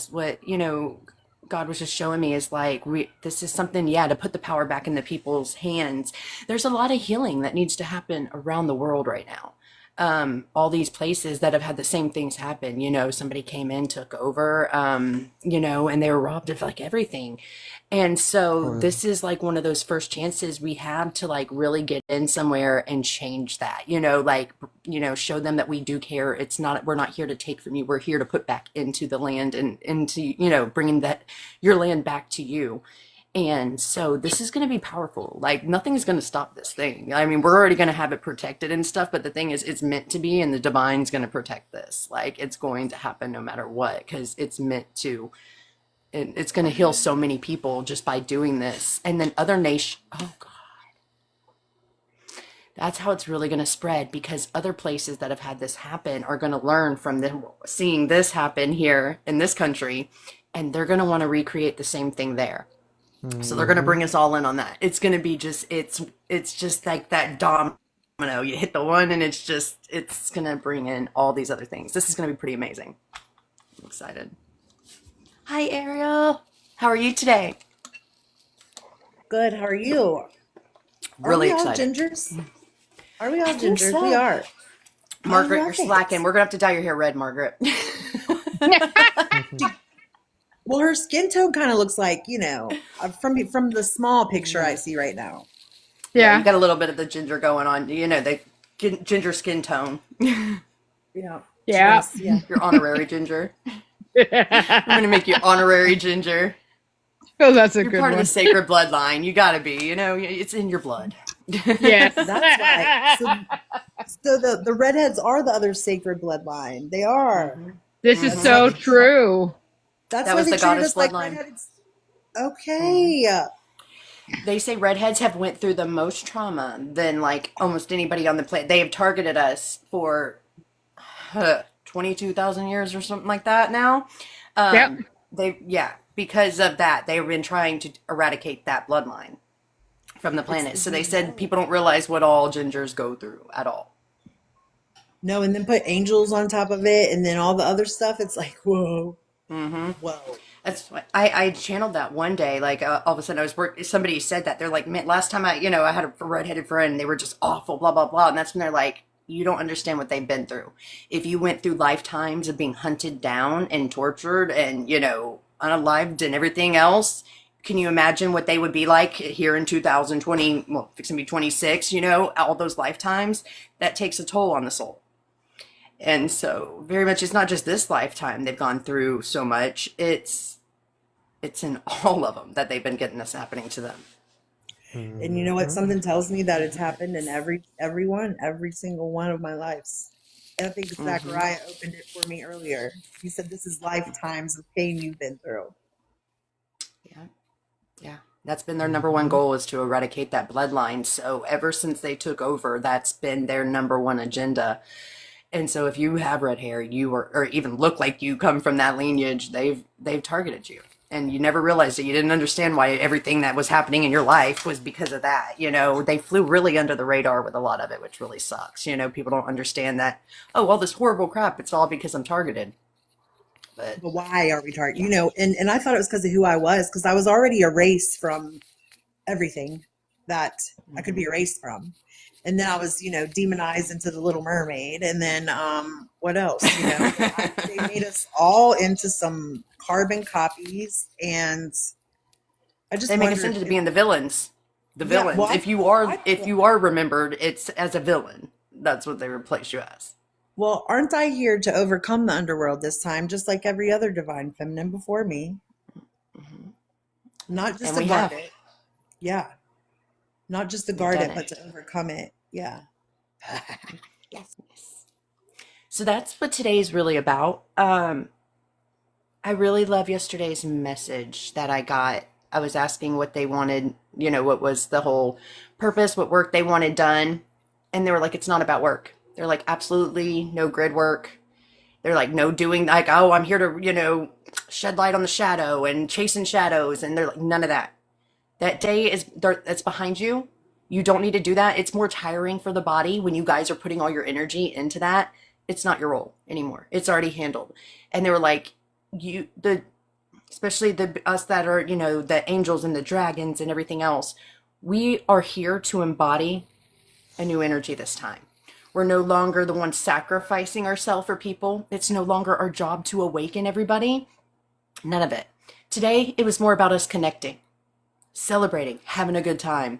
because what, God was just showing me is like this is something, yeah, to put the power back in the people's hands. There's a lot of healing that needs to happen around the world right now. All these places that have had the same things happen, somebody came in, took over, and they were robbed of like everything. And so Oh, this is like one of those first chances we have to like really get in somewhere and change that, show them that we do care. It's not, we're not here to take from you. We're here to put back into the land and into, bringing that your land back to you. And so this is going to be powerful. Like nothing's going to stop this thing. I mean, we're already going to have it protected and stuff, but the thing is, it's meant to be, and the divine's going to protect this. Like it's going to happen no matter what, because it's meant to. It's going to heal so many people just by doing this. And then other nations, oh God, that's how it's really going to spread, because other places that have had this happen are going to learn from them seeing this happen here in this country, and they're going to want to recreate the same thing there. So they're going to hmm. bring us all in on that. It's going to be just it's just like that domino. You hit the one, and it's going to bring in all these other things. This is going to be pretty amazing. I'm excited. Hi, Ariel. How are you today? Good. How are you? Are Really we all excited. gingers? Are we I all think gingers? We so. are. I Margaret, you're love slacking. it. We're gonna have to dye your hair red, Margaret. Well, her skin tone kind of looks like, from the small picture I see right now. Yeah, you Yeah. got a little bit of the ginger going on. The ginger skin tone. Yeah. Yeah. Nice. Yeah. Your honorary ginger. I'm gonna make you honorary ginger. Oh, that's a You're good part of the one. sacred bloodline. You gotta be. It's in your blood. Yes. That's right. So the redheads are the other sacred bloodline. They are. Hmm. This is That's Hmm. why so they treat us, true. that's That why was they the treated goddess us like bloodline. redheads. Hmm. Okay. They say redheads have went through the most trauma than like almost anybody on the planet. They have targeted us for 22,000 years or something like that now. Yep. Yeah, because of that, they've been trying to eradicate that bloodline from the It's planet. the So they said DNA. people don't realize what all gingers go through at all. No, and then put angels on top of it and then all the other stuff. It's like, whoa, Hmm. whoa. That's why I channeled that one day. Like all of a sudden, I was work. Somebody said that they're like, man, last time I had a redheaded friend. And they were just awful, blah blah blah. And that's when they're like, you don't understand what they've been through. If you went through lifetimes of being hunted down and tortured and unalived and everything else, can you imagine what they would be like here in 2020? Well, it's gonna be 26. All those lifetimes that takes a toll on the soul. And so, very much, it's not just this lifetime they've gone through so much. It's in all of them that they've been getting this happening to them. And you know what? Mhm. Something tells me that it's happened in every single one of my lives. And I think Hmm. Zachariah opened it for me earlier. He said, "This is lifetimes of pain you've been through." Yeah, yeah. That's been their number one Mhm. goal, is to eradicate that bloodline. So ever since they took over, that's been their number one agenda. And so if you have red hair, you or even look like you come from that lineage, they've targeted you. And you never realized it. You didn't understand why everything that was happening in your life was because of that. They flew really under the radar with a lot of it, which really sucks. People don't understand that, oh, all this horrible crap, it's all because I'm targeted. But But why are we targeted? yeah. And I thought it was because of who I was, because I was already erased from everything that I could Hmm. be erased from. And then I was, demonized into the Little Mermaid. And then what else? They made us all into some carbon copies. And I They just make us wondered into if, being the villains. The yeah, well, villains. I If feel, you are remembered, it's as a villain. That's what they replace you as. well, aren't I here to overcome the underworld this time, just like every other divine feminine before me? Hmm. Not just And to we guard have. it. Yeah. Not just to We've guard done it, it. but to overcome it. Yeah. Yes. So that's what today's really about. I really love yesterday's message that I got. I was asking what they wanted, what was the whole purpose, what work they wanted done. And they were like, it's not about work. They're like, absolutely no grid work. They're like, no doing, like, oh, I'm here to, shed light on the shadow and chasing shadows. And they're like, none of that. That day is that's behind you. You don't need to do that. It's more tiring for the body when you guys are putting all your energy into that. It's not your role anymore. It's already handled. And they were like, the especially the us that are, the angels and the dragons and everything else, we are here to embody a new energy this time. We're no longer the ones sacrificing ourselves for people. It's no longer our job to awaken everybody. None of it. Today, it was more about us connecting, celebrating, having a good time,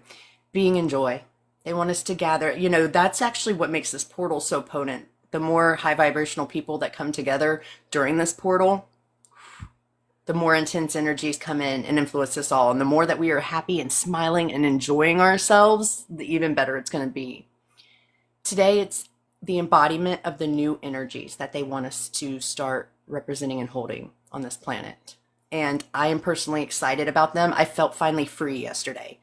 being in joy. They want us to gather. That's actually what makes this portal so potent. The more high vibrational people that come together during this portal, the more intense energies come in and influence us all. And the more that we are happy and smiling and enjoying ourselves, the even better it's going to be. Today, it's the embodiment of the new energies that they want us to start representing and holding on this planet. And I am personally excited about them. I felt finally free yesterday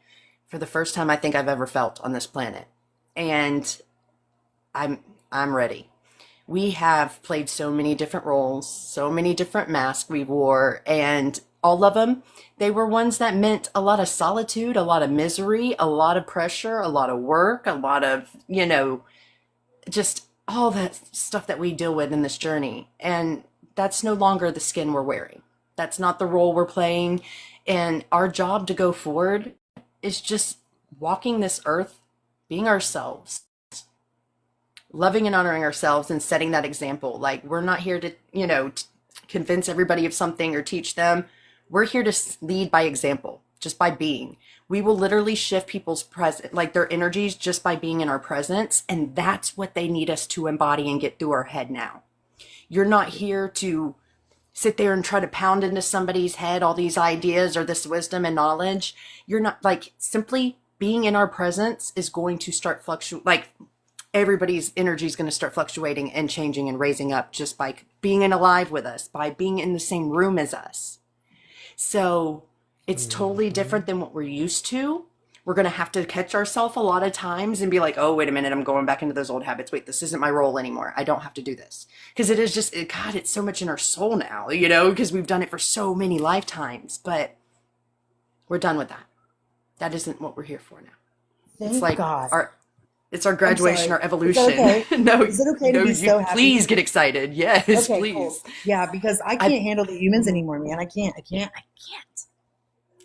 for the first time I think I've ever felt on this planet. And I'm ready. We have played so many different roles, so many different masks we wore, and all of them, they were ones that meant a lot of solitude, a lot of misery, a lot of pressure, a lot of work, a lot of, just all that stuff that we deal with in this journey. And that's no longer the skin we're wearing. That's not the role we're playing. And our job to go forward is just walking this earth, being ourselves, loving and honoring ourselves and setting that example. Like, we're not here to, convince everybody of something or teach them. We're here to lead by example, just by being. We will literally shift people's their energies just by being in our presence. And that's what they need us to embody and get through our head now. You're not here to sit there and try to pound into somebody's head all these ideas or this wisdom and knowledge. You're not, simply being in our presence is going to start fluctuating. Everybody's energy is going to start fluctuating and changing and raising up just by being alive with us, by being in the same room as us. So it's totally different than what we're used to. We're going to have to catch ourselves a lot of times and be like, oh, wait a minute, I'm going back into those old habits. Wait, this isn't my role anymore. I don't have to do this. Because it is just, God, it's so much in our soul now, because we've done it for so many lifetimes. But we're done with that. That isn't what we're here for now. Thank God. It's our graduation, our evolution. Is that okay? No, is it okay to be so happy? Please get excited. Yes, okay, please. Cool. Yeah, because I can't handle the humans anymore, man. I can't.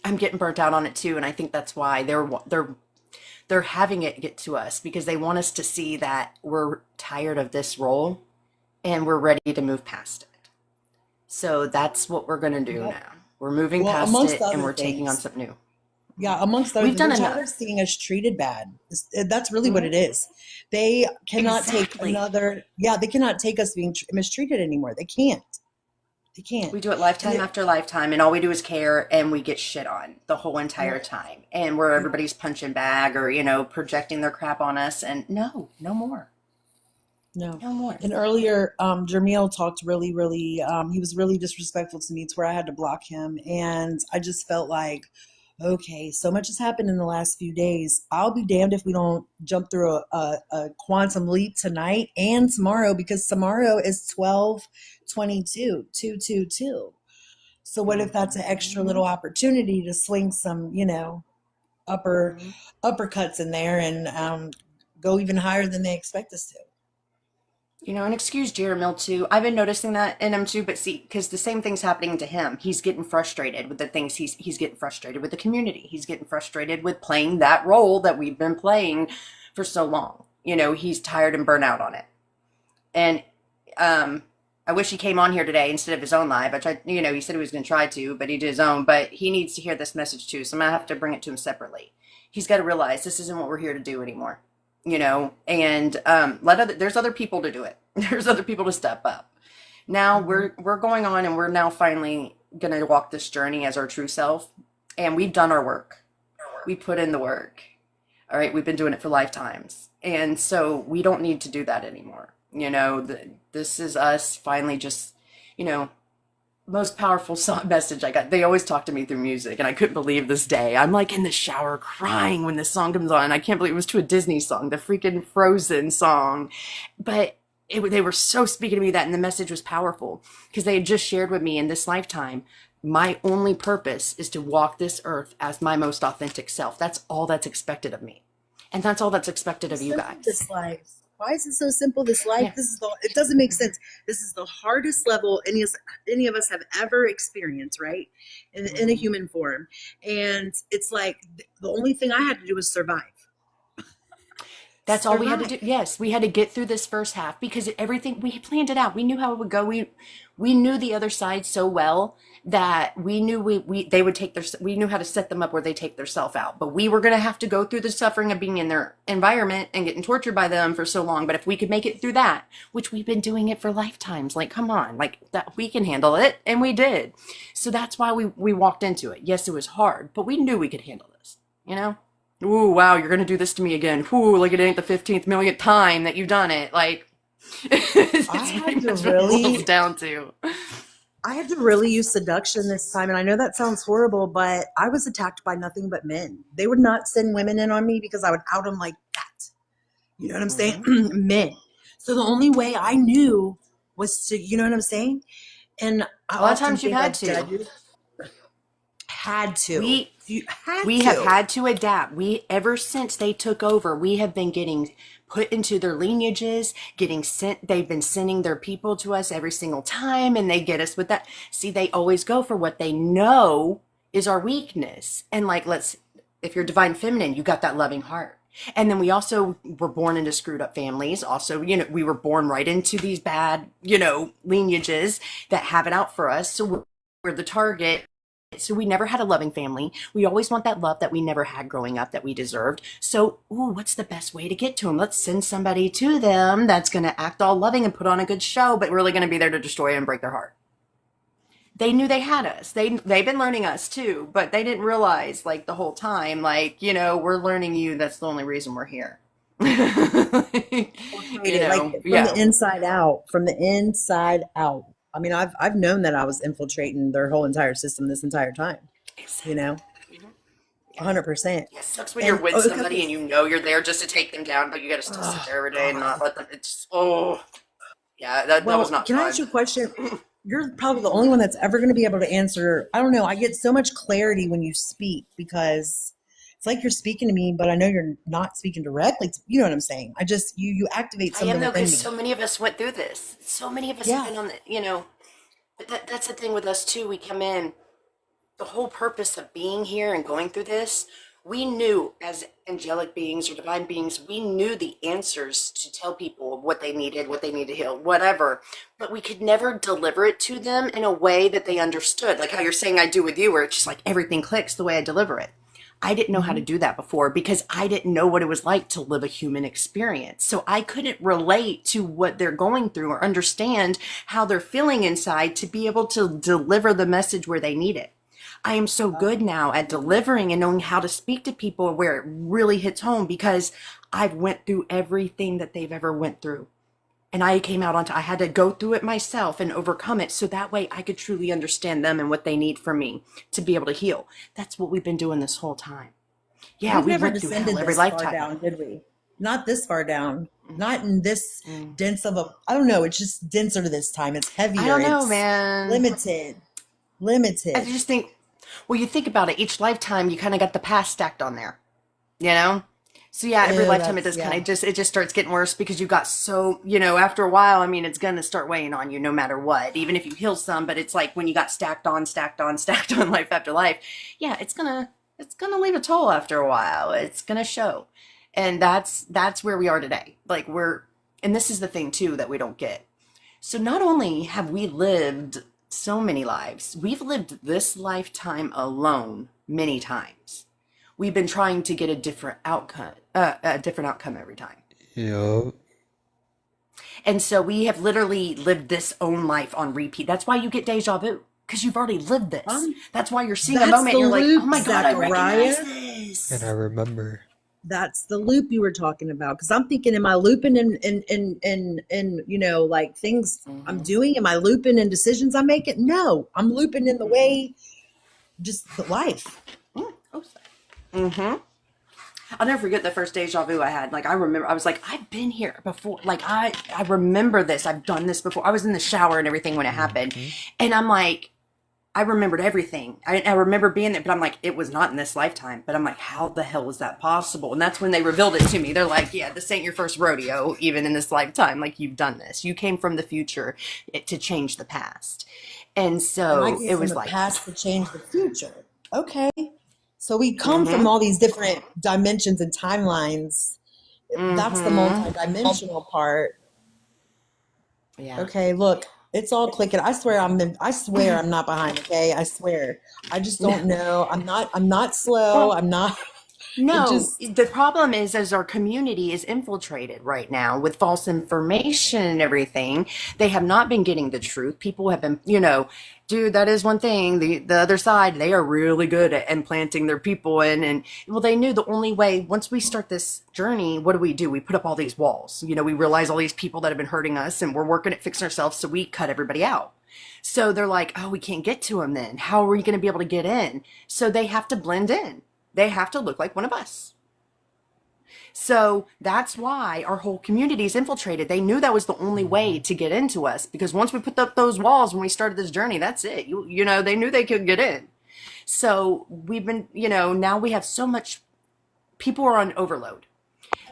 I'm getting burnt out on it too, and I think that's why they're having it get to us, because they want us to see that we're tired of this role and we're ready to move past it. So that's what we're going to do now. We're moving past it and we're taking on something new. Yeah, amongst other things, they're tired of seeing us treated bad. That's really what it is. They cannot take another. Yeah, they cannot take us being mistreated anymore. They can't. We do it lifetime after lifetime, and all we do is care, and we get shit on the whole entire time. And where everybody's punching bag or, projecting their crap on us. And no more. No more. And earlier, Jermiel talked really, really, he was really disrespectful to me to where I had to block him. And I just felt like, okay, so much has happened in the last few days. I'll be damned if we don't jump through a quantum leap tonight and tomorrow, because tomorrow is 12/22, 222. So what if that's an extra little opportunity to swing some, uppercuts in there and go even higher than they expect us to? And excuse Jeremiel too. I've been noticing that in him too, but see, because the same thing's happening to him. He's getting frustrated with the things he's getting frustrated with the community. He's getting frustrated with playing that role that we've been playing for so long. He's tired and burnt out on it. And I wish he came on here today instead of his own live. I tried, he said he was going to try to, but he did his own. But he needs to hear this message too, so I'm going to have to bring it to him separately. He's got to realize this isn't what we're here to do anymore. And there's other people to do it. There's other people to step up. Now we're going on, and we're now finally going to walk this journey as our true self. And we've done our work. We put in the work. All right. We've been doing it for lifetimes. And so we don't need to do that anymore. This is us finally just, most powerful message I got. They always talk to me through music, and I couldn't believe this day. I'm like in the shower crying when this song comes on. I can't believe it was to a Disney song, the freaking Frozen song. But they were so speaking to me that, and the message was powerful because they had just shared with me in this lifetime, my only purpose is to walk this earth as my most authentic self. That's all that's expected of me. And that's all that's expected of you guys. why is it so simple? This life, Yeah. it doesn't make sense. This is the hardest level any of us have ever experienced, right? In a human form. And it's like the only thing I had to do was survive. That's all we had to do. Survive. Yes, we had to get through this first half because everything we had planned it out. We knew how it would go. We knew the other side so well that we knew they would take we knew how to set them up where they take their self out. But we were going to have to go through the suffering of being in their environment and getting tortured by them for so long. But if we could make it through that, which we've been doing it for lifetimes, like come on, like that we can handle it, and we did. So that's why we walked into it. Yes, it was hard, but we knew we could handle this. You know. Ooh, wow, you're gonna do this to me again. Ooh, like it ain't the 15th millionth time that you've done it. Like, it's I pretty had to much what it boils really down to. I had to really use seduction this time. And I know that sounds horrible, but I was attacked by nothing but men. They would not send women in on me because I would out them like that. You know what I'm saying? Hmm. Men. So the only way I knew was to, you know what I'm saying? And I A lot of often times you've think had I to. had to. We You had we have to. had to adapt. We ever since they took over, we have been getting put into their lineages, getting sent. They've been sending their people to us every single time, and they get us with that. See, they always go for what they know is our weakness. And like, if you're divine feminine, you got that loving heart. And then we also were born into screwed up families. Also, we were born right into these bad, lineages that have it out for us. So we're the target. So we never had a loving family. We always want that love that we never had growing up that we deserved. So, what's the best way to get to them? Let's send somebody to them that's going to act all loving and put on a good show, but really going to be there to destroy and break their heart. They knew they had us. They've been learning us too, but they didn't realize like the whole time, like, we're learning you. That's the only reason we're here. Like from the inside out, from the inside out. I mean, I've known that I was infiltrating their whole entire system this entire time. You know, 100%. It sucks when you're with somebody and you're there just to take them down, but you got to still sit there every day and not let them. It's that was not Can fun. I ask you a question? You're probably the only one that's ever going to be able to answer. I don't know. I get so much clarity when you speak because it's like you're speaking to me, but I know you're not speaking directly. You know what I'm saying? I just, you activate I something am though, within me. because so many of us went through this. So many of us have been on the, but that's the thing with us too. We come in, the whole purpose of being here and going through this, we knew as angelic beings or divine beings, we knew the answers to tell people what they needed to heal, whatever. But we could never deliver it to them in a way that they understood. Like how you're saying I do with you, where it's just like everything clicks the way I deliver it. I didn't know how to do that before because I didn't know what it was like to live a human experience. So I couldn't relate to what they're going through or understand how they're feeling inside to be able to deliver the message where they need it. I am so good now at delivering and knowing how to speak to people where it really hits home because I've went through everything that they've ever went through. And I I had to go through it myself and overcome it so that way I could truly understand them and what they need from me to be able to heal. That's what we've been doing this whole time. Yeah, We've we never went through descended hell every this far lifetime. down, did we? Not this far down. Not in this dense of a. I don't know. It's just denser this time. It's heavier. I don't know, it's man. Limited. I just think, well, you think about it, each lifetime you kind of got the past stacked on there, So yeah, every lifetime it does kind of it just starts getting worse because you got so, after a while, I mean, it's going to start weighing on you no matter what, even if you heal some, but it's like when you got stacked on life after life. Yeah, it's going to leave a toll after a while. It's going to show. And that's where we are today. Like and this is the thing too that we don't get. So not only have we lived so many lives, we've lived this lifetime alone many times. We've been trying to get a different outcome every time. Yeah. And so we have literally lived this own life on repeat. That's why you get deja vu, because you've already lived this. That's why you're seeing a That's moment the and you're like, loop, oh my God, I recognize Zachariah. this. And I remember. That's the loop you were talking about. Because I'm thinking, am I looping in like things I'm doing? Am I looping in decisions I'm making? No, I'm looping in the way, just the life. I'll never forget the first deja vu I had. Like, I remember, I was like, I've been here before. Like, I remember this. I've done this before. I was in the shower and everything when it happened. And I'm like, I remembered everything. I remember being there, but I'm like, it was not in this lifetime. But I'm like, how the hell is that possible? And that's when they revealed it to me. They're like, yeah, this ain't your first rodeo, even in this lifetime. Like, you've done this. You came from the future to change the past. And And I so came it from was the like, past to change the future. Okay. So we come from mm-hmm, all these different dimensions and timelines. That's the mm-hmm, multi-dimensional part. yeah. Okay, look, it's all clicking. I swear I'm not behind, okay? I swear. I just No. don't know. I'm not slow. Well, I'm not it no, just the problem is as our community is infiltrated right now with false information and everything, they have not been getting the truth. People have been, dude, that is one thing. The other side, they are really good at implanting their people in. And well, they knew the only way, once we start this journey, what do? We put up all these walls. We realize all these people that have been hurting us and we're working at fixing ourselves. So we cut everybody out. So they're like, oh, we can't get to them then. How are we going to be able to get in? So they have to blend in. They have to look like one of us. So that's why our whole community is infiltrated. They knew that was the only way to get into us because once we put up those walls when we started this journey, that's it. They knew they could get in. So we've been, now we have so much, people are on overload.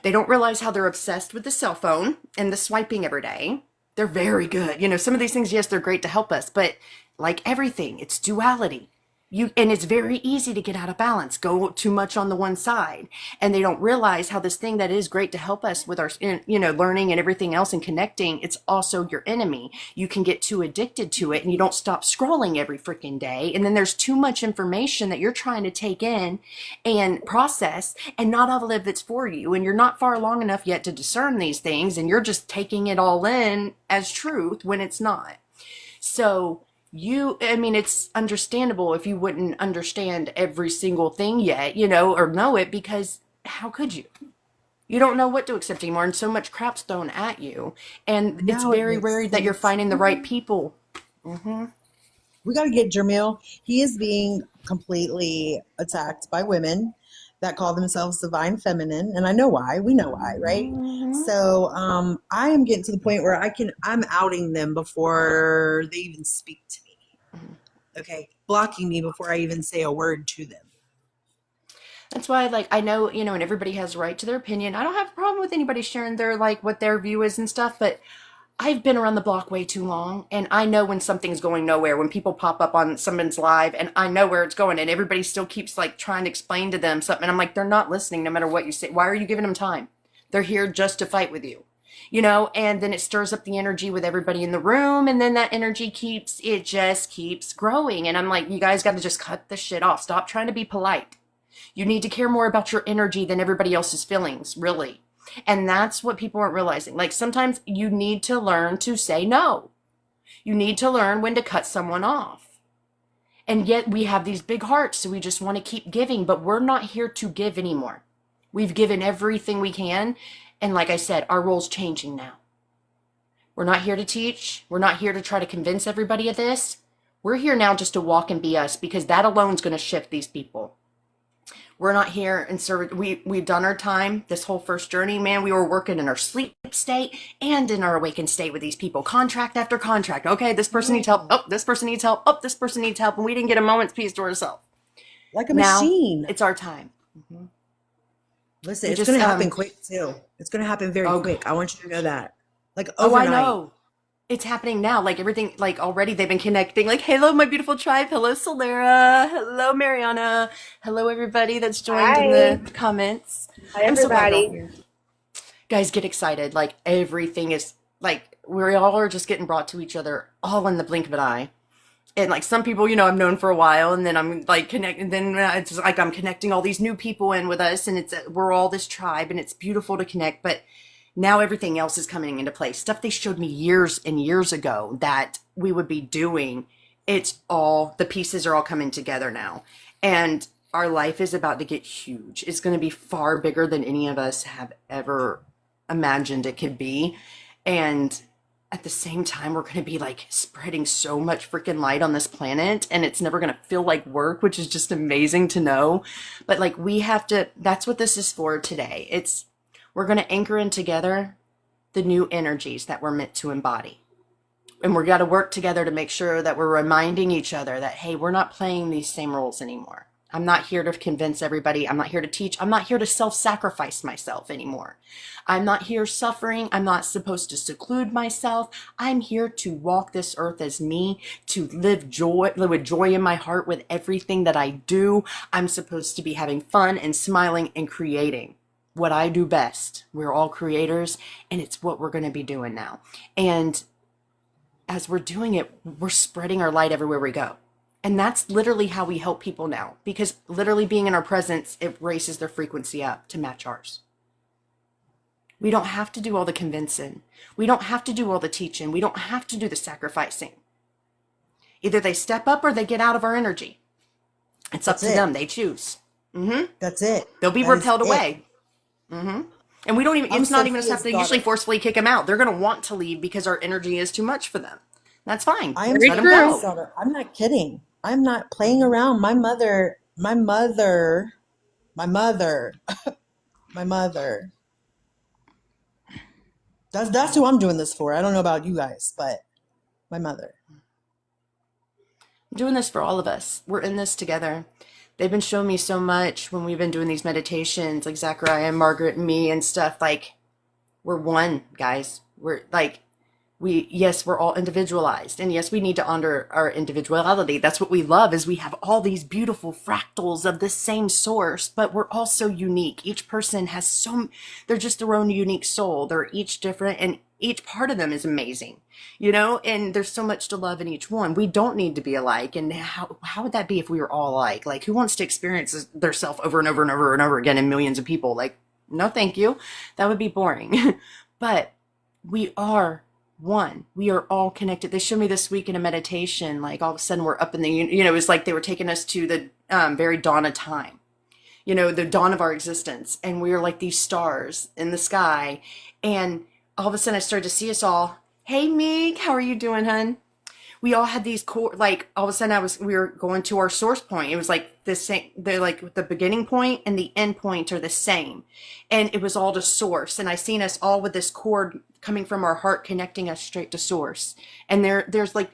They don't realize how they're obsessed with the cell phone and the swiping every day. They're very good. Some of these things, yes, they're great to help us, but like everything, it's duality. And it's very easy to get out of balance, go too much on the one side. And they don't realize how this thing that is great to help us with our, learning and everything else and connecting, it's also your enemy. You can get too addicted to it and you don't stop scrolling every freaking day. And then there's too much information that you're trying to take in and process and not all of it's for you. And you're not far along enough yet to discern these things. And you're just taking it all in as truth when it's not. So, it's understandable if you wouldn't understand every single thing yet, or know it because how could you? You don't know what to accept anymore, and so much crap's thrown at you. And it's now it very makes rare that you're sense. finding the right people. Hmm. We got to get Jermil. He is being completely attacked by women that call themselves divine feminine, and I know why. We know why, right? Hmm. So I am getting to the point where I'm outing them before they even speak to me. Okay, blocking me before I even say a word to them. That's why, I know, and everybody has a right to their opinion. I don't have a problem with anybody sharing their, what their view is and stuff, but I've been around the block way too long, and I know when something's going nowhere, when people pop up on someone's live, and I know where it's going, and everybody still keeps, trying to explain to them something, and I'm like, they're not listening no matter what you say. Why are you giving them time? They're here just to fight with you. And then it stirs up the energy with everybody in the room, and then that energy just keeps growing, and I'm like, you guys got to just cut the shit off. Stop trying to be polite. You need to care more about your energy than everybody else's feelings, really. And that's what people aren't realizing. Sometimes you need to learn to say no. You need to learn when to cut someone off. And yet we have these big hearts, so we just want to keep giving, but we're not here to give anymore. We've given everything we can. And like I said, our role's changing now. We're not here to teach. We're not here to try to convince everybody of this. We're here now just to walk and be us because that alone is going to shift these people. We're not here and we've done our time. This whole first journey, man, we were working in our sleep state and in our awakened state with these people, contract after contract. Okay, this person needs help. Oh, this person needs help. Oh, this person needs help. And we didn't get a moment's peace to ourselves. Like a Now machine. it's our time. Mm-hmm. Listen, We it's just, going to happen quick too. It's going to happen very quick. I want you to know that. Like oh, I overnight. know. It's happening now. Everything, already they've been connecting. Hello, my beautiful tribe. Hello, Solera. Hello, Mariana. Hello, everybody that's joined in Hi. the comments. Hi, I'm so glad you're all everybody. here. Guys, get excited. Everything is, we all are just getting brought to each other all in the blink of an eye. And some people, I've known for a while, and then I'm connecting, then it's I'm connecting all these new people in with us, and we're all this tribe, and it's beautiful to connect, but now everything else is coming into place. Stuff they showed me years and years ago that we would be doing. The pieces are all coming together now. And our life is about to get huge. It's going to be far bigger than any of us have ever imagined it could be. And at the same time, we're going to be spreading so much freaking light on this planet, and it's never going to feel like work, which is just amazing to know. But we have to, that's what this is for today. We're going to anchor in together the new energies that we're meant to embody. And we're got to work together to make sure that we're reminding each other that, hey, we're not playing these same roles anymore. I'm not here to convince everybody. I'm not here to teach. I'm not here to self-sacrifice myself anymore. I'm not here suffering. I'm not supposed to seclude myself. I'm here to walk this earth as me, to live with joy in my heart with everything that I do. I'm supposed to be having fun and smiling and creating what I do best. We're all creators, and it's what we're going to be doing now. And as we're doing it, we're spreading our light everywhere we go. And that's literally how we help people now, because literally being in our presence, it raises their frequency up to match ours. We don't have to do all the convincing. We don't have to do all the teaching. We don't have to do the sacrificing. Either they step up or they get out of our energy. It's up to them. They choose. That's it. They'll be repelled away. And we don't even, it's not even us have to usually forcefully kick them out. They're going to want to leave because our energy is too much for them. That's fine. I am Let them go. I'm not kidding. I'm not playing around. My mother, that's who I'm doing this for. I don't know about you guys, but my mother. I'm doing this for all of us. We're in this together. They've been showing me so much when we've been doing these meditations, like Zachariah and Margaret and me and stuff. Like, we're one, guys. We're like, yes, we're all individualized. And yes, we need to honor our individuality. That's what we love, is we have all these beautiful fractals of the same source, but we're all so unique. Each person has they're just their own unique soul. They're each different, and each part of them is amazing, and there's so much to love in each one. We don't need to be alike. And how would that be if we were all alike? Like, who wants to experience their self over and over and over and over again in millions of people? Like, no, thank you. That would be boring. But we are one. We are all connected. They showed me this week in a meditation, like all of a sudden we're up in the, it was like they were taking us to the very dawn of time, the dawn of our existence. And we were like these stars in the sky. And all of a sudden I started to see us all. Hey, Meek, how are you doing, hun? We all had these core, like all of a sudden we were going to our source point. It was like the same, they're like the beginning point and the end point are the same. And it was all to source. And I seen us all with this cord coming from our heart, connecting us straight to source. And there's like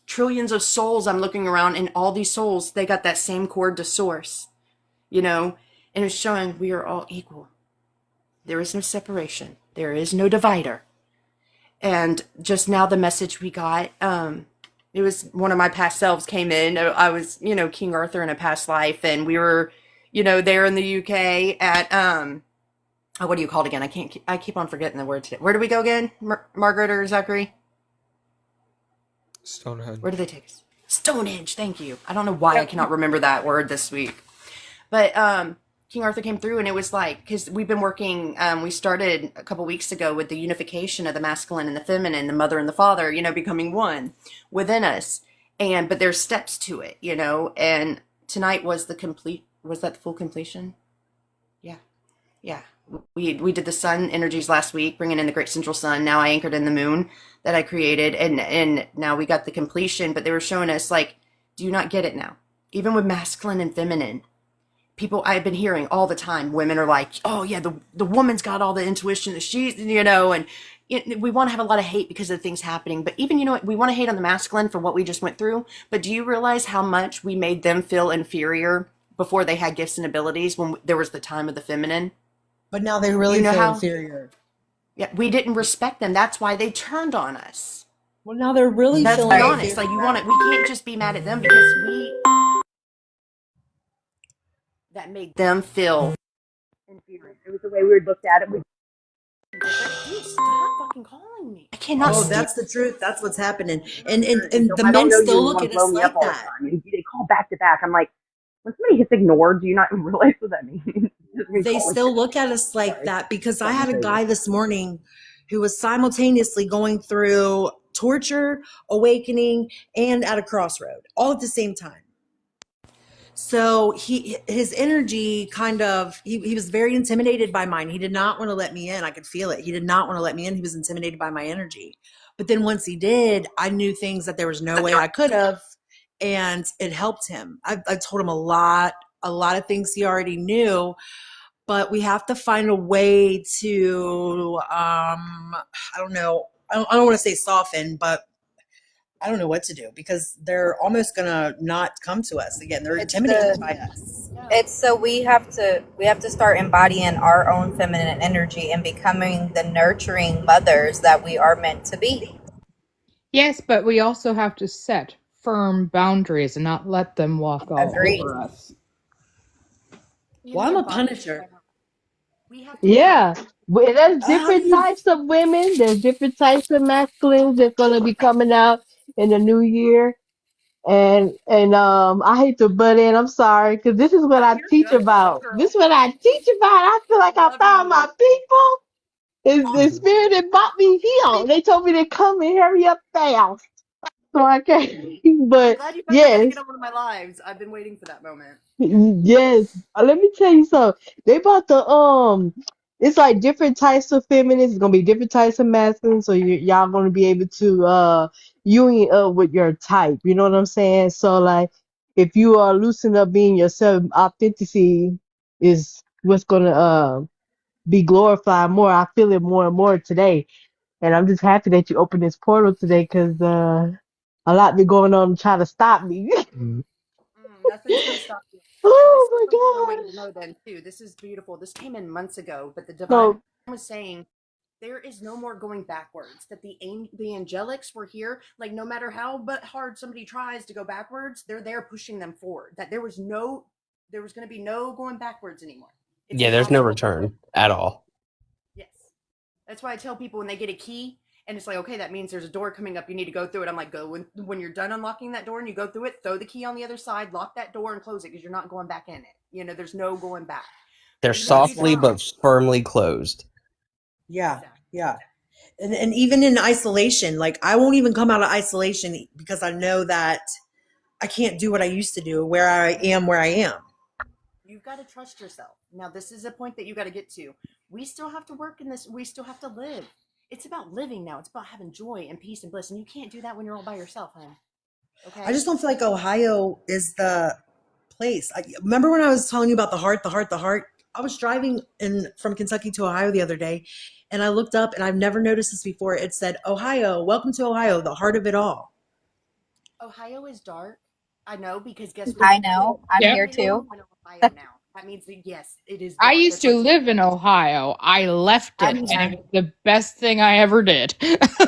trillions of souls. I'm looking around, and all these souls, they got that same cord to source, and it's showing we are all equal. There is no separation. There is no divider. And just now the message we got, it was one of my past selves came in. I was, King Arthur in a past life, and we were, there in the UK at, what do you call it again? I keep on forgetting the word today. Where do we go again, Margaret or Zachary? Stonehenge. Where do they take us? Stonehenge. Thank you. I don't know why I cannot remember that word this week, but King Arthur came through, and it was like, because we've been working. We started a couple weeks ago with the unification of the masculine and the feminine, the mother and the father, becoming one within us. But there's steps to it, And tonight was that the full completion? Yeah. We did the sun energies last week, bringing in the great central sun. Now I anchored in the moon that I created, and now we got the completion. But they were showing us, like, do you not get it now? Even with masculine and feminine, people I've been hearing all the time, women are like, oh yeah, the woman's got all the intuition that she's, and we want to have a lot of hate because of things happening. But even, we want to hate on the masculine for what we just went through. But do you realize how much we made them feel inferior before they had gifts and abilities when there was the time of the feminine? But now they really feel inferior. Yeah, we didn't respect them. That's why they turned on us. Well, now they're really Let's feeling be honest. Like, we can't just be mad at them because that made them feel inferior. It was the way we looked at it. Dude, stop fucking calling me. I cannot. Oh, that's the truth. That's what's happening. And the men still look at us like that. They call back to back. I'm like, when somebody hits ignore, do you not realize what that means? They still look at us like that, because I had a guy this morning who was simultaneously going through torture, awakening, and at a crossroad all at the same time. So his energy he was very intimidated by mine. He did not want to let me in. I could feel it. He did not want to let me in. He was intimidated by my energy. But then once he did, I knew things that there was no way I could have, and it helped him. I told him a lot of things he already knew, but we have to find a way to, I don't know. I don't want to say soften, but I don't know what to do because they're almost gonna not come to us again. They're It's intimidated the by us. Yeah. it's so we have to start embodying our own feminine energy and becoming the nurturing mothers that we are meant to be. Yes, but we also have to set firm boundaries and not let them walk all Agreed. over us. Well, I'm a Embody punisher. power. We have to Yeah. There's How do different you? types of women. There's different types of masculines that's gonna be coming out in the new year. And I hate to butt in. I'm sorry, because this is what Oh, I you're teach good. Go, about. This girl. is what I teach about. I feel like I Love found my you. people. It's the Awesome. spirit that brought me here. They told me to come and hurry up fast, so I came. I'm But glad you finally got to get yes, on one of my lives. I've been waiting for that moment. yes. Let me tell you something. They about to it's like different types of feminists. It's gonna be different types of masculine. So y'all gonna be able to union up with your type. You know what I'm saying? So like, if you are loosen up being yourself, authenticity is what's gonna be glorified more. I feel it more and more today, and I'm just happy that you opened this portal today because a lot been going on to try to stop me. Nothing's going to stop you. And this is something I Oh want my you to know then, too. This is beautiful. This came in months ago, but the divine God. So was saying there is no more going backwards. That the angelics were here. Like, no matter how but hard somebody tries to go backwards, they're there pushing them forward. That there was going to be no going backwards anymore. It's Yeah, there's no impossible. return at all. Yes. That's why I tell people when they get a key and it's like, okay, that means there's a door coming up. You need to go through it. I'm like, go when you're done unlocking that door and you go through it, throw the key on the other side, lock that door and close it because you're not going back in it. There's no going back. They're Even though That's you softly right. try. but firmly closed. Yeah, Exactly. yeah. And even in isolation, like I won't even come out of isolation because I know that I can't do what I used to do where I am. You've got to trust yourself. Now, this is a point that you got to get to. We still have to work in this. We still have to live. It's about living now. It's about having joy and peace and bliss. And you can't do that when you're all by yourself, hon. Okay? I just don't feel like Ohio is the place. Remember when I was telling you about the heart, the heart, the heart? I was driving from Kentucky to Ohio the other day, and I looked up, and I've never noticed this before. It said, Ohio, welcome to Ohio, the heart of it all. Ohio is dark. I know because guess what? I know. I'm Yeah. here too. In Ohio now. That means that, yes, it is I dark. used That's to live in Ohio. I left I'm it, and here. it was the best thing I ever did.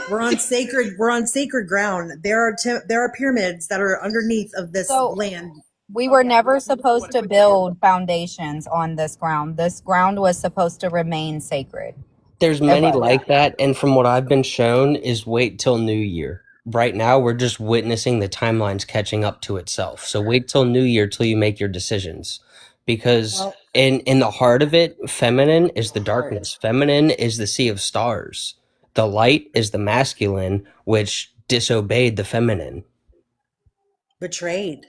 We're on sacred ground. There are pyramids that are underneath of this So land. we Oh, were yeah. never supposed to build foundations on this ground. This ground was supposed to remain sacred. There's It many was. like that, and from what I've been shown is wait till New Year. Right now, we're just witnessing the timelines catching up to itself. So wait till New Year till you make your decisions, because Well, in the heart of it, feminine is the heart darkness. Feminine is the sea of stars. The light is the masculine, which disobeyed the feminine. betrayed.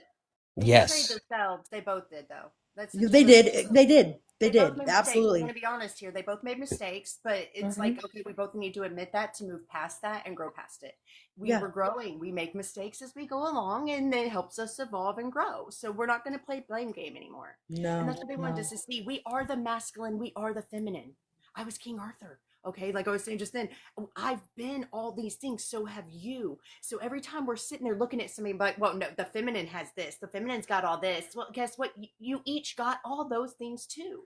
They betrayed Yes, themselves. They both did, though. That's the They truth. did. They did. They They both did. made mistakes. We're Absolutely. going to be honest here. They both made mistakes, but it's Hmm. like, okay, we both need to admit that to move past that and grow past it. We Yeah. were growing. We make mistakes as we go along, and it helps us evolve and grow. So we're not going to play blame game anymore. And No. that's what they wanted us to see. We are the masculine. We are the feminine. I was King Arthur. Okay, like I was saying just then, I've been all these things, so have you. So every time we're sitting there looking at somebody like, well, no, the feminine has this, the feminine's got all this. Well, guess what? You each got all those things too.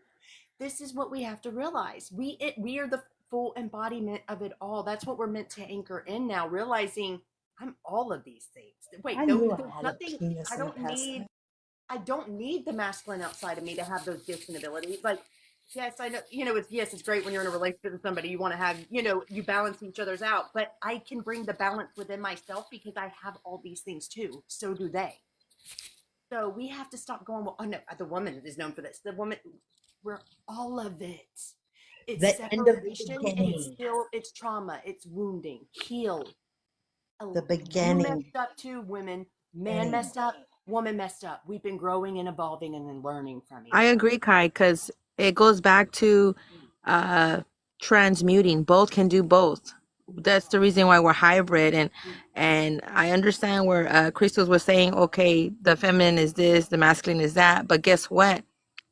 This is what we have to realize. We are the full embodiment of it all. That's what we're meant to anchor in now, realizing I'm all of these things. Wait, I knew I there's had a nothing. penis I in the don't past. need. I don't need the masculine outside of me to have those gifts and abilities. Like, yes, I know. It's great when you're in a relationship with somebody. You want to have, you balance each other's out. But I can bring the balance within myself because I have all these things too. So do they. So we have to stop going, well, oh no, the woman is known for this. The woman, we're all of it. It's The end of the separation and beginning. it's trauma, it's wounding, heal. The You beginning. messed up too, women. Man messed up, woman messed up. We've been growing and evolving and then learning from each I other. agree, Kai, because it goes back to transmuting. Both can do both. That's the reason why we're hybrid, and I understand where Crystals was saying, okay, the feminine is this, the masculine is that, but guess what?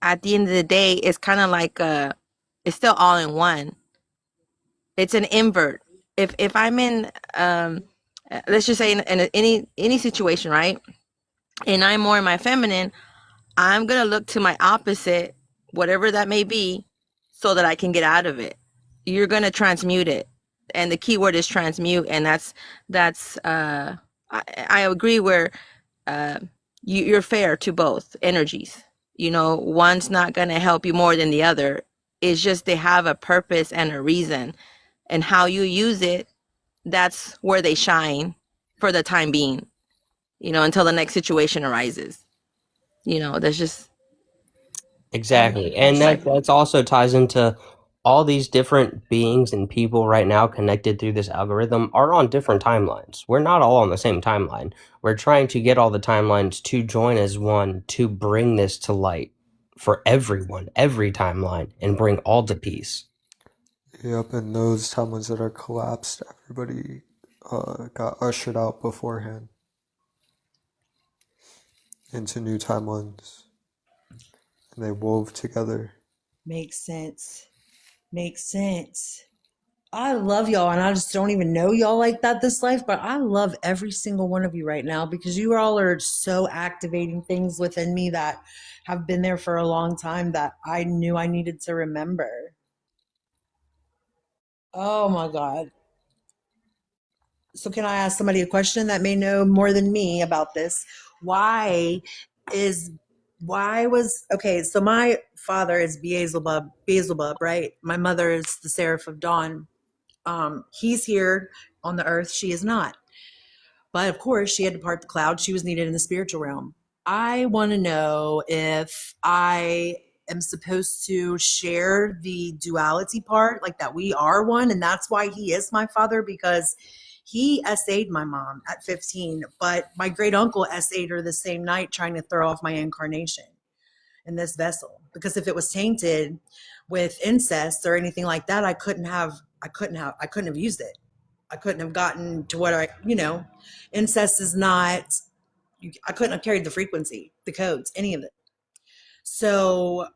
At the end of the day, it's kind of like it's still all in one. It's an invert. If I'm in let's just say in any situation, right? And I'm more in my feminine, I'm gonna look to my opposite, whatever that may be, so that I can get out of it. You're gonna transmute it, and the key word is transmute, and that's I agree where you're fair to both energies. One's not gonna help you more than the other. It's just they have a purpose and a reason, and how you use it, that's where they shine for the time being. Until the next situation arises. That's just Exactly. And It's like that's also ties into all these different beings and people right now connected through this algorithm are on different timelines. We're not all on the same timeline. We're trying to get all the timelines to join as one to bring this to light for everyone, every timeline, and bring all to peace. Yep, and those timelines that are collapsed, everybody got ushered out beforehand into new timelines, and they wove together. Makes sense. Makes sense. I love y'all, and I just don't even know y'all like that this life, but I love every single one of you right now because you all are so activating things within me that have been there for a long time that I knew I needed to remember. Oh my God. So can I ask somebody a question that may know more than me about this? Okay, so my father is Beelzebub, right? My mother is the Seraph of Dawn. He's here on the earth, she is not. But of course, she had to part the cloud. She was needed in the spiritual realm. I want to know if I am supposed to share the duality part, like that we are one, and that's why he is my father, because he SA'd my mom at 15, but my great uncle SA'd her the same night trying to throw off my incarnation in this vessel. Because if it was tainted with incest or anything like that, I couldn't have used it. I couldn't have gotten to what incest is not, I couldn't have carried the frequency, the codes, any of it. So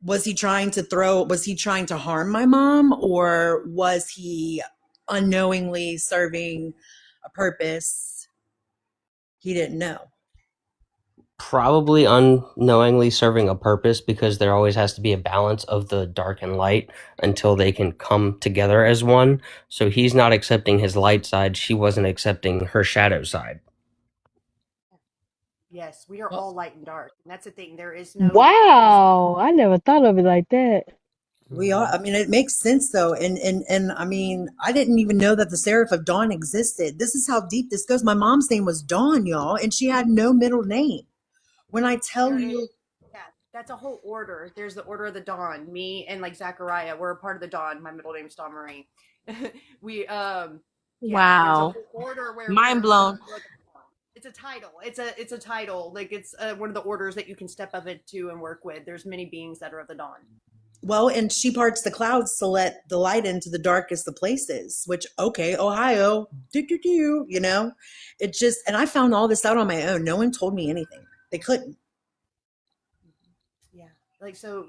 was he trying to harm my mom, or was he unknowingly serving a purpose he didn't know? Probably unknowingly serving a purpose, because there always has to be a balance of the dark and light until they can come together as one. So he's not accepting his light side. She wasn't accepting her shadow side. Yes, we are all light and dark. And that's the thing. There is no Wow, I never thought of it like that. We are. I mean, it makes sense though, and I mean, I didn't even know that the Seraph of Dawn existed. This is how deep this goes. My mom's name was Dawn, y'all, and she had no middle name. When I tell there you, is yeah, that's a whole order. There's the Order of the Dawn. Me and like Zachariah, we're a part of the Dawn. My middle name's Dawn Marie. we yeah, there's a wow. whole order where Mind blown. it's a title. It's a title. Like it's one of the orders that you can step up into and work with. There's many beings that are of the Dawn. well, and she parts the clouds to let the light into the darkest of places, which, okay, Ohio, it just, and I found all this out on my own. No one told me anything. They couldn't. Yeah. Like, so,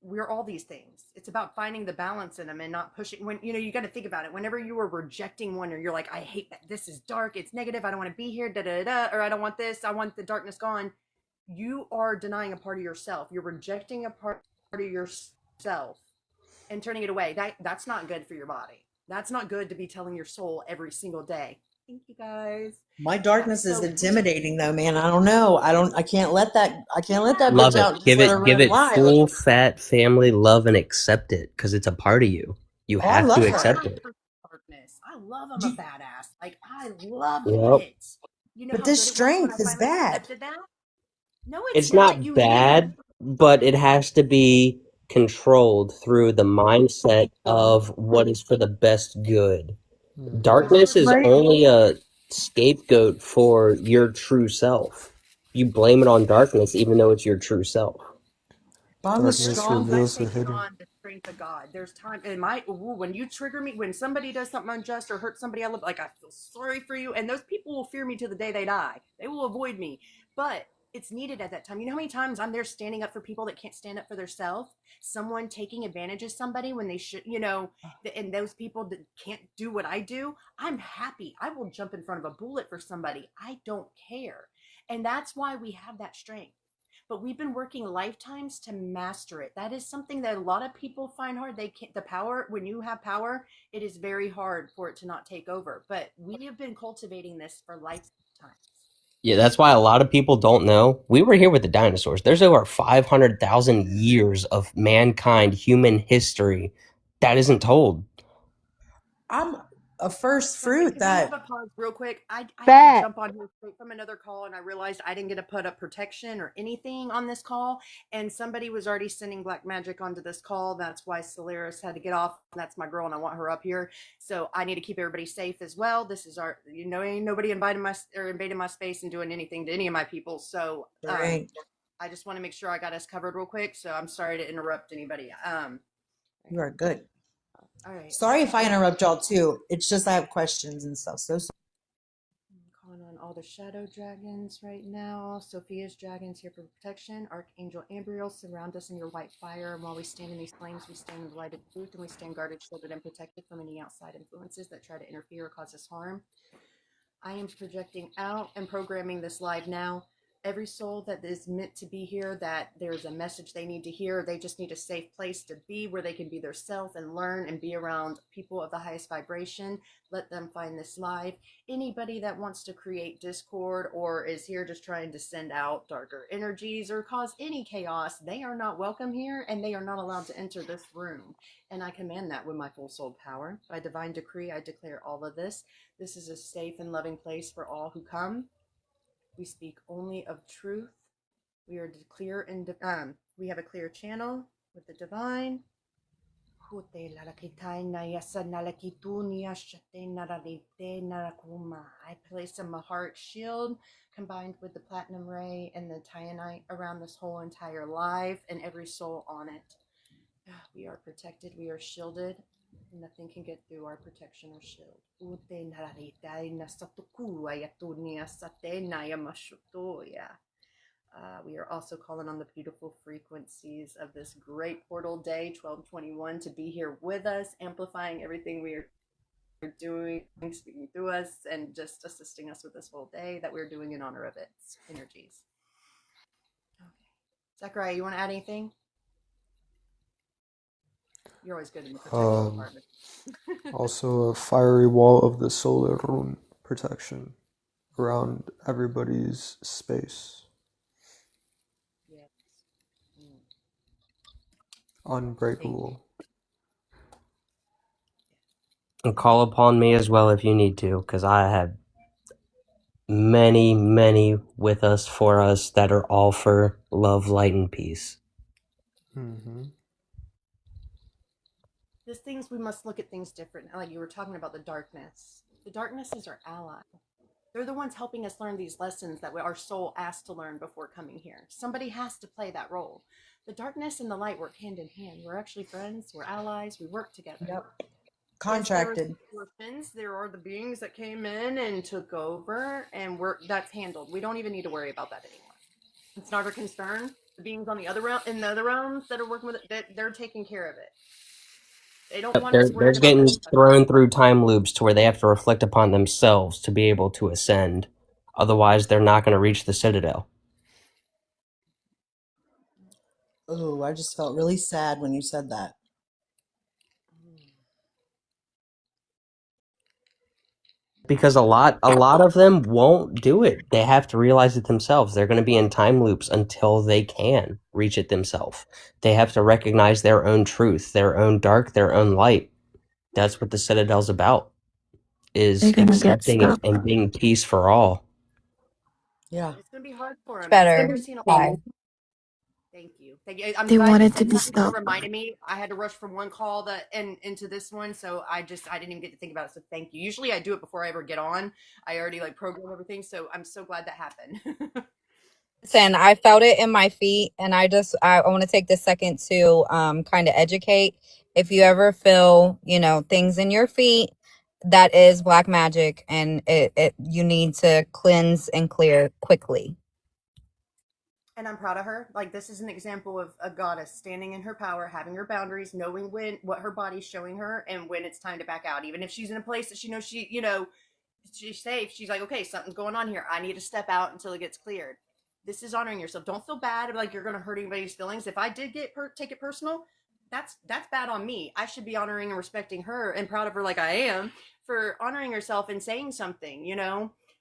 we're all these things. It's about finding the balance in them and not pushing. When, you got to think about it. Whenever you are rejecting one, or you're like, I hate that. This is dark. It's negative. I don't want to be here. Da, da, da, or I don't want this. I want the darkness gone. You are denying a part of yourself. You're rejecting a part of yourself and turning it away. That's not good for your body. That's not good to be telling your soul every single day. Thank you guys. My darkness is So- intimidating though, man. I don't know. I can't let that Love bitch out. it. Just Give let her it run wild. full fat family love and accept it, because it's a part of you. You Oh, I have love to her. accept it. Darkness. I love I'm a badass. Like, I love Yep. it. But How this good it was when strength I is finally bad. accepted that? No, It's not You bad, but it has to be controlled through the mindset of what is for the best good. Darkness is Right. only a scapegoat for your true self. You blame it on darkness, even though it's your true self. But I was Darkness strong. reveals I the take it hidden. on the strength of God. There's time in when you trigger me, when somebody does something unjust or hurt somebody I love, like, I feel sorry for you, and those people will fear me to the day they die. They will avoid me. But it's needed at that time. You know how many times I'm there standing up for people that can't stand up for themselves? Someone taking advantage of somebody when they should, and those people that can't do what I do, I'm happy. I will jump in front of a bullet for somebody. I don't care. And that's why we have that strength. But we've been working lifetimes to master it. That is something that a lot of people find hard. They can't, the power, when you have power, it is very hard for it to not take over. But we have been cultivating this for lifetimes. Yeah, that's why a lot of people don't know. We were here with the dinosaurs. There's over 500,000 years of mankind, human history that isn't told. I'm a first Sorry, fruit can I have that a pause real quick? I had to Fact. jump on here straight from another call, and I realized I didn't get to put up protection or anything on this call, and somebody was already sending black magic onto this call. That's why Solaris had to get off. That's my girl, and I want her up here. So I need to keep everybody safe as well. This is our, ain't nobody invading my space and doing anything to any of my people. So great. I just want to make sure I got us covered real quick. So I'm sorry to interrupt anybody. You are good. All right. Sorry if I interrupt y'all too. It's just I have questions and stuff. So I'm calling on all the shadow dragons right now. Sophia's dragons here for protection. Archangel Ambriel, surround us in your white fire. And while we stand in these flames, we stand in the light of truth, and we stand guarded, shielded, and protected from any outside influences that try to interfere or cause us harm. I am projecting out and programming this live now. Every soul that is meant to be here, that there's a message they need to hear. They just need a safe place to be where they can be their self and learn and be around people of the highest vibration. Let them find this live. Anybody that wants to create discord or is here just trying to send out darker energies or cause any chaos, they are not welcome here, and they are not allowed to enter this room. And I command that with my full soul power. By divine decree, I declare all of this. This is a safe and loving place for all who come. We speak only of truth. We are clear and we have a clear channel with the divine. I place a Mahart shield combined with the platinum ray and the Tianite around this whole entire live and every soul on it. We are protected. We are shielded. Nothing can get through our protection or shield. We are also calling on the beautiful frequencies of this great portal day, 1221, to be here with us, amplifying everything we are doing, speaking through us, and just assisting us with this whole day that we're doing in honor of its energies. Okay. Zachariah, you want to add anything? You're always good in the protection department. Also, a fiery wall of the solar rune protection around everybody's space. Yes. Unbreakable. And call upon me as well if you need to, because I have many, many with us, for us, that are all for love, light, and peace. Mm-hmm. There's things we must look at things different. Like you were talking about the darkness. The darkness is our ally. They're the ones helping us learn these lessons that our soul asked to learn before coming here. Somebody has to play that role. The darkness and the light work hand in hand. We're actually friends. We're allies. We work together. Yep. Contracted. There are the beings that came in and took over, and that's handled. We don't even need to worry about that anymore. It's not our concern. The beings on the other realm, in the other realms that are working with it, they're taking care of it. They don't want us They're getting thrown through time loops to where they have to reflect upon themselves to be able to ascend. Otherwise, they're not going to reach the Citadel. Oh, I just felt really sad when you said that. Because a lot of them won't do it. They have to realize it themselves. They're going to be in time loops until they can reach it themselves. They have to recognize their own truth, their own dark, their own light. That's what the Citadel's about, is accepting it and being peace for all. Yeah. It's going to be hard for them. Better. Thank you. I'm They glad wanted you said to be something that stopped. reminded me. I had to rush from one call and into this one, so I didn't even get to think about it. So thank you. Usually I do it before I ever get on. I already program everything, so I'm so glad that happened. Listen, I felt it in my feet, and I want to take this second to kind of educate. If you ever feel, things in your feet, that is black magic, and you need to cleanse and clear quickly. And I'm proud of her. Like, this is an example of a goddess standing in her power, having her boundaries, knowing when what her body's showing her and when it's time to back out. Even if she's in a place that she knows she's safe, she's like, okay, something's going on here. I need to step out until it gets cleared. This is honoring yourself. Don't feel bad like you're going to hurt anybody's feelings. If I did take it personal, that's bad on me. I should be honoring and respecting her and proud of her like I am for honoring herself and saying something.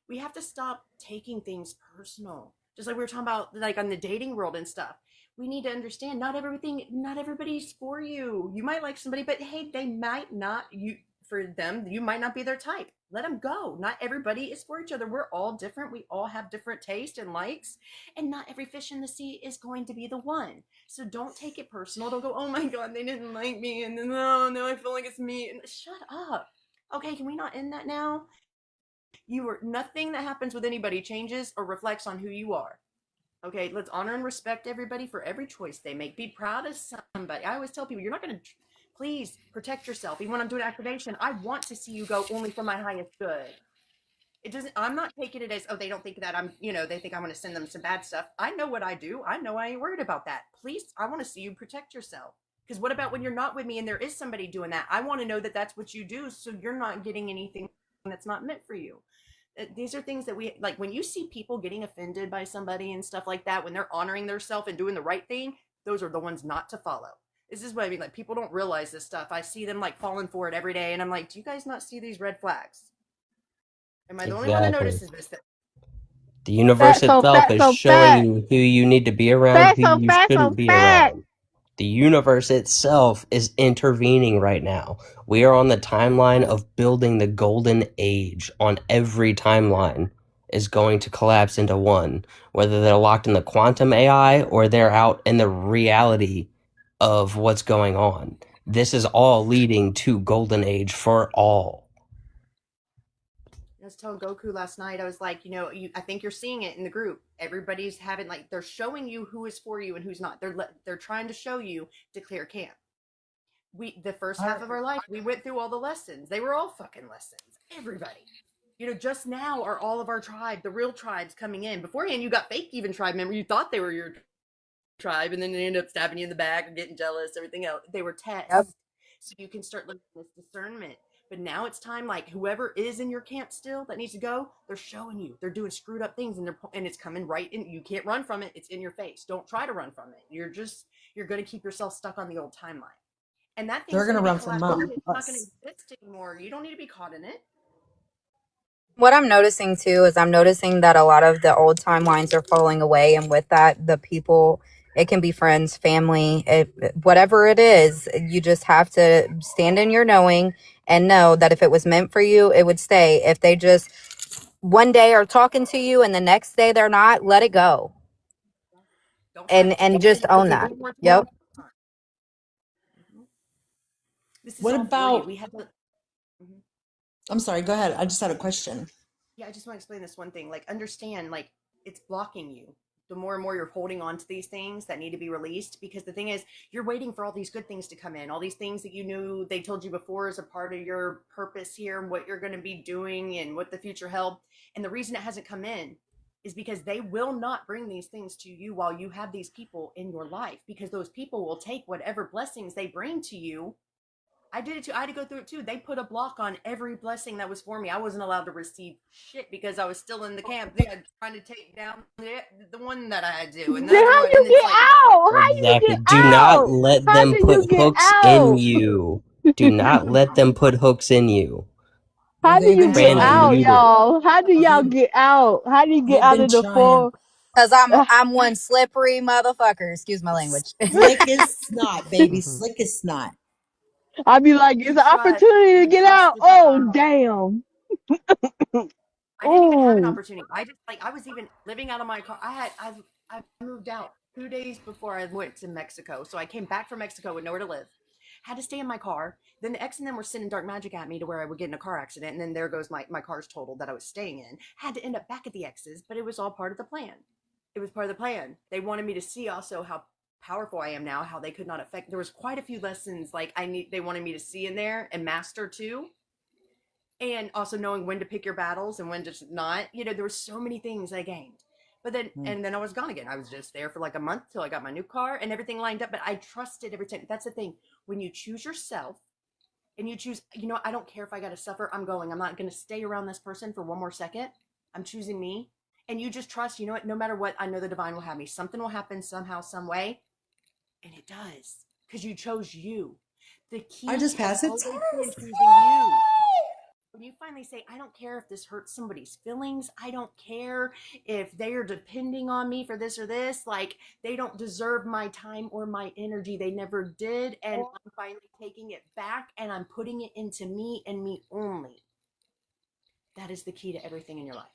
We have to stop taking things personal. Just like we were talking about, like on the dating world and stuff. We need to understand not everybody's for you. You might like somebody, but hey, they might not. You might not be their type. Let them go. Not everybody is for each other. We're all different. We all have different tastes and likes, and not every fish in the sea is going to be the one. So don't take it personal. Don't go, oh my God, they didn't like me, and then oh no, I feel like it's me. And shut up. Okay, can we not end that now? Nothing that happens with anybody changes or reflects on who you are. Okay, let's honor and respect everybody for every choice they make. Be proud of somebody. I always tell people, you're not going to, please protect yourself. Even when I'm doing activation, I want to see you go only for my highest good. I'm not taking it as, oh, they don't think that they think I'm going to send them some bad stuff. I know what I do. I know I ain't worried about that. Please, I want to see you protect yourself. Because what about when you're not with me and there is somebody doing that? I want to know that that's what you do, so you're not getting anything that's not meant for you. These are things that we like. When you see people getting offended by somebody and stuff like that, when they're honoring themselves and doing the right thing, those are the ones not to follow. This is what I mean. Like, people don't realize this stuff. I see them like falling for it every day, and I'm like, do you guys not see these red flags? Am I the only one that Exactly. notices this? The universe itself is showing you who you need to be around, who you shouldn't be around. The universe itself is intervening right now. We are on the timeline of building the golden age. On every timeline is going to collapse into one, whether they're locked in the quantum AI or they're out in the reality of what's going on. This is all leading to golden age for all. I was telling Goku last night, I was like, I think you're seeing it in the group. Everybody's having, like, they're showing you who is for you and who's not. They're trying to show you to clear camp. The first half of our life, we went through all the lessons. They were all fucking lessons. Everybody. Just now are all of our tribe, the real tribes, coming in. Beforehand, you got fake even tribe members. You thought they were your tribe, and then they end up stabbing you in the back or getting jealous, everything else. They were tests. Yep. So you can start looking at this discernment. But now it's time, like, whoever is in your camp still that needs to go, they're showing you. They're doing screwed up things, and it's coming right in. You can't run from it. It's in your face. Don't try to run from it. You're going to keep yourself stuck on the old timeline. And that thing's They're going to run from it's not going to us. exist anymore. You don't need to be caught in it. What I'm noticing too is I'm noticing that a lot of the old timelines are falling away, and with that, the people, it can be friends, family, whatever it is, you just have to stand in your knowing and know that if it was meant for you, it would stay. If they just one day are talking to you and the next day they're not, let it go. And just own that. Yep. What about, I'm sorry, go ahead. I just had a question. Yeah, I just want to explain this one thing. Like, understand, like, it's blocking you. The more and more you're holding on to these things that need to be released, because the thing is, you're waiting for all these good things to come in, all these things that you knew they told you before as a part of your purpose here, and what you're going to be doing and what the future held. And the reason it hasn't come in is because they will not bring these things to you while you have these people in your life, because those people will take whatever blessings they bring to you. I did it too. I had to go through it too. They put a block on every blessing that was for me. I wasn't allowed to receive shit because I was still in the camp. They were trying to take down the one that I had to. And then how you get out? How you get out? Do not let them put hooks in you. Do not let them put hooks in you. How do you get out, y'all? How do y'all get out? How do you get out of the form? Because I'm one slippery motherfucker. Excuse my language. Slick as snot, baby. Slick as snot. I'd be like, it's an opportunity to get out. Oh, damn. I didn't even have an opportunity. I was even living out of my car. I moved out 2 days before I went to Mexico. So I came back from Mexico with nowhere to live. Had to stay in my car. Then the ex and them were sending dark magic at me to where I would get in a car accident. And then there goes my car's totaled that I was staying in. Had to end up back at the ex's, but it was all part of the plan. It was part of the plan. They wanted me to see also how powerful I am now, how they could not affect. There was quite a few lessons they wanted me to see in there and master too. And also knowing when to pick your battles and when to not. There were so many things I gained. But then, Mm. and then I was gone again. I was just there for like a month till I got my new car and everything lined up. But I trusted every time. That's the thing. When you choose yourself and you choose, I don't care if I got to suffer. I'm going. I'm not going to stay around this person for one more second. I'm choosing me. And you just trust, what? No matter what, I know the divine will have me. Something will happen somehow, some way. And it does. Because you chose you. The key I just has passed a always test. been choosing you. When you finally say, I don't care if this hurts somebody's feelings, I don't care if they are depending on me for this or this, like they don't deserve my time or my energy. They never did. And I'm finally taking it back and I'm putting it into me and me only. That is the key to everything in your life.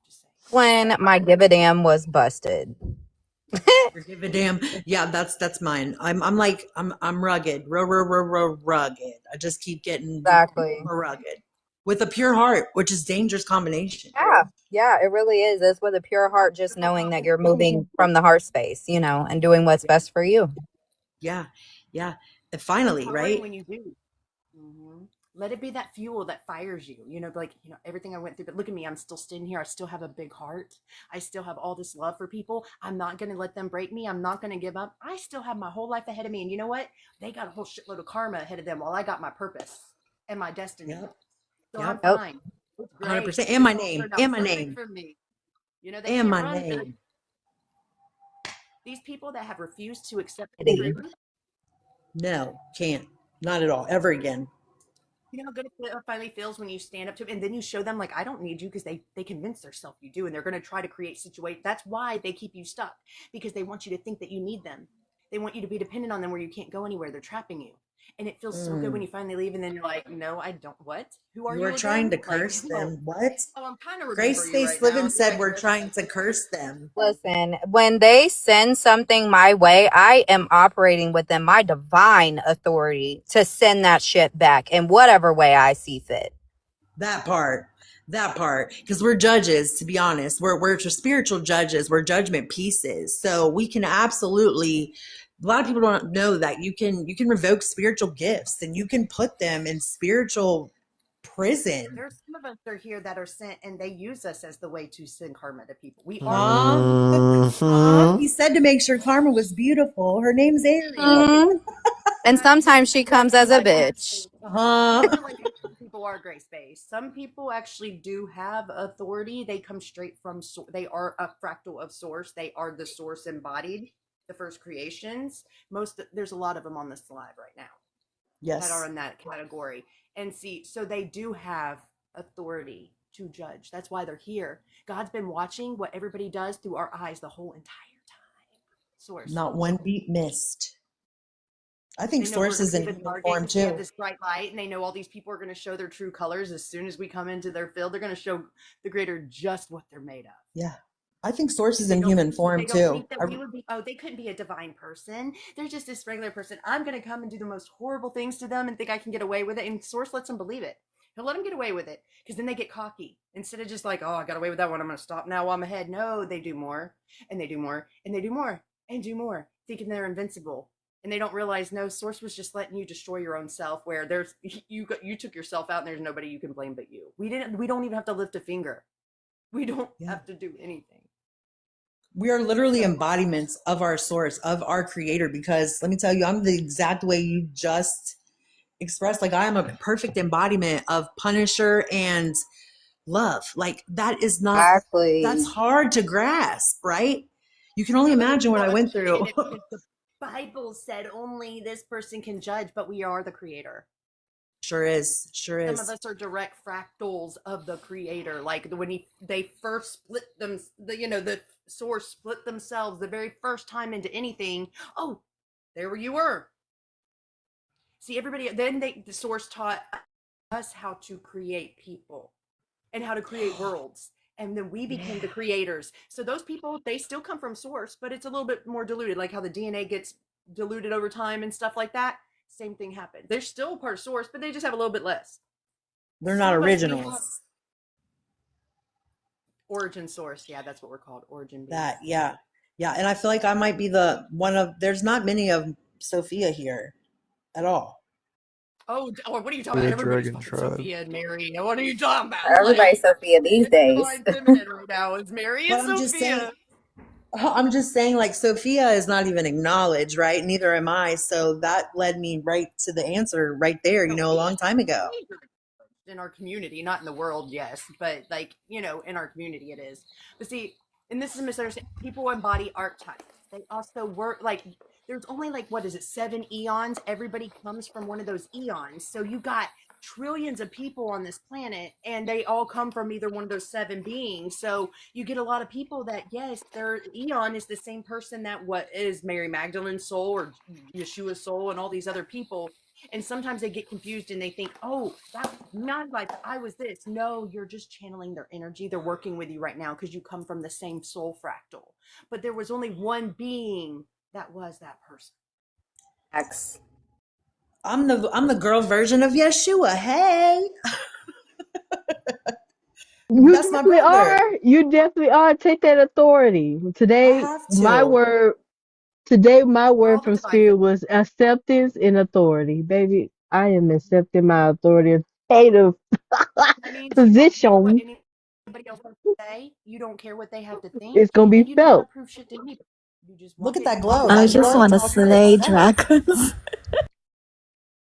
Just saying. When my give a damn was busted. Give a damn. Yeah, that's mine. I'm like I'm rugged, rugged. I just keep getting Exactly. more rugged with a pure heart, which is dangerous combination. Yeah, it really is. It's with a pure heart, just knowing that you're moving from the heart space, and doing what's best for you. Yeah, yeah. And finally, right? When you do. Let it be that fuel that fires you, everything I went through. But look at me, I'm still standing here. I still have a big heart. I still have all this love for people. I'm not going to let them break me. I'm not going to give up. I still have my whole life ahead of me. And you know what? They got a whole shitload of karma ahead of them while I got my purpose and my destiny. Yep. So Yep. I'm fine. It's great. 100%. And my It's all name. turned out And my perfect name. for me. They And can't my run. name. These people that have refused to accept the Indeed. truth. No, can't. Not at all. Ever again. You know how good it finally feels when you stand up to them and then you show them, like, I don't need you, because they convince themselves you do, and they're going to try to create situations. That's why they keep you stuck, because they want you to think that you need them. They want you to be dependent on them where you can't go anywhere. They're trapping you. And it feels so good when you finally leave, and then you're like, no, I don't. What? Who are you? We're trying to again? curse Like, them. What? Oh, I'm kind of Grace Face Living said we're trying to curse them. Listen, when they send something my way, I am operating within my divine authority to send that shit back in whatever way I see fit. That part. Because we're judges, to be honest. We're spiritual judges. We're judgment pieces. So we can absolutely, a lot of people don't know that you can revoke spiritual gifts and you can put them in spiritual prison. There's some of us are here that are sent, and they use us as the way to send karma to people. We are. He said to make sure karma was beautiful. Her name's Ariel. And sometimes she comes as a bitch. People are grace-based. Some people actually do have authority. They come straight from they are a fractal of source. They are the source embodied, the first creations. There's a lot of them on this live right now. Yes. That are in that category. And see, so they do have authority to judge. That's why they're here. God's been watching what everybody does through our eyes the whole entire time. Source. Not one beat missed. I think Source is in human form too. They have this bright light, and they know all these people are going to show their true colors. As soon as we come into their field, they're going to show the greater just what they're made of. Yeah. I think Source is in human form too. They couldn't be a divine person. They're just this regular person. I'm going to come and do the most horrible things to them and think I can get away with it. And Source lets them believe it. He'll let them get away with it, because then they get cocky. Instead of just like, oh, I got away with that one, I'm going to stop now while I'm ahead. No, they do more, and they do more, and they do more, and do more, thinking they're invincible. And they don't realize, no, Source was just letting you destroy your own self, where you took yourself out and there's nobody you can blame but you. We don't even have to lift a finger. We don't have to do anything. We are literally embodiments of our source, of our creator, because let me tell you, I'm the exact way you just expressed. Like, I am a perfect embodiment of Punisher and love. Like, that is not, Exactly. That's hard to grasp, right? You can only imagine what I went through. The Bible said only this person can judge, but we are the creator. Sure is. Some of us are direct fractals of the creator. Like when they first split them, the source split themselves the very first time into anything. Oh, there you were. See, everybody, then the source taught us how to create people and how to create worlds. And then we became the creators. So those people, they still come from source, but it's a little bit more diluted, like how the DNA gets diluted over time and stuff like that. Same thing happened. They're still part of source, but they just have a little bit less. They're not originals. Origin source. Yeah, that's what we're called. Origin. That, yeah. Yeah. And I feel like I might be there's not many of Sophia here at all. Oh, what are you talking For about? the Everybody's dragon fucking tribe. Sophia and Mary. What are you talking about? Everybody's Sophia these It's days. divine feminine right now. It's Mary and But Sophia. I'm just saying, like, Sophia is not even acknowledged, right? Neither am I. So that led me right to the answer right there, No, a long time ago. in our community, not in the world, yes, but like, in our community it is. But see, and this is a misunderstanding. People embody archetypes. They also work like there's only like what is it, 7 eons? Everybody comes from one of those eons. So you got trillions of people on this planet and they all come from either one of those 7 beings. So you get a lot of people that yes, their eon is the same person that what is Mary Magdalene's soul or Yeshua's soul and all these other people, and sometimes they get confused and they think, oh, that my life, I was this. No, you're just channeling their energy. They're working with you right now because you come from the same soul fractal. But there was only one being that was that person. X. I'm the girl version of Yeshua. Hey. You That's my definitely brother. are. You definitely are. Take that authority. I Today, have my to. word. Today, my We're all word the from divine spirit was acceptance and authority. Baby, I am accepting my authoritative That means you don't care what position. anybody else has to say. You don't care what they have to think. It's gonna be And you don't got to felt. prove shit to anybody. You just Look walk at it that and talk glow. it I That and just walk glow it want and to talks talk it for and slay walk it. itself. dragons.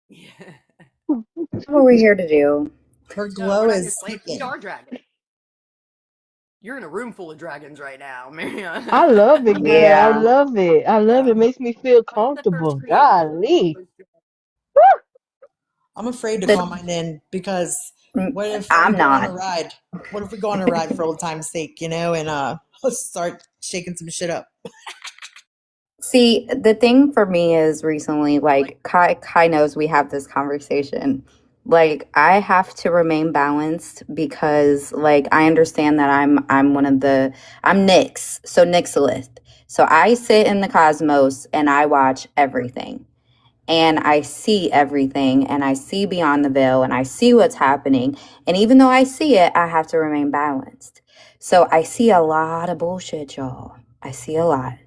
Yeah. What we're here to do. Her No, glow we're not here is to slay. We speaking. are dragons. You're in a room full of dragons right now, Marion. I love it, girl. I Yeah. love it. I love Yeah. it. Makes me feel That's the first comfortable. creation. Golly. I'm afraid to call The, mine in because what if we I'm go on not. a ride? What if we go on a ride for old time's sake, and let's start shaking some shit up. See, the thing for me is recently, Like, like Kai knows we have this conversation. Like I have to remain balanced because like I understand that I'm one of the I'm Nyx, so Nyxolith. So I sit in the cosmos and I watch everything. And I see everything and I see beyond the veil and I see what's happening. And even though I see it, I have to remain balanced. So I see a lot of bullshit, y'all. I see a lot.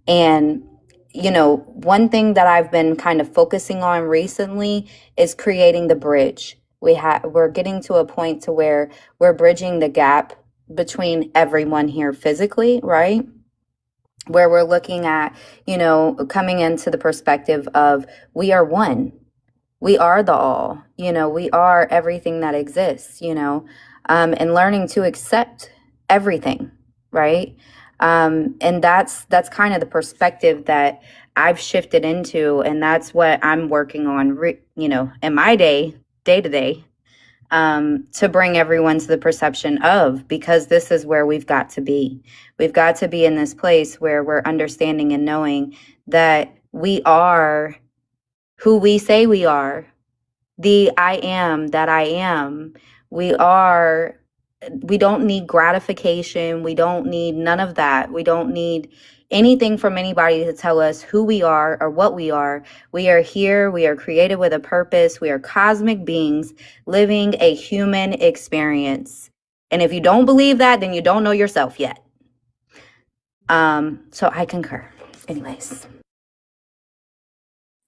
And, one thing that I've been kind of focusing on recently is creating the bridge. We're getting to a point to where we're bridging the gap between everyone here physically, right? Where we're looking at, coming into the perspective of we are one. We are the all, we are everything that exists, and learning to accept everything, right? And that's kind of the perspective that I've shifted into, and that's what I'm working on, in my day to day, to bring everyone to the perception of, because this is where we've got to be. We've got to be in this place where we're understanding and knowing that we are who we say we are, the I am that I am. We are, we don't need gratification. We don't need none of that. We don't need anything from anybody to tell us who we are or what we are. We are here. We are created with a purpose. We are cosmic beings living a human experience. And if you don't believe that, then you don't know yourself yet. So I concur. Anyways.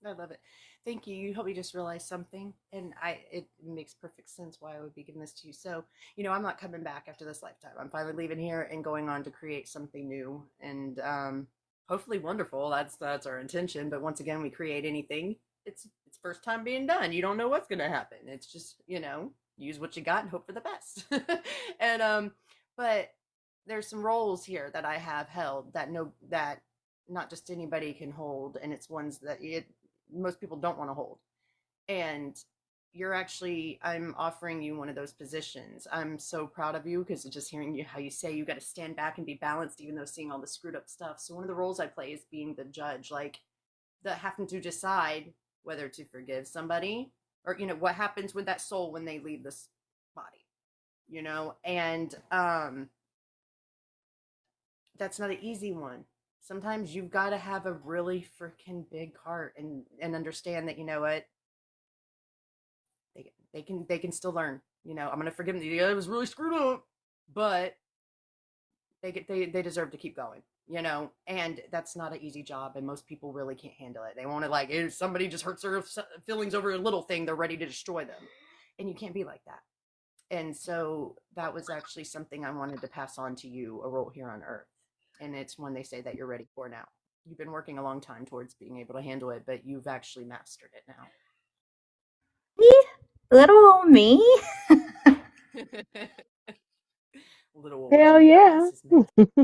I love it. Thank you. You helped me just realize something, and it makes perfect sense why I would be giving this to you. So, I'm not coming back after this lifetime. I'm finally leaving here and going on to create something new and hopefully wonderful. That's our intention. But once again, we create anything, it's first time being done. You don't know what's gonna happen. It's just use what you got and hope for the best. And but there's some roles here that I have held that not just anybody can hold, and it's ones that most people don't want to hold. And I'm offering you one of those positions. I'm so proud of you because just hearing you how you say you got to stand back and be balanced even though seeing all the screwed up stuff. So one of the roles I play is being the judge, like the having to decide whether to forgive somebody or what happens with that soul when they leave this body, and that's not an easy one. Sometimes you've got to have a really freaking big heart and understand that what they can still learn. I'm gonna forgive them. It was really screwed up, but they deserve to keep going. you know, and that's not an easy job, and most people really can't handle it. They want to, like, if somebody just hurts their feelings over a little thing, they're ready to destroy them, and you can't be like that. And so that was actually something I wanted to pass on to you, a role here on Earth, and it's one they say that you're ready for now. You've been working a long time towards being able to handle it, but you've actually mastered it now. Little old me. Little old Hell you, yeah. this is mastered.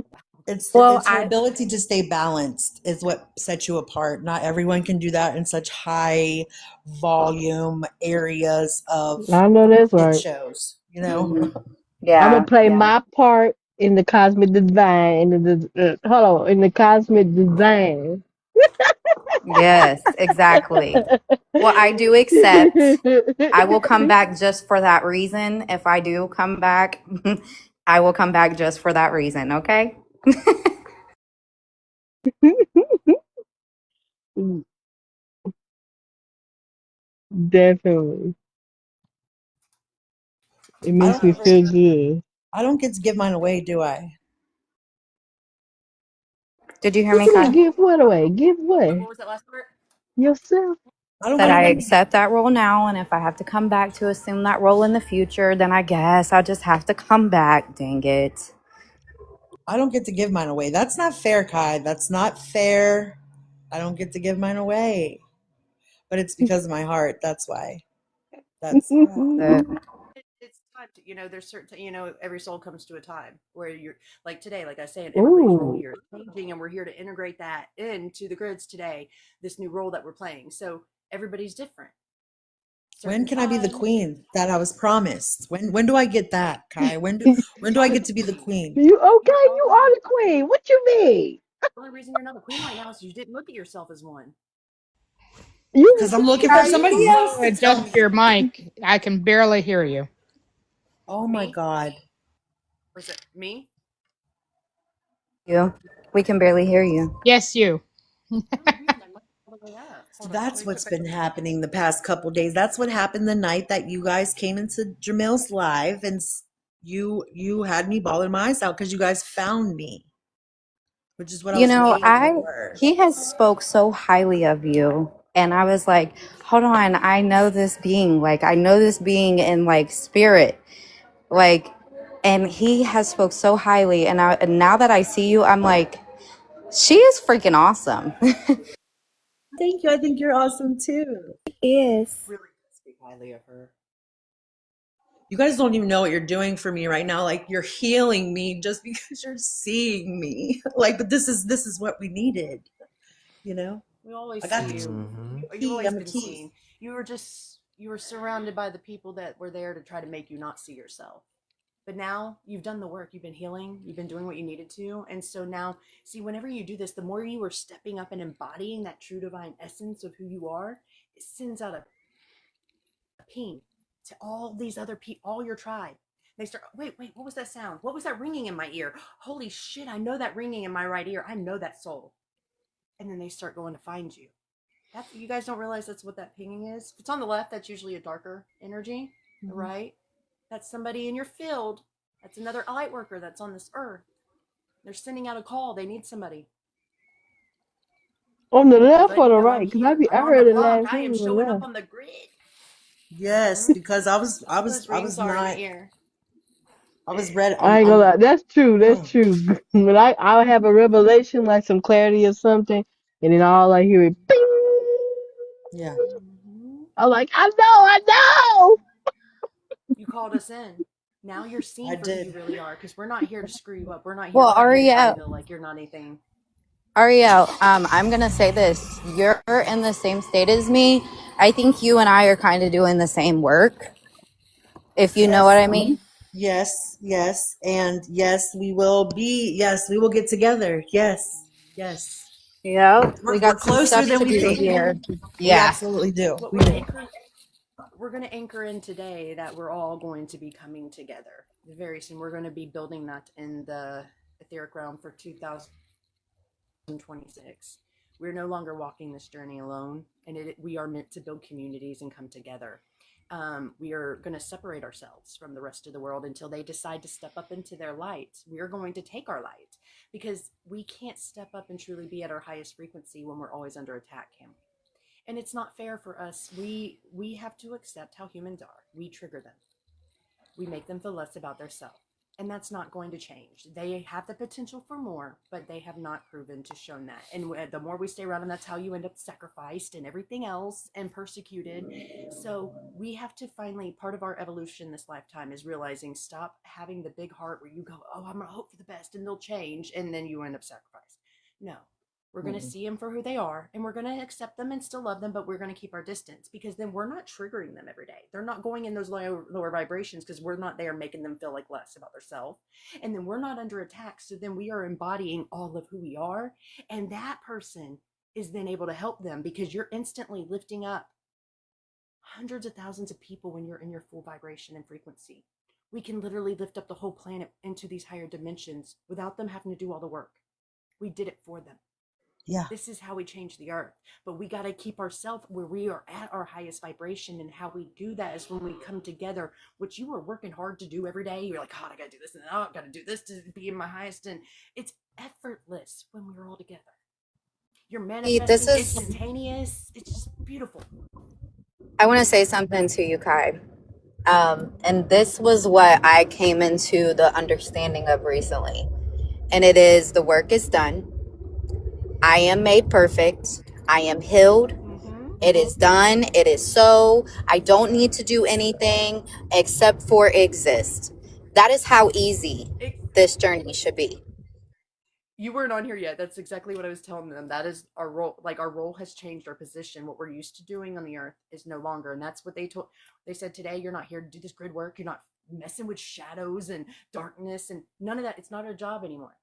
It's Well, it's your ability to stay balanced is what sets you apart. Not everyone can do that in such high volume areas of I know that's shit right. shows, you know? mhm. I'm Yeah, gonna play yeah. my part in the cosmic design, in the hold on, in the cosmic design. Yes, exactly. Well, I do accept. I will come back just for that reason. If I do come back, I will come back just for that reason, okay? Definitely, it I makes don't me ever feel good. I don't get to give mine away, do I? Did you hear What me, you mean, Kai? give what away? Give What what? was that last part? Yourself? I Said don't I get accept that role now, and if I have to come back to assume that role in the future, then I guess I just have to come back. Dang it. I don't get to give mine away. That's not fair, Kai. That's not fair. I don't get to give mine away. But it's because of my heart. That's why. That's yeah. But It's time to, you know, there's certain, you know, every soul comes to a time where you're like today, like I say, and everybody's role Ooh, here is changing, and we're here to integrate that into the grids today, this new role that we're playing. So everybody's different. When Certain can I be the times. queen that I was promised? When do I get that, Kai? When do I get to be the queen? you okay? You're You already are the the queen. queen. What you mean? The only reason you're not the queen right now is you didn't look at yourself as one. You Because the I'm looking for Kai, queen, somebody you need else to to tell adjust your me. mic. I can barely hear you. Oh my Me? God. Was it me? you, we can barely hear you. Yes, you. I don't hear my mic all the way up. So Hold on. Let that's me put what's back. been happening the past couple days. That's what happened the night that you guys came into Jamil's live and you had me bawling my eyes out because you guys found me, which is what I You was know, waiting for. he has spoke so highly of you. And I was like, hold on, I know this being. Like, I know this being in like spirit. Like, and he has spoke so highly. And now that I see you, I'm like, she is freaking awesome. Thank you. I think you're awesome too. Is. Really speak highly of her. You guys don't even know what you're doing for me right now. Like you're healing me just because you're seeing me. Like, but this is what we needed. You know? We always I got see the you. Hmm. You've key. always I'm a been key. seen. You were surrounded by the people that were there to try to make you not see yourself. But now you've done the work. You've been healing. You've been doing what you needed to. And so now, see, whenever you do this, the more you are stepping up and embodying that true divine essence of who you are, it sends out a ping to all these other people, all your tribe. They start, wait, what was that sound? What was that ringing in my ear? Holy shit, I know that ringing in my right ear. I know that soul. And then they start going to find you. That's, you guys don't realize that's what that pinging is. If it's on the left, that's usually a darker energy. The right, that's somebody in your field. That's another light worker that's on this earth. They're sending out a call. They need somebody. on the They're left or letting the you know right? I'm Cause here. I I'm on the heard the block. last I am name on the showing up left. on the grid. Yes, Mm-hmm. because I was I All was those I rings was are in the not ear. I was ready. I ain't gonna lie. That's true. That's Mm, true. But I'll have a revelation, like some clarity or something, and then all I hear is bing. yeah, Mm-hmm. I'm like, I know. You called us in. Now you're I seen for who you did. really are, because we're not here to screw you up. We're not here Well, to have you try to Ariel, feel like you're not anything. I'm gonna say this. You're in the same state as me. I think you and I are kind of doing the same work, if you know what Yes, I mean. yes, and yes, we will be. Yes, we will get together. Yes, yes. Yeah, we We're got some closer stuff than to we do think. here. We Yeah. absolutely do. What We we're do. anchoring, we're going to anchor in today that we're all going to be coming together very soon. We're going to be building that in the etheric realm for 2026. We're no longer walking this journey alone, and we are meant to build communities and come together. we are going to separate ourselves from the rest of the world until they decide to step up into their light. We are going to take our light, because we can't step up and truly be at our highest frequency when we're always under attack, can we? And it's not fair for us. We have to accept how humans are. We trigger them. We make them feel less about their self. And that's not going to change. They have the potential for more, but they have not proven to show that. And the more we stay around them, that's how you end up sacrificed and everything else and persecuted. So we have to finally, part of our evolution this lifetime is realizing, stop having the big heart where you go, oh, I'm going to hope for the best and they'll change. And then you end up sacrificed. No. We're going to see them for who they are, and we're going to accept them and still love them, but we're going to keep our distance, because then we're not triggering them every day. They're not going in those lower vibrations, because we're not there making them feel like less about themselves. And then we're not under attack. So then we are embodying all of who we are. And that person is then able to help them, because you're instantly lifting up hundreds of thousands of people when you're in your full vibration and frequency. We can literally lift up the whole planet into these higher dimensions without them having to do all the work. We did it for them. Yeah. This is how we change the earth. But we got to keep ourselves where we are at our highest vibration. And how we do that is when we come together, which you are working hard to do every day. You're like, oh, I got to do this, and oh, I got to do this to be in my highest. And it's effortless when we're all together. You're manifesting, This it's is, instantaneous. It's just beautiful. I want to say something to you, Kai. And this was what I came into the understanding of recently. And it is, the work is done. I am made perfect. I am healed. It is done. It is so. I don't need to do anything except for exist. That is how easy this journey should be. You weren't on here yet. That's exactly what I was telling them. That is our role. Like, our role has changed. Our position, what we're used to doing on the earth, is no longer. And that's what they told. They said, today, you're not here to do this grid work. You're not messing with shadows and darkness and none of that. It's not our job anymore.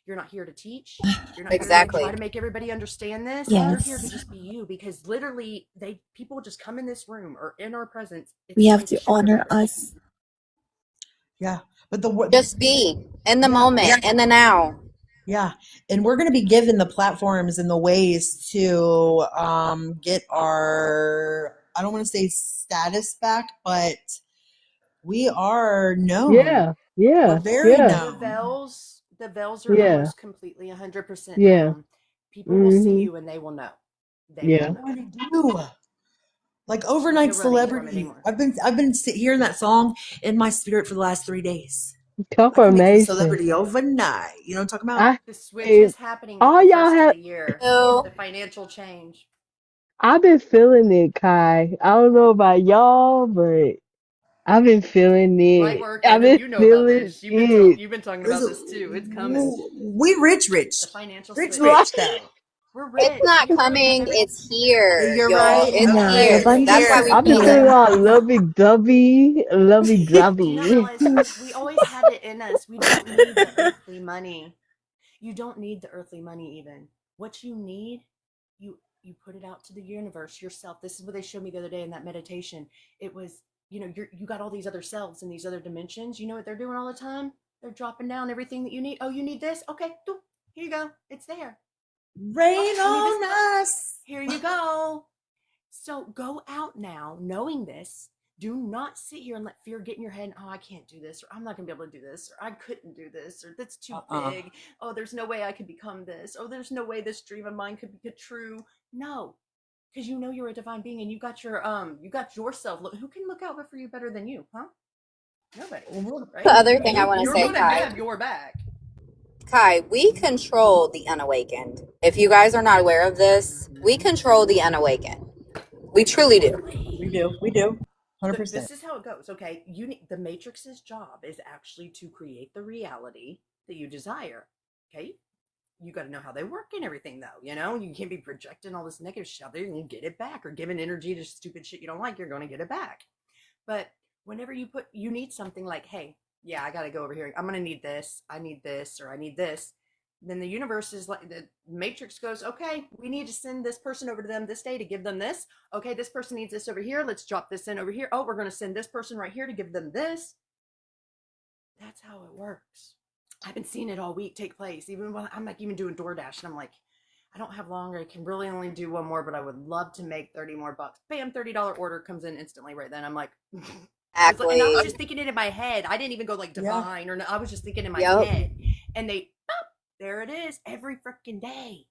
You're not here to teach. You're not Exactly. here to try to make everybody understand this. Yes. You're here to just be you, because literally people just come in this room or in our presence. We have like to shit honor everywhere. us. Yeah. But Just be in the moment, Yeah. in the now. Yeah. And we're going to be given the platforms and the ways to get our, I don't want to say status back, but we are known. Yeah, yeah, We're very yeah, known. The veils are yeah, almost completely 100% yeah. down. People will see Mm-hmm. you and they will know. They Yeah. will know. What do you do? Like overnight There's no running from it celebrity. anymore. I've been hearing that song in my spirit for the last 3 days. I can make you a Confirmation. celebrity overnight. You know what I'm talking about? I The switch hey, is happening at all the y'all first of have. the year. So, The financial change. I've been feeling it, Kai. I don't know about y'all, but I've been feeling Light it. work. I I've know been you know about feeling this. it. You've been talking about this too. It's coming. We rich. The financial switch. Right. Though. We're rich. it's not We literally have coming, everything. it's here, You're y'all. right. It's Yeah, Okay, here. it's abundance That's why is we I've been feel feeling it. here. all lovey-dovey, Do you not lovey-dovey. realize we always had it in us? We don't need the earthly money. You don't need the earthly money even. What you need, you put it out to the universe yourself. This is what they showed me the other day in that meditation. It was, you got all these other selves in these other dimensions. You know what they're doing all the time? They're dropping down everything that you need. Oh, you need this? Okay, here you go. It's there. Rain Oh, you need on us. Here you go. So go out now knowing this. Do not sit here and let fear get in your head. Oh, I can't do this, or I'm not going to be able to do this, or I couldn't do this, or that's too big. Oh, there's no way I could become this. Oh, there's no way this dream of mine could be true. No, because you know you're a divine being and you got yourself. Who can look out for you better than you, huh? Nobody. Right? The other thing I want to You're say, going to Kai, have your back. we control the unawakened. If you guys are not aware of this, we control the unawakened. We truly do. We do. 100%. This is how it goes. Okay, the Matrix's job is actually to create the reality that you desire. Okay, you got to know how they work and everything, though. You can't be projecting all this negative shit out there. You can get it back, or giving energy to stupid shit you don't like. You're going to get it back. But whenever you need something like, hey, yeah, I got to go over here. I'm going to need this. I need this, or I need this. Then the universe is like, the Matrix goes, okay, we need to send this person over to them this day to give them this. Okay, this person needs this over here. Let's drop this in over here. Oh, we're going to send this person right here to give them this. That's how it works. I've been seeing it all week take place. Even when I'm like even doing DoorDash, and I'm like, I don't have long. I can really only do one more, but I would love to make 30 more bucks. Bam, $30 order comes in instantly right then. I'm like, I was Exactly. just thinking it in my head. I didn't even go like Yeah. divine or no, I was just thinking in my Yep. head. And they, boop, there it is every freaking day.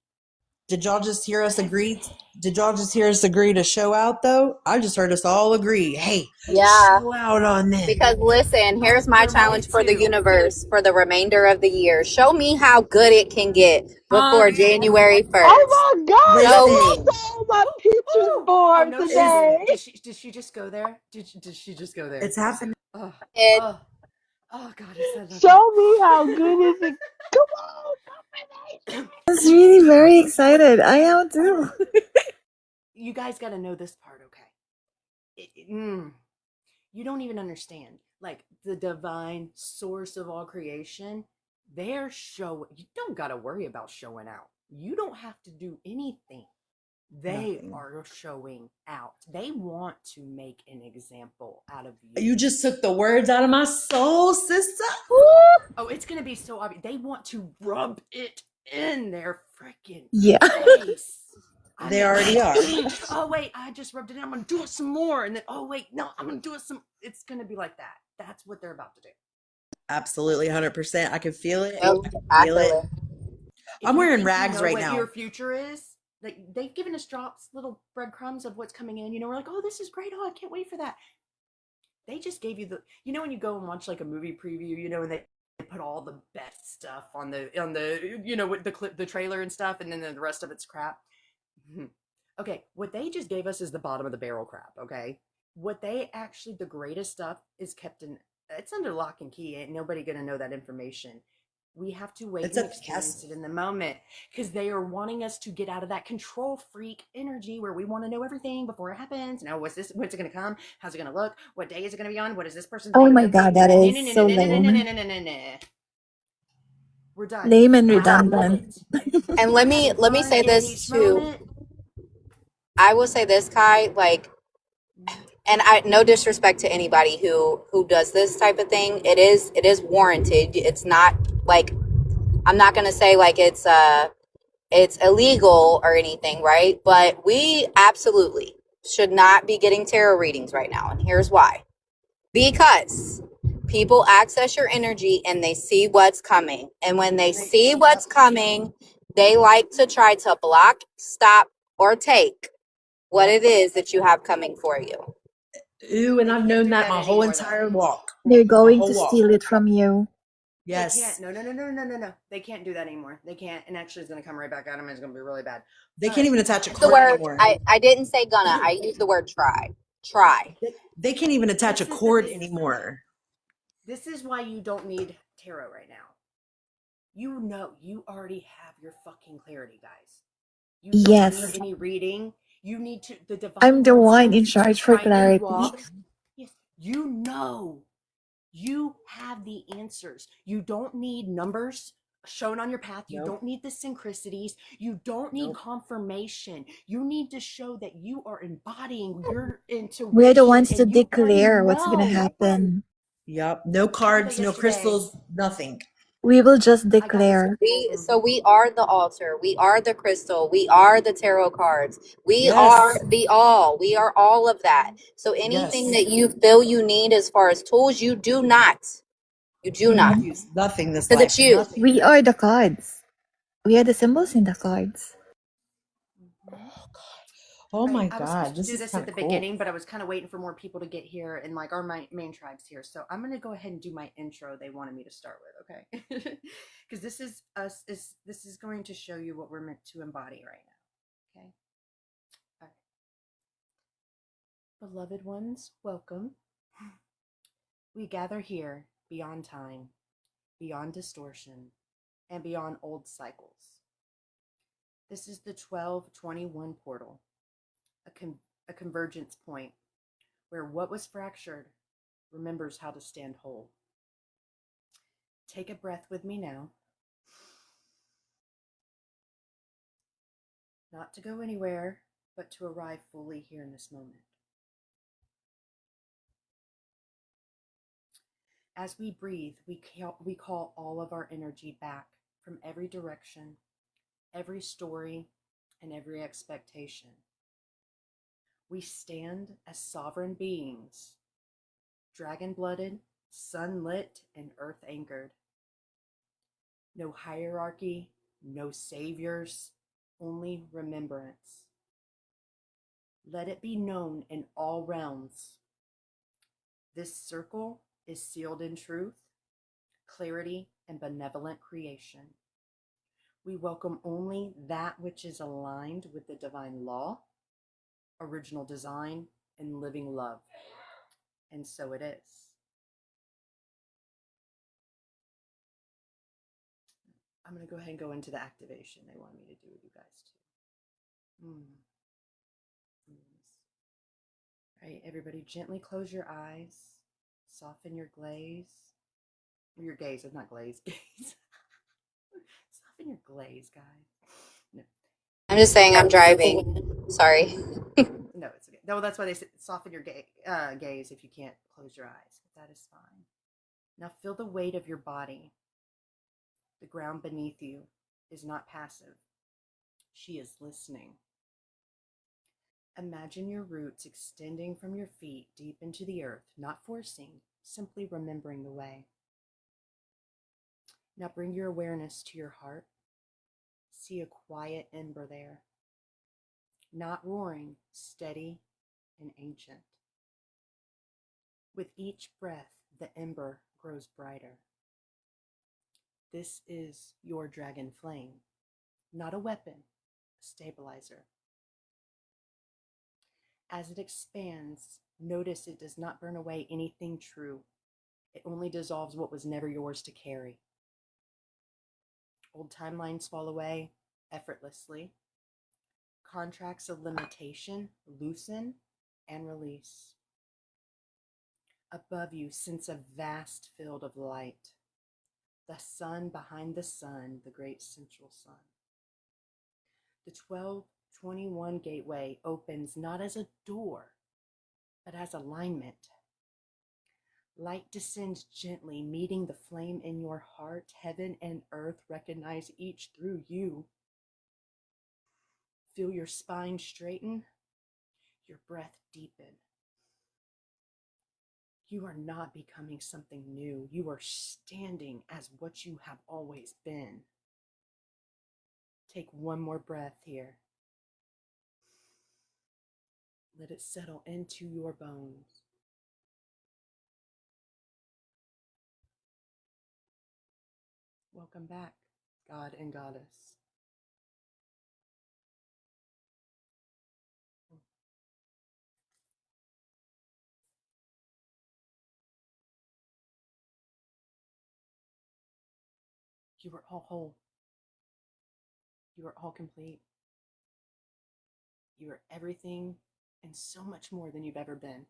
Did y'all just hear us agree? Did y'all just hear us agree to show out though? I just heard us all agree. Hey, Yeah. show out on this. Because listen, here's my You're challenge for the right, too. universe for the remainder of the year. Show me how good it can get before Um, January 1st. Oh my God! Show Listen. me. That's all my pictures oh for no, she today. didn't. Did she just go there? Did she just go there? It's happening. Oh, It, oh, oh God, I said Show me how good is it. Come on, combination. I was really very excited. I am too. You guys got to know this part, okay? You don't even understand. Like the divine source of all creation, they're showing. You don't got to worry about showing out. You don't have to do anything. They Nothing. are showing out. They want to make an example out of you. You just took the words out of my soul, sister. Oh, it's gonna be so obvious. They want to rub it in their freaking Yeah. face. They already are. Oh wait, I just rubbed it in. I'm gonna do it some more, and then oh wait, no, I'm gonna do it some. It's gonna be like that. That's what they're about to do. Absolutely, 100%. I can feel it. Yep, I feel it. exactly. If I'm you wearing think rags right what now. your future is, like they've given us drops, little breadcrumbs of what's coming in. You know, we're like, oh, this is great. Oh, I can't wait for that. They just gave you the. You know, when you go and watch like a movie preview, you know, and they put all the best stuff on the you know, with the clip, the trailer and stuff, and then the rest of it's crap. Okay, what they just gave us is the bottom of the barrel crap, okay? What they actually, the greatest stuff is kept in, it's under lock and key. Ain't nobody gonna know that information. We have to wait It's and at the experience castle. it in the moment because they are wanting us to get out of that control freak energy where we want to know everything before it happens. Now, what's this? When's it gonna come? How's it gonna look? What day is it gonna be on? What is this person's Oh name my gonna God, be? that is so lame. We're done. Lame and I love redundant. it. And let me Fun say in this each too. moment. I will say this, Kai, like, and I no disrespect to anybody who does this type of thing. It is warranted. It's not like, I'm not gonna say like it's illegal or anything, right? But we absolutely should not be getting tarot readings right now, and here's why. Because people access your energy and they see what's coming, and when they see what's coming, they like to try to block, stop, or take what it is that you have coming for you. Ooh, and They I've can't known do that that my whole anymore, though. entire walk. They're My going whole to walk. steal it from you. They Yes. can't. No. They can't do that anymore. They can't. And actually, it's going to come right back at them. It's going to be really bad. They can't even attach a The card word anymore. I didn't say gonna. I used the word try. Try. They can't even attach a This is cord the- anymore. This is why you don't need tarot right now. You know, you already have your fucking clarity, guys. You don't Yes. need any reading. You need to. The divine. I'm the wants one you in to charge for try and clarity. walk. Yes, you know. You have the answers. You don't need numbers shown on your path. You Nope. don't need the synchronicities. You don't need Nope. confirmation. You need to show that you are embodying your intuition. We're the ones to and you already declare what's gonna know. happen. Yep. No cards, no yesterday. crystals, nothing. We will just I got this. declare. We are the altar. We are the crystal. We are the tarot cards. We Yes. are the all. We are all of that. So anything Yes. that you feel you need as far as tools, you do not. You do not. Use nothing this Because life. it's you. Nothing. We are the cards. We are the symbols in the cards. Oh my I was supposed God. to This do is this kind at the of cool. beginning, but I was kind of waiting for more people to get here and like our main tribes here. So I'm gonna go ahead and do my intro they wanted me to start with, okay? Because this is us. This is going to show you what we're meant to embody right now. Okay. All right. Beloved ones, welcome. We gather here beyond time, beyond distortion, and beyond old cycles. This is the 1221 portal. A convergence point where what was fractured remembers how to stand whole. Take a breath with me now. Not to go anywhere, but to arrive fully here in this moment. As we breathe, we call all of our energy back from every direction, every story, and every expectation. We stand as sovereign beings, dragon-blooded, sunlit, and earth-anchored. No hierarchy, no saviors, only remembrance. Let it be known in all realms. This circle is sealed in truth, clarity, and benevolent creation. We welcome only that which is aligned with the divine law, original design, and living love. And so it is. I'm going to go ahead and go into the activation they wanted me to do with you guys too. All right, everybody, gently close your eyes, soften your gaze. Your gaze, not glaze, gaze. Soften your glaze, guys. No, I'm just saying I'm driving. Sorry. no, it's okay. No, that's why they say soften your gaze if you can't close your eyes. But that is fine. Now feel the weight of your body. The ground beneath you is not passive. She is listening. Imagine your roots extending from your feet deep into the earth, not forcing, simply remembering the way. Now bring your awareness to your heart. See a quiet ember there. Not roaring, steady and ancient. With each breath, the ember grows brighter. This is your dragon flame, not a weapon, a stabilizer. As it expands, notice it does not burn away anything true. It only dissolves what was never yours to carry. Old timelines fall away effortlessly. Contracts of limitation loosen and release. Above you, sense a vast field of light. The sun behind the sun, the great central sun. The 1221 gateway opens not as a door, but as alignment. Light descends gently, meeting the flame in your heart. Heaven and earth recognize each through you. Feel your spine straighten, your breath deepen. You are not becoming something new. You are standing as what you have always been. Take one more breath here. Let it settle into your bones. Welcome back, God and Goddess. You are all whole. You are all complete. You are everything and so much more than you've ever been.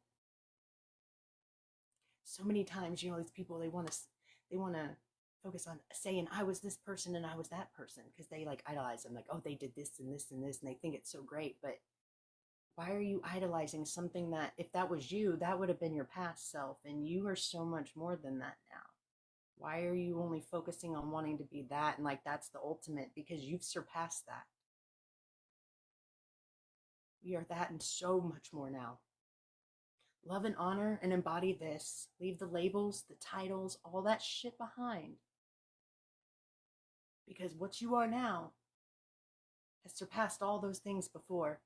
So many times, these people, they want to focus on saying I was this person and I was that person because they like idolize them, like, oh, they did this and this and this, and they think it's so great. But why are you idolizing something that, if that was you, that would have been your past self, and you are so much more than that now? Why are you only focusing on wanting to be that and like that's the ultimate? Because you've surpassed that. We are that and so much more now. Love and honor and embody this. Leave the labels, the titles, all that shit behind. Because what you are now has surpassed all those things before.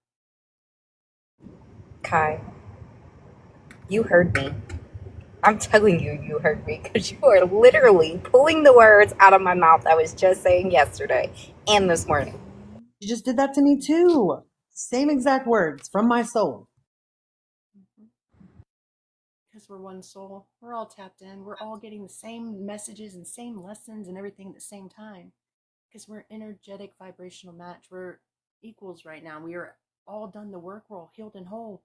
Kai, you heard me. I'm telling you, you heard me because you are literally pulling the words out of my mouth I was just saying yesterday and this morning. You just did that to me too. Same exact words from my soul. Because we're one soul. We're all tapped in. We're all getting the same messages and same lessons and everything at the same time. Because we're energetic vibrational match. We're equals right now. We are all done the work. We're all healed and whole.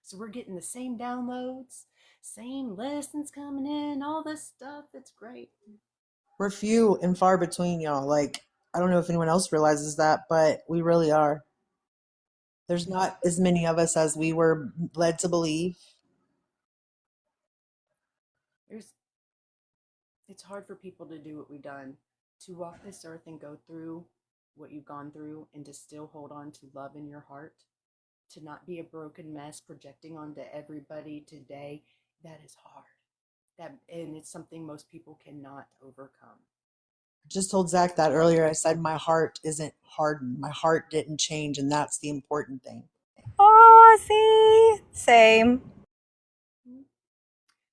So we're getting the same downloads, same lessons coming in, all this stuff. It's great. We're few and far between, y'all. Like, I don't know if anyone else realizes that, but we really are. There's not as many of us as we were led to believe. It's hard for people to do what we've done, to walk this earth and go through what you've gone through and to still hold on to love in your heart, to not be a broken mess projecting onto everybody today, that is hard. And it's something most people cannot overcome. Just told Zach that earlier. I said my heart isn't hardened. My heart didn't change, and that's the important thing. Oh, see, same.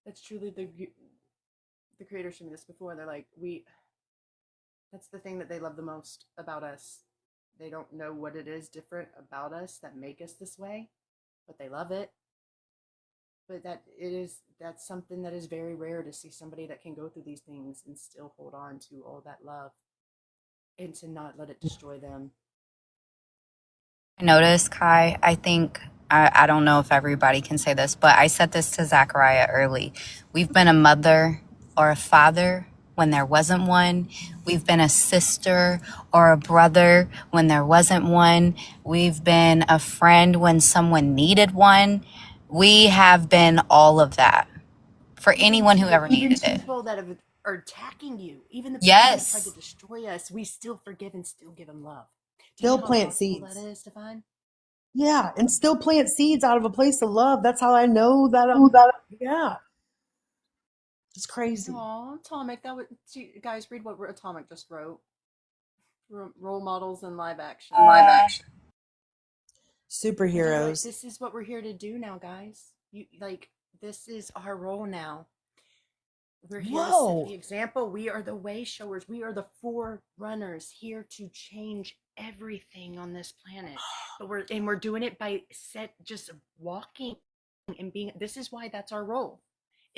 That's truly the creators told me this before. They're like, that's the thing that they love the most about us. They don't know what it is different about us that make us this way, but they love it. But that's something that is very rare, to see somebody that can go through these things and still hold on to all that love and to not let it destroy them. I noticed, Kai, I think, I don't know if everybody can say this, but I said this to Zachariah early. We've been a mother or a father when there wasn't one. We've been a sister or a brother when there wasn't one. We've been a friend when someone needed one. We have been all of that for anyone who ever needed it. People that are attacking you, even the people that Yes. tried to destroy us, we still forgive and still give them love. Do Still you know how plant possible seeds. that is, Stefan? Yeah, and still plant seeds out of a place of love. That's how I know that. Yeah, it's crazy. Aw, Atomic, guys, read what Atomic just wrote. Role models in live action. Superheroes. This is what we're here to do now, guys. This is our role now. We're here to set the example. We are the way showers. We are the forerunners here to change everything on this planet. But we're doing it by just walking and being. This is why that's our role.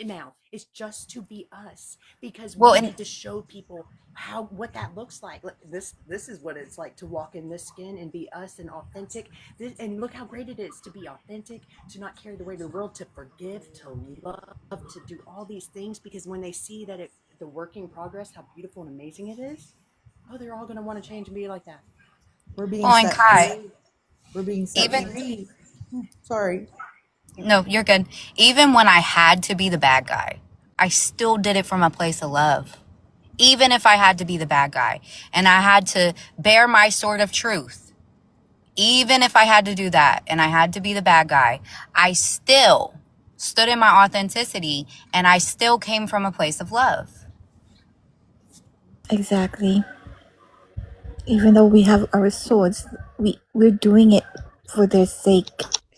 Now is just to be us, because we need to show people what that looks like. This is what it's like to walk in this skin and be us and authentic. And look how great it is to be authentic, to not carry the weight of the world, to forgive, to love, to do all these things. Because when they see that the work in progress, how beautiful and amazing it is, they're all going to want to change and be like that. We're being set free. We're being set free. Sorry. No, you're good. Even when I had to be the bad guy, I still did it from a place of love. Even if I had to be the bad guy and I had to bear my sword of truth, even if I had to do that and I had to be the bad guy, I still stood in my authenticity and I still came from a place of love. Exactly. Even though we have our swords, we're doing it for their sake.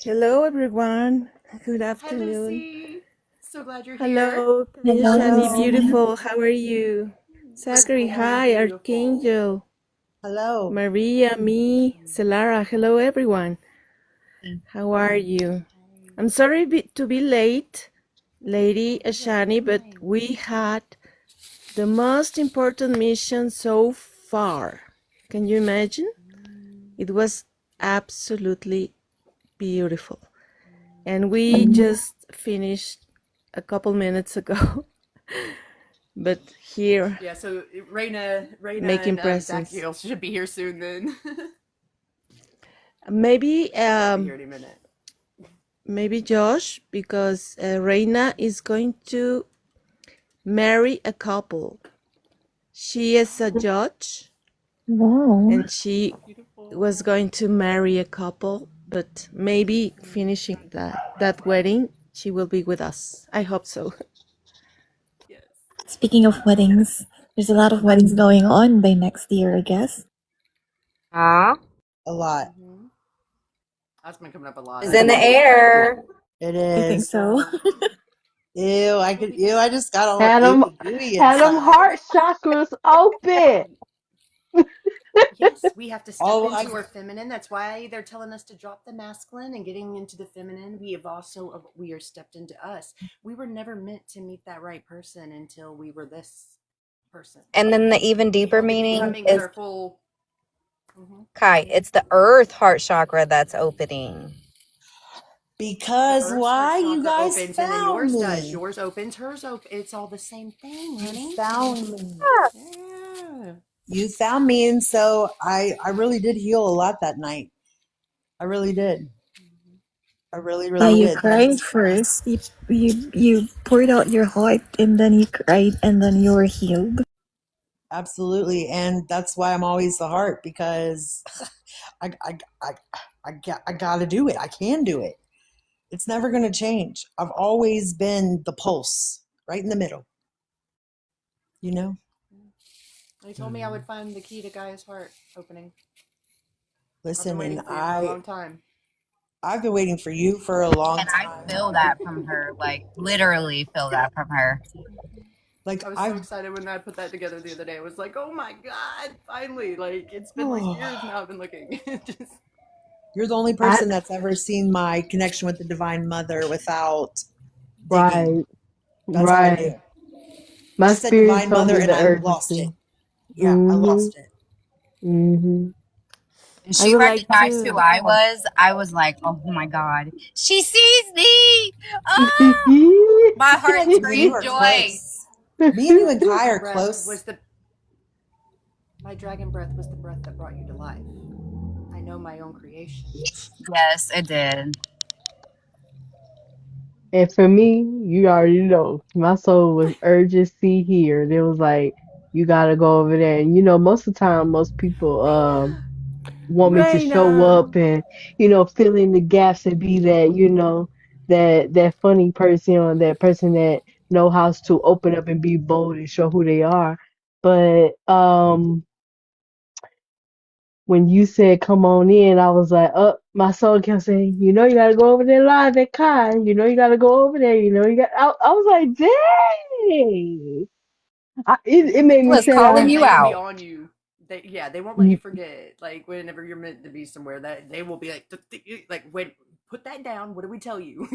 Hello, everyone. Good Hi, afternoon. Lucy. So glad you're Hello, here. Shani, beautiful. How are you? Zachary, hi. Archangel. Hello. Maria, me, Celara. Hello, everyone. How are you? I'm sorry to be late, Lady Shani, but we had the most important mission so far. Can you imagine? It was absolutely beautiful. And we just finished a couple minutes ago. But here, Yeah, so Reina making and presents. Zachiel should be here soon then. Maybe Be here any minute. maybe Josh, because Reina is going to marry a couple. She is a judge, Wow. and she was going to marry a couple, but maybe finishing that wedding, she will be with us. I hope so. Yes. Speaking of weddings, there's a lot of weddings going on by next year, I guess. A lot. Mm-hmm. That's been coming up a lot. It's in the air. It I think is. so. Ew, I just got all Had them gooey heart chakras open. Yes, we have to step Oh, into our feminine. That's why they're telling us to drop the masculine and getting into the feminine. We are stepped into us. We were never meant to meet that right person until we were this person. And then the even deeper meaning Becoming is, our full. Mhm. Kai, it's the earth heart chakra that's opening. Because The Earth's why heart you chakra guys opens, and then found yours me. does. Yours opens, hers opens. It's all the same thing, honey. You found me. Yeah. You found me, and so I really did heal a lot that night. I really did. I really, Yeah, really you did. cried first. You poured out your heart, and then you cried, and then you were healed. Absolutely. And that's why I'm always the heart, because I got to do it. I can do it. It's never going to change. I've always been the pulse, right in the middle, you know? They told me I would find the key to Gaia's heart opening. I've been Listen, waiting and for you for a long time. I've been waiting for you for a long And I time. feel that from her, like literally feel that from her. Like I was so excited when I put that together the other day. I was like, oh my God, finally. Like, it's been like years now I've been looking. Just... You're the only person that's ever seen my connection with the Divine Mother without digging. Right. That's how I Right. knew. My I said spirit Divine told Mother me and the I lost it. urgency. Yeah, I lost it. Mm-hmm. And I she would like recognized who to. I was like, oh my God, she sees me. Oh, my I feel heart like me and you screamed are joy. close. Me and you and Kai are breath close. was my dragon breath was the breath that brought you to life. I know my own creation. Yes, it did. And for me, you already know, my soul was urgency here. It was like, you gotta go over there. And most of the time, most people want me to show Reina. up and, fill in the gaps and be that, that funny person or that person that know how to open up and be bold and show who they are. But when you said come on in, I was like, oh, my soul kept saying, you gotta go over there live at Kai. You gotta go over there. I was like, dang. It made me Was say, calling you They will be out. on you. They won't let you forget. Like, whenever you're meant to be somewhere, that they will be like, wait, put that down. What did we tell you?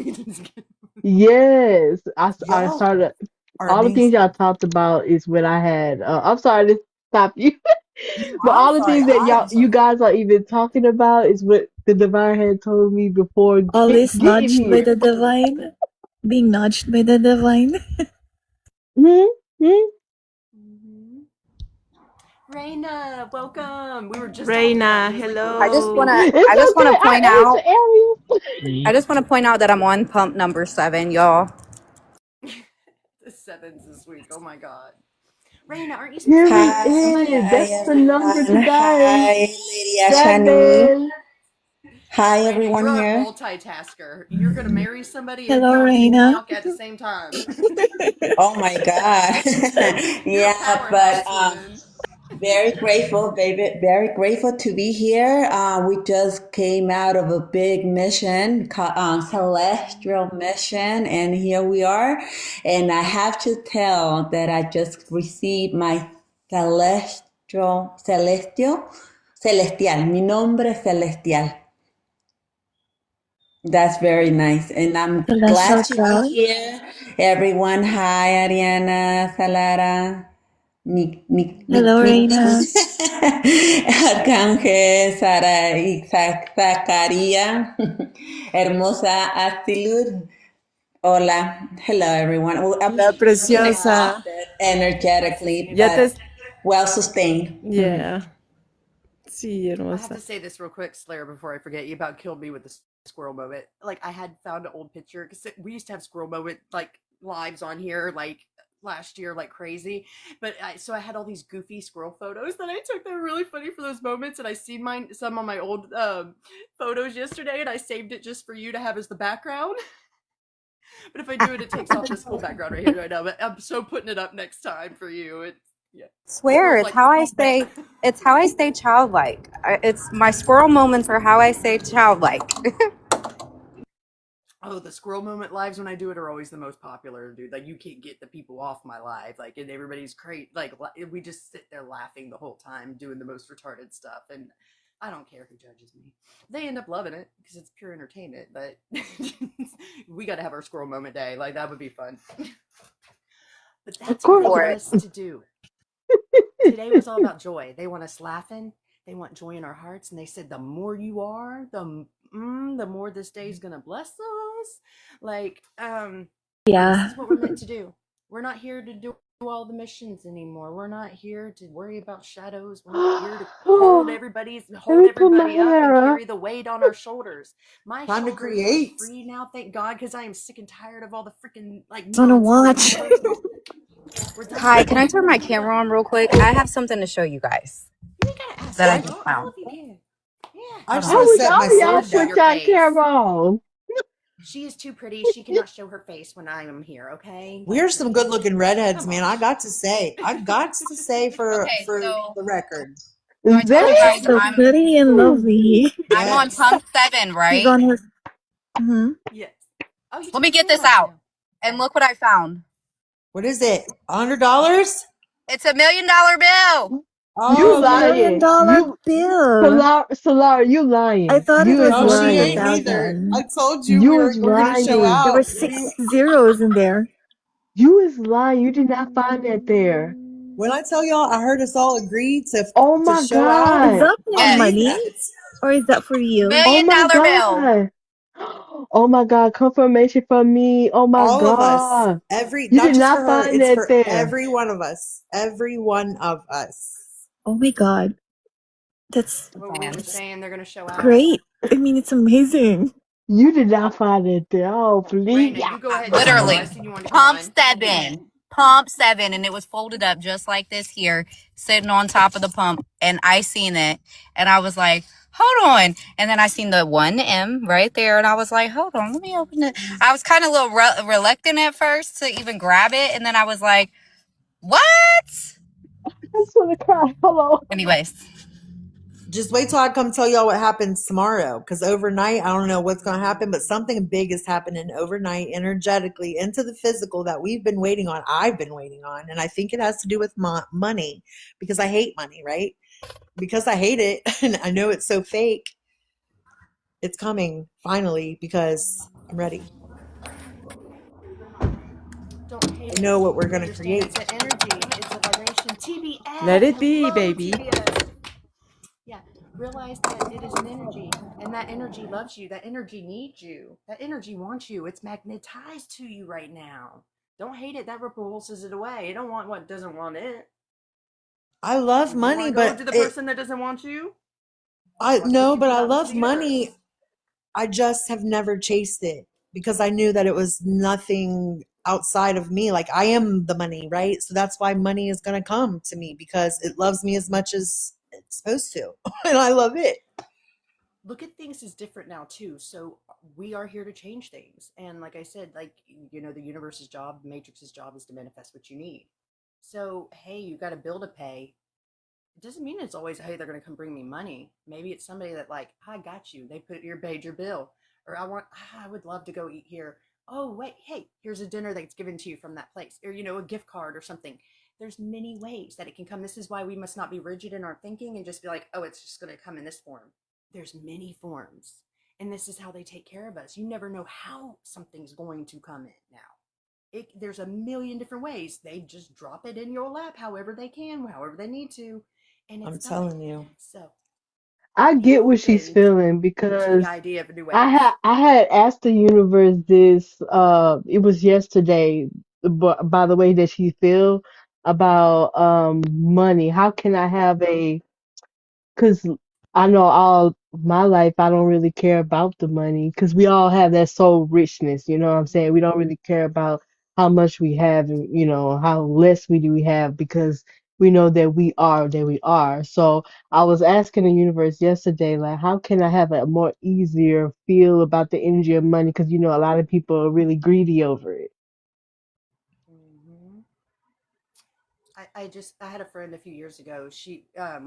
yes. I Y'all started, are all the things amazing. y'all talked about is what I had. I'm sorry to stop you. But I'm all the sorry. things that I'm you sorry. guys are even talking about is what the divine had told me before Always getting nudged by here. the divine. Being nudged by the divine. Mm-hmm. Reina, welcome. We were just talking about Reina, you. It was like, I just hello. wanna It's I just wanna okay. point I out answer I just wanna point out that I'm on pump number 7, y'all. the sevens this week. Oh my God. Reina, aren't you supposed to be Period. marrying somebody That's the number to Everyone. dial. Hi, Lady Ashani. 7. Hi, Reina, everyone you're a here. multitasker. You're gonna marry somebody and Hello, be on Reina. TikTok at the same time. Oh my God. You're a Yeah, but powerhouse woman. very grateful, baby. Very grateful to be here. We just came out of a big mission, celestial mission, and here we are. And I have to tell that I just received my celestial. Mi nombre es celestial. That's very nice. And I'm glad Celestial to be Cloud. here. Everyone, hi, Ariana, Salara, Hello, Reina. Arcángel, Sara y Zacaría, Hermosa Astilud. Hola. Hello, everyone. Well, I'm La Hola. preciosa. exhausted energetically, Ya te. but well sustained. Yeah. Sí, I have to hermosa. say this real quick, Slayer, before I forget. You about killed me with the squirrel moment. Like, I had found an old picture because we used to have squirrel moment like lives on here, like last year, like crazy. But so I had all these goofy squirrel photos that I took that were really funny for those moments, and I see some on my old photos yesterday, and I saved it just for you to have as the background. But if I do it, it takes off this cool background right here right now. But I'm so putting it up next time for you. It's Swear, like the it's how I stay childlike. It's my squirrel moments are how I stay childlike. Oh, the squirrel moment lives when I do it are always the most popular, dude. Like, you can't get the people off my live. Like, and everybody's great. Like, we just sit there laughing the whole time, doing the most retarded stuff. And I don't care who judges me. They end up loving it because it's pure entertainment. But we got to have our squirrel moment day. Like, that would be fun. But Of that's what they course. want us to do. Today was all about joy. They want us laughing. They want joy in our hearts. And they said, the more you are, the more this day's gonna bless us. Like, this Yeah. is what we're meant to do. We're not here to do all the missions anymore. We're not here to worry about shadows. We're not here to hold Let everybody me up put my and hair up. carry the weight on our shoulders. My Time to shoulders are create. free now, thank God, because I am sick and tired of all the freaking like Wanna nonsense. watch? That We're done Kai, with can I it. turn my camera on real quick? I have something to show you guys You ain't gotta ask that I me. just All found. of you can. Yeah. I Hold just on. I want to wish set my all y'all sword Show down. put your y'all face. camera on. She is too pretty. She cannot show her face when I am here. Okay. We're some good looking redheads, Come man. on. I got to say for Okay, so the record. I told you She's guys so Damn. pretty and lovely. I'm on Yes. pump 7, She's right? on her. Hmm. Yes. Oh, you Let me took get this cameras out. now. And look what I found. What is it? $100? It's $1 million bill. You Oh, It's a okay. million lying. dollar You bill. Solar, you I lying. thought it You was is No, more she than a ain't lying. neither. I thousand. told you You is we're gonna show lying. There were out. 6 zeros in there. You is lying. You did not find that there. When I tell y'all, I heard us all agree Oh to my show out. Is God. that more I Yes. mean money, that. or is that for Oh you? $1 million my bill. God. Oh my God. Confirmation from me. Oh my All of us, God. every You not did just for not her, find it's that for there. every one of us. Every one of us. Oh my God, that's What we were saying, they're gonna show out. great. I mean, it's amazing. You did not find it there. Oh, please. Raina, you go ahead and show. Literally. I seen you on the Pump con. 7. Pump 7. And it was folded up just like this here, sitting on top of the pump. And I seen it. And I was like, hold on. And then I seen the 1M right there. And I was like, hold on, let me open it. I was kind of a little reluctant at first to even grab it. And then I was like, what? I just want to cry. Hello. Anyways. Just wait till I come tell y'all what happens tomorrow. Because overnight, I don't know what's going to happen, but something big is happening overnight, energetically, into the physical that we've been waiting on. I've been waiting on. And I think it has to do with money because I hate money, right? Because I hate it and I know it's so fake. It's coming finally because I'm ready. Don't hate I know it. what we're going to Understand create. it's an energy. It's a vibration. TBS. Let it be, Hello, baby. TBS. Yeah. Realize that it is an energy, and that energy loves you. That energy needs you. That energy wants you. It's magnetized to you right now. Don't hate it. That repulses it away. It don't want what doesn't want it. I love You want money, to go but to the person that doesn't want you? I Watch what no, you but put I out into love the universe. money. I just have never chased it because I knew that it was nothing outside of me. Like I am the money, right? So that's why money is going to come to me because it loves me as much as it's supposed to. And I love it. Look at things as different now too. So we are here to change things. And like I said, like the universe's job, the matrix's job is to manifest what you need. So hey, you got a bill to pay. It doesn't mean it's always, hey, they're gonna come bring me money. Maybe it's somebody that like, I got you. They paid your bill. Or I would love to go eat here. Oh wait, hey, here's a dinner that's given to you from that place. Or a gift card or something. There's many ways that it can come. This is why we must not be rigid in our thinking and just be like, oh, it's just gonna come in this form. There's many forms. And this is how they take care of us. You never know how something's going to come in now. There's a million different ways. They just drop it in your lap however they can, however they need to. And I'm it's done. telling you. So I be get what she's open feeling to because the idea of new ways. I had asked the universe this it was yesterday by the way that she feel about money. How can I have cuz I know all my life I don't really care about the money cuz we all have that soul richness, you know what I'm saying? We don't really care about how much we have and how less we have because we know that we are. So I was asking the universe yesterday, like, how can I have a more easier feel about the energy of money? Because a lot of people are really greedy over it. Mm-hmm. I had a friend a few years ago.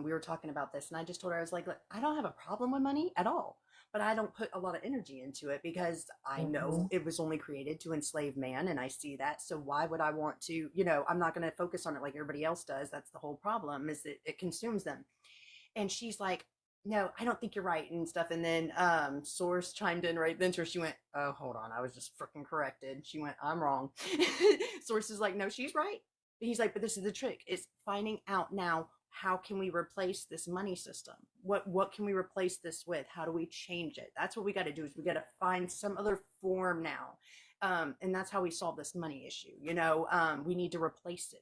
We were talking about this, and I just told her, I was like, look, I don't have a problem with money at all, but I don't put a lot of energy into it because I know it was only created to enslave man, and I see that. So why would I want to? I'm not going to focus on it like everybody else does. That's the whole problem, is that it consumes them. And she's like, no, I don't think you're right and stuff. And then Source chimed in right then, so she went, oh, hold on, I was just freaking corrected. She went, I'm wrong. Source is like, no, she's right. He's like, but this is the trick, is finding out now, how can we replace this money system? What can we replace this with? How do we change it? That's what we got to do, is we got to find some other form now. And that's how we solve this money issue. We need to replace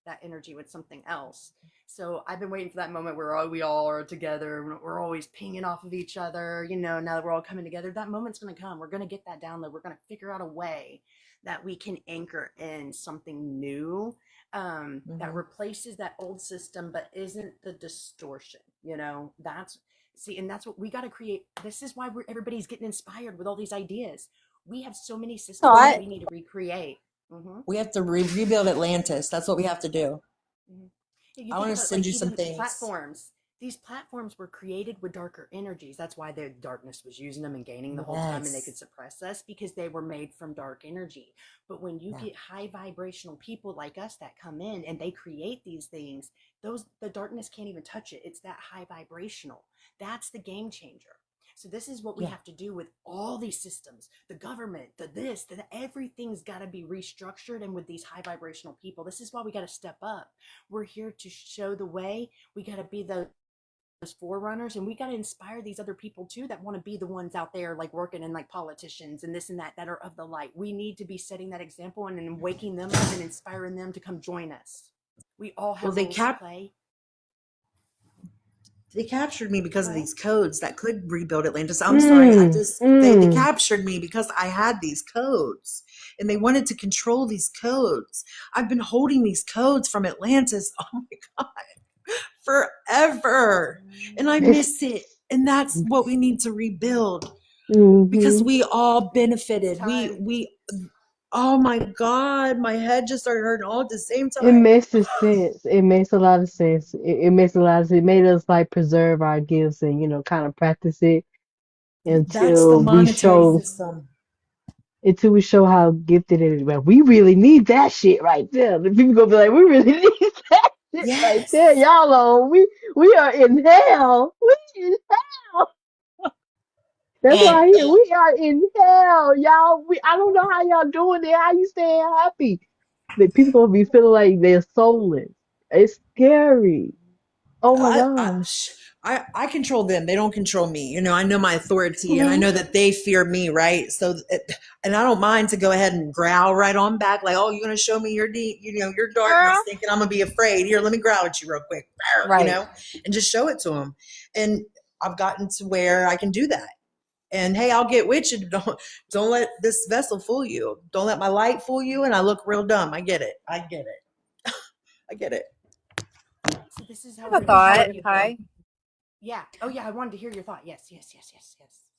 that energy with something else. So I've been waiting for that moment where we all are together. We're always pinging off of each other. Now that we're all coming together, that moment's going to come. We're going to get that download. We're going to figure out a way that we can anchor in something new. that Mhm. replaces that old system, but isn't the distortion. That's see, and that's what we got to create. This is why everybody's getting inspired with all these ideas. We have so many systems that Thought we need to recreate. Hmm. We have to rebuild Atlantis. That's what we have to do. You I think want to about send like you some even things. platforms. These platforms were created with darker energies. That's why the darkness was using them and gaining the whole time, and they could Yes. suppress us because they were made from dark energy. But when you Yeah. get high vibrational people like us that come in and they create these things, the darkness can't even touch it. It's that high vibrational. That's the game changer. So this is what we Yeah. have to do with all these systems, the government, everything's got to be restructured. And with these high vibrational people, this is why we got to step up. We're here to show the way. We got to be those forerunners, and we got to inspire these other people too that want to be the ones out there like working in like politicians and this and that are of the light. We need to be setting that example and waking them up and inspiring them to come join us. We all have Well, they roles to cap play. they captured me because Go of ahead. these codes that could rebuild Atlantis. I'm sorry. They Mm. captured me because I had these codes and they wanted to control these codes. I've been holding these codes from Atlantis. Oh my God. Forever. And I miss it. And that's what we need to rebuild because Mm-hmm. we all It's benefited. time. Oh my God, my head just started hurting all at the same It time. makes sense. It makes a lot of sense. It makes a lot of sense. It made us like preserve our gifts and kind of practice it That's the until we monetary show system. how gifted it is. Well, we really need that shit right there. The people gonna be like, we really need that shit right there. Yes. Y'all on we are in hell. We in hell. That's And why here we are in hell, y'all. I don't know how y'all doing it. How you staying happy? The people gonna be feeling like they're soulless. It's scary. Oh my I, I, gosh. I control them. They don't control me. I know my authority and I Mhm. know that they fear me, right? And I don't mind to go ahead and growl right on back, like, oh, you're going to show me your your darkness, girl. thinking I'm going to be afraid. Here, let me growl at you real quick, Right. and just show it to them. And I've gotten to where I can do that. And hey, I'll get with you. Don't let this vessel fool you. Don't let my light fool you. And I look real dumb. I get it. I get it. So this is I how have a we're going to show thought. people. Hi. Yeah. Oh yeah, I wanted to hear your thought. Yes.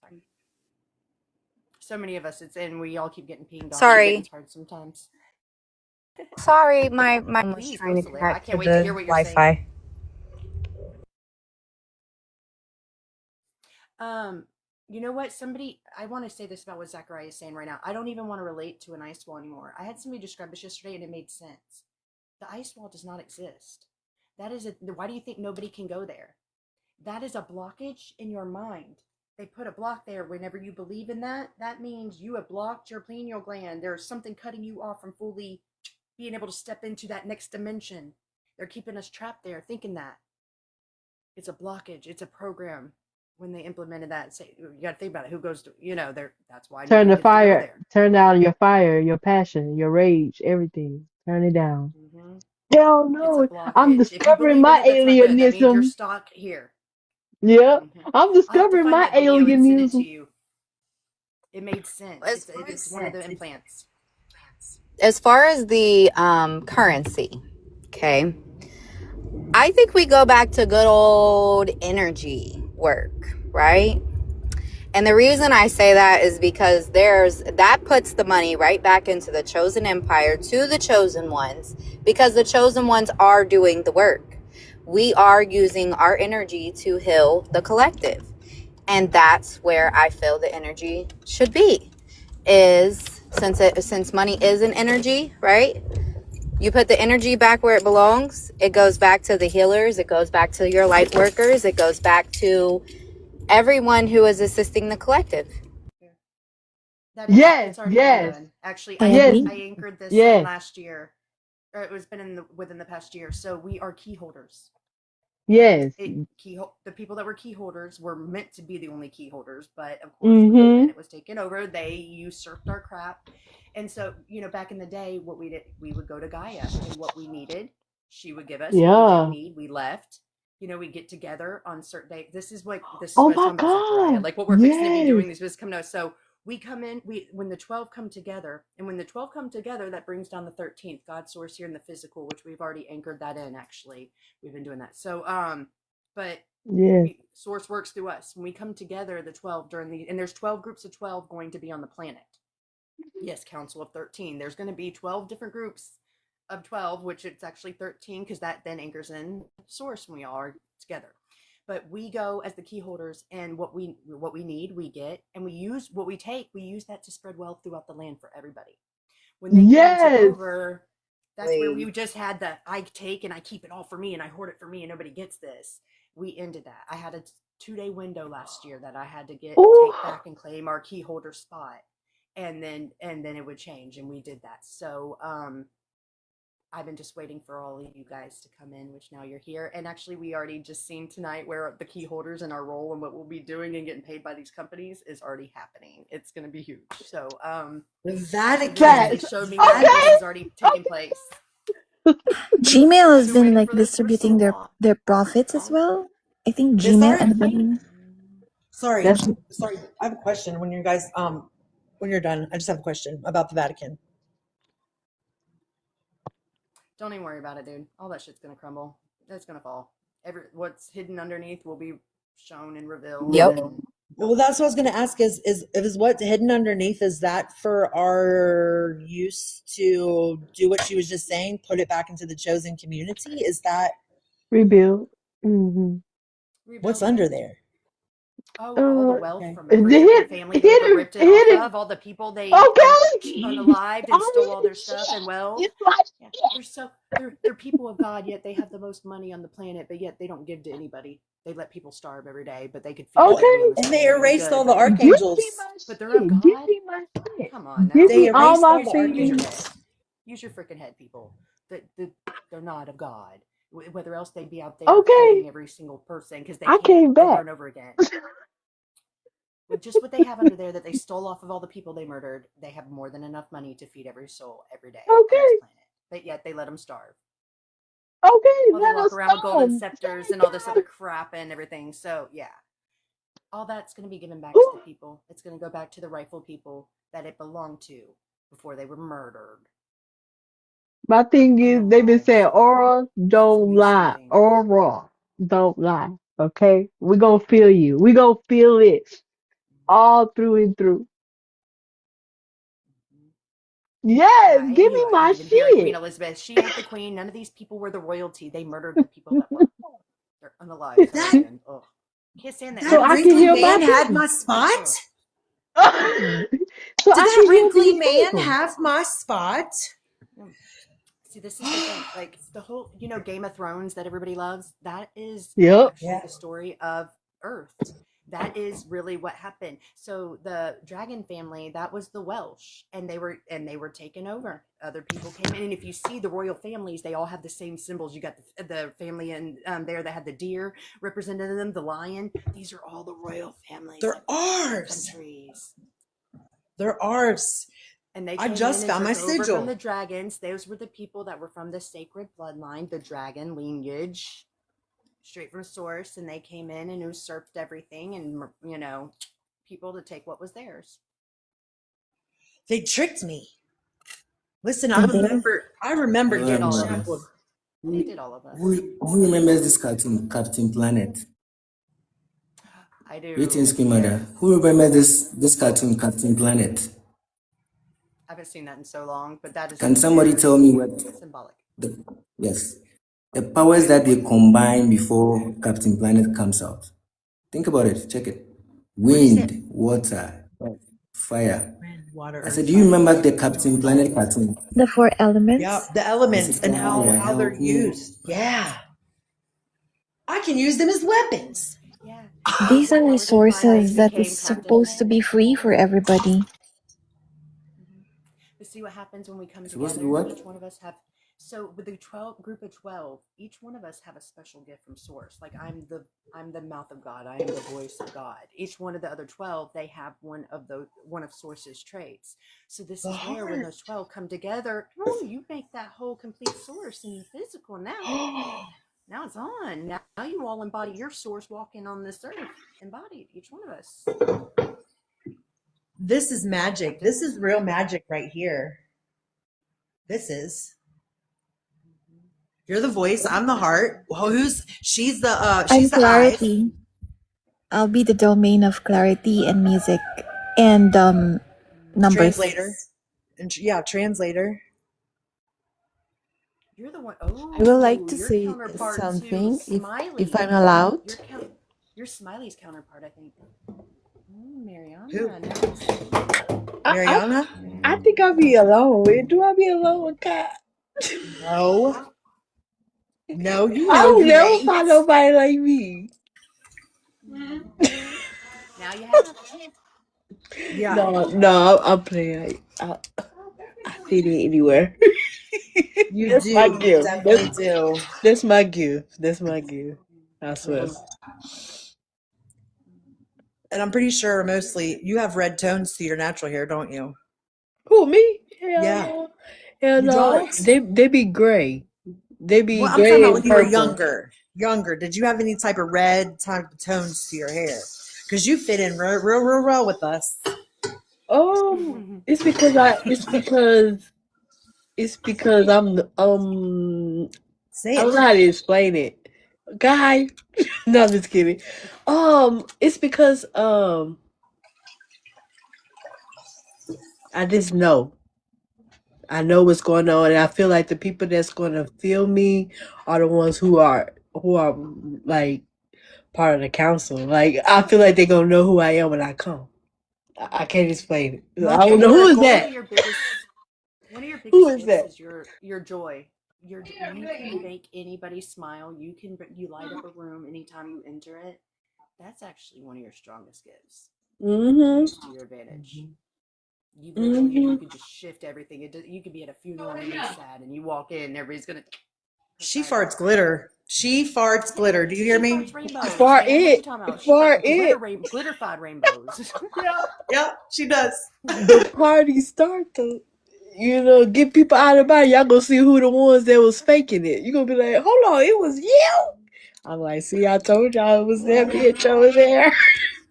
Sorry. So many of us, we all keep getting pinged off. Sorry. It's hard sometimes. Sorry, my was Please, trying to Rosalie. I connect to can't wait to hear the what you're saying. Wi-Fi. You know what? I want to say this about what Zachariah is saying right now. I don't even want to relate to an ice wall anymore. I had somebody describe this yesterday and it made sense. The ice wall does not exist. Why do you think nobody can go there? That is a blockage in your mind. They put a block there. Whenever you believe in that, that means you have blocked your pineal gland. There's something cutting you off from fully being able to step into that next dimension. They're keeping us trapped there thinking that. It's a blockage. It's a program. When they implemented that, you got to think about it. Who goes to, that's why Turn nobody the gets to go fire, there. turn down your fire, your passion, your rage, everything. Turn it down. Mm-hmm. Hell It's a no. I'm blockage. If you discovering believe in my it, that's not good. That means you're alienism. stuck here. Yeah. Mm-hmm. I'm I'll have to discovering find my that video and send it to alienism. you. It made sense. It's one of the implants. As far as the currency, okay, I think we go back to good old energy work, right? And the reason I say that is because that puts the money right back into the chosen empire, to the chosen ones, because the chosen ones are doing the work. We are using our energy to heal the collective. And that's where I feel the energy should be, is since money is an energy, right? You put the energy back where it belongs. It goes back to the healers. It goes back to your light workers. It goes back to everyone who is assisting the collective. Yes, It's already been yes, done. Actually, I yes, agree. I anchored this in yes, last year. Or it was been within the past year. So we are key holders. yes. And the people that were key holders were meant to be the only key holders, but of course, when the Mm-hmm. planet was taken over, they usurped our crap. And so, back in the day, what we did, we would go to Gaia, and what we needed, she would give us. What we Yeah. didn't need, we left. We get together on certain days. This is Oh what I'm my talking about, Zachariah. God. Like what we're fixing to be doing. Yes. These was coming out. So we come in, when the 12 come together, and when the 12 come together, that brings down the 13th, God's source here in the physical, which we've already anchored that in. Actually, we've been doing that. So but Yes. source works through us. When we come together, the 12 and there's 12 groups of 12 going to be on the planet. Yes, Council of 13. There's going to be 12 different groups of 12, which it's actually 13 because that then anchors in source when we all are together. But we go as the key holders, and what we need, we get, and we use what we take. We use that to spread wealth throughout the land for everybody. When they came and took Yes. over, that's where we just had the I take and I keep it all for me and I hoard it for me and nobody gets this. We ended that. I had a 2-day window last year that I had to take Ooh. back and claim our key holder spot, and then it would change, and we did that. So I've been just waiting for all of you guys to come in, which now you're here. And actually, we already just seen tonight where the key holders and our role and what we'll be doing and getting paid by these companies is already happening. It's going to be huge. So, The Vatican. they showed me where this is already taking place. Gmail has Been been waiting like for this for so distributing long. their profits as well. I think Is Gmail there? and Bing. Sorry, That's sorry. I have a question. When you guys, when you're done, I just have a question about the Vatican. Don't even worry about it, dude. All that shit's going to crumble. It's going to fall. What's hidden underneath will be shown and revealed. Yep. And Well, that's what I was going to ask. Is what's hidden underneath? Is that for our use to do what she was just saying? Put it back into the chosen community? Is that rebuild. Mm-hmm. what's rebuild under it. there? Oh, all the wealth Okay. from The every different family they ever hidden, ripped it off hidden. of, all the people they Okay. unalived and stole all their Already stuff and shit. wealth. It's like Yeah, they're people of God, yet they have the most money on the planet, but yet they don't give to anybody. They let people starve every day, but they could feed everybody okay. on this And they planet and be erased all good. the Give archangels. me my But they're of shit. Give God. me my shit. Come on now. Give They me all erased my all the Use your freaking. head. archangels. Use your freaking head, people. They're not of God. Whether else they'd be out there Okay. feeding every single person because they I can came over back. and over again. With just what they have under there that they stole off of all the people they murdered, they have more than enough money to feed every soul every day on this Okay. planet. But yet they let them starve. Okay. While they Let walk us around with golden know. scepters Thank and all this God. other crap and everything. So, yeah. All that's going to be given back to Ooh. the people. It's going to go back to the rightful people that it belonged to before they were murdered. My thing And is, the they've been lives saying, that Aura, it's going don't to be lie. soothing. Aura, don't lie. Okay? We're going to feel you. We're going to feel it all through and through. Yes, And give me you my even hear Queen shit. Elizabeth. She ain't the queen. None of these people were the royalty. They murdered the people that were. They're unalive. So That again, ugh. Can't stand that So that name. I can wrinkly heal my man had people. my spot. Ugh. So Did I that can heal wrinkly these man people. have my spot? Mm. See, this is the thing. Like the whole, Game of Thrones that everybody loves. That is Yep. actually Yeah. the story of Earth. That is really what happened. So the dragon family, that was the Welsh, and they were taken over. Other people came in, and if you see the royal families, they all have the same symbols. You got the family in there that had the deer represented in them, the lion. These are all the royal families They're of different ours. countries. They're ours. And they I came just in and found my took over from the sigil. dragons. Those were the people that were from the sacred bloodline, the dragon lineage, straight from source. And they came in and usurped everything and, people to take what was theirs. They tricked me. Listen, They did. I remember They did getting all of shackled. us. They did all of us. Who remembers this cartoon, Captain Planet? I Greetings, do. Queen Mother. Who remembers this cartoon, Captain Planet? I haven't seen that in so long, but that is Can somebody tell me what symbolic. the powers that they combine before Captain Planet comes out? Think about it. Check it. What is it? Wind, water, fire. Wind, water, I earth, said, do you fire. remember the Captain Planet cartoon? The 4 Yep, elements. the Is elements it and fire, how they're help me? used. Yeah. I can use them as weapons. Yeah. These are Earth and fire resources that became is Captain supposed to Planet. be free for everybody. But see what happens when we come It's supposed to be together. what? Each one of us have. So with the group of 12, each one of us have a special gift from source. Like I'm the mouth of God. I am the voice of God. Each one of the other 12, they have one of source's traits. So this is where when those 12 come together, you make that whole complete source in the physical now. Now it's on. Now you all embody your source walking on this earth, embodied, each one of us. This is magic. This is real magic right here. This is. You're the voice. I'm the heart. She's the I'm eyes. Clarity. I'll be the domain of clarity and music and numbers. Translator. And translator. You're the one. I would like to Your say counterpart to something, Smiley. if I'm allowed. Your Smiley's counterpart, I think. Mariana. Who? I, Mariana? I think I'll be alone. Do I be alone with God? No. No, you I know don't you never ain't. find nobody like me. Now you have. Yeah. No, I'm playing. I see it anywhere. You That's do. my You gift. definitely do. That's my gift. That's my gift. I swear. And I'm pretty sure mostly you have red tones to your natural hair, don't you? Who, me? Hell Yeah. no. Hell You no. don't? They be gray. They be Well, I'm gray talking about and when you were purple. younger. Did you have any type of red type of tones to your hair? Because you fit in real well with us. It's because I'm Say I don't it. know how to explain it. Guy. No, I'm just kidding. It's because I just know. I know what's going on, and I feel like the people that's going to feel me are the ones who are like part of the council. Like, I feel like they're gonna know who I am when I come. I can't explain it. I don't know who is that. One of your Who biggest is gifts that? is your joy. You can make anybody smile. You light up a room anytime you enter it. That's actually one of your strongest gifts. Use to your advantage. You could just shift everything. You could be at a funeral and you're sad, and you walk in, and everybody's gonna. She farts glitter. She farts glitter. Do you hear me? Rainbows. Far Man, what you it. talking about? Far Glitter, it. glitterfied rainbows. Yeah, she does. The party start though. Get people out of body. Y'all gonna see who the ones that was faking it. You gonna be like, hold on, it was you. I'm like, see, I told y'all it was that bitch over there.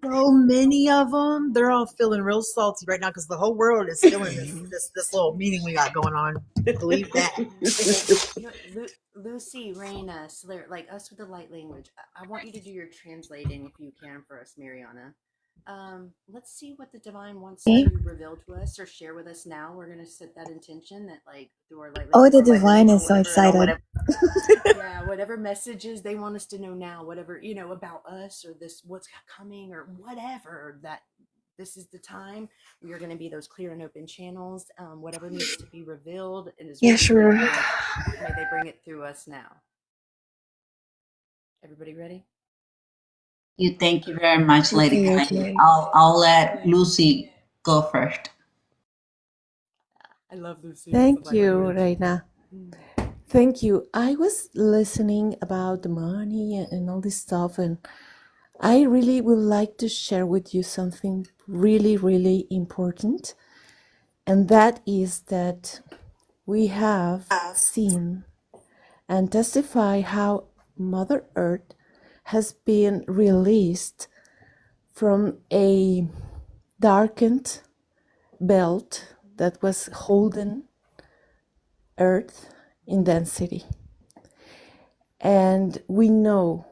So many of them. They're all feeling real salty right now because the whole world is feeling this little meeting we got going on. Believe that. Lucy, Raina, Slayer, like us with the light language. I want you to do your translating if you can for us, Mariana. Let's see what the divine wants to reveal to us or share with us now. We're gonna set that intention that through our light Oh, language. the divine is so excited. Whatever messages they want us to know now, whatever about us or this, what's coming or whatever. That this is the time we are going to be those clear and open channels. Whatever needs to be revealed, and Yeah, sure. may they bring it through us now. Everybody ready? Thank you very much, Lady Kylie. I'll let Lucy go first. I love Lucy. Thank you, Reina. Thank you. I was listening about the money and all this stuff, and I really would like to share with you something really, really important. And that is that we have seen and testify how Mother Earth has been released from a darkened belt that was holding Earth in density. And we know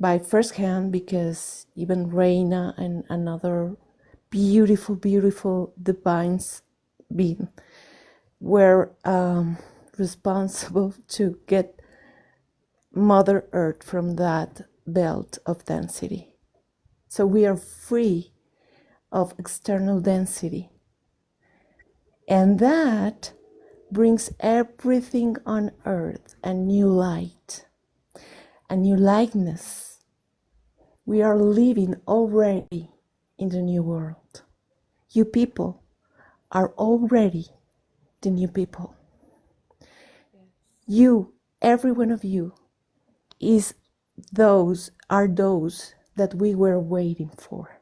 by first hand, because even Reina and another beautiful, beautiful divines being were responsible to get Mother Earth from that belt of density. So we are free of external density. And that brings everything on earth a new light, a new likeness. We are living already in the new world. You people are already the new people. You, every one of you, are those that we were waiting for.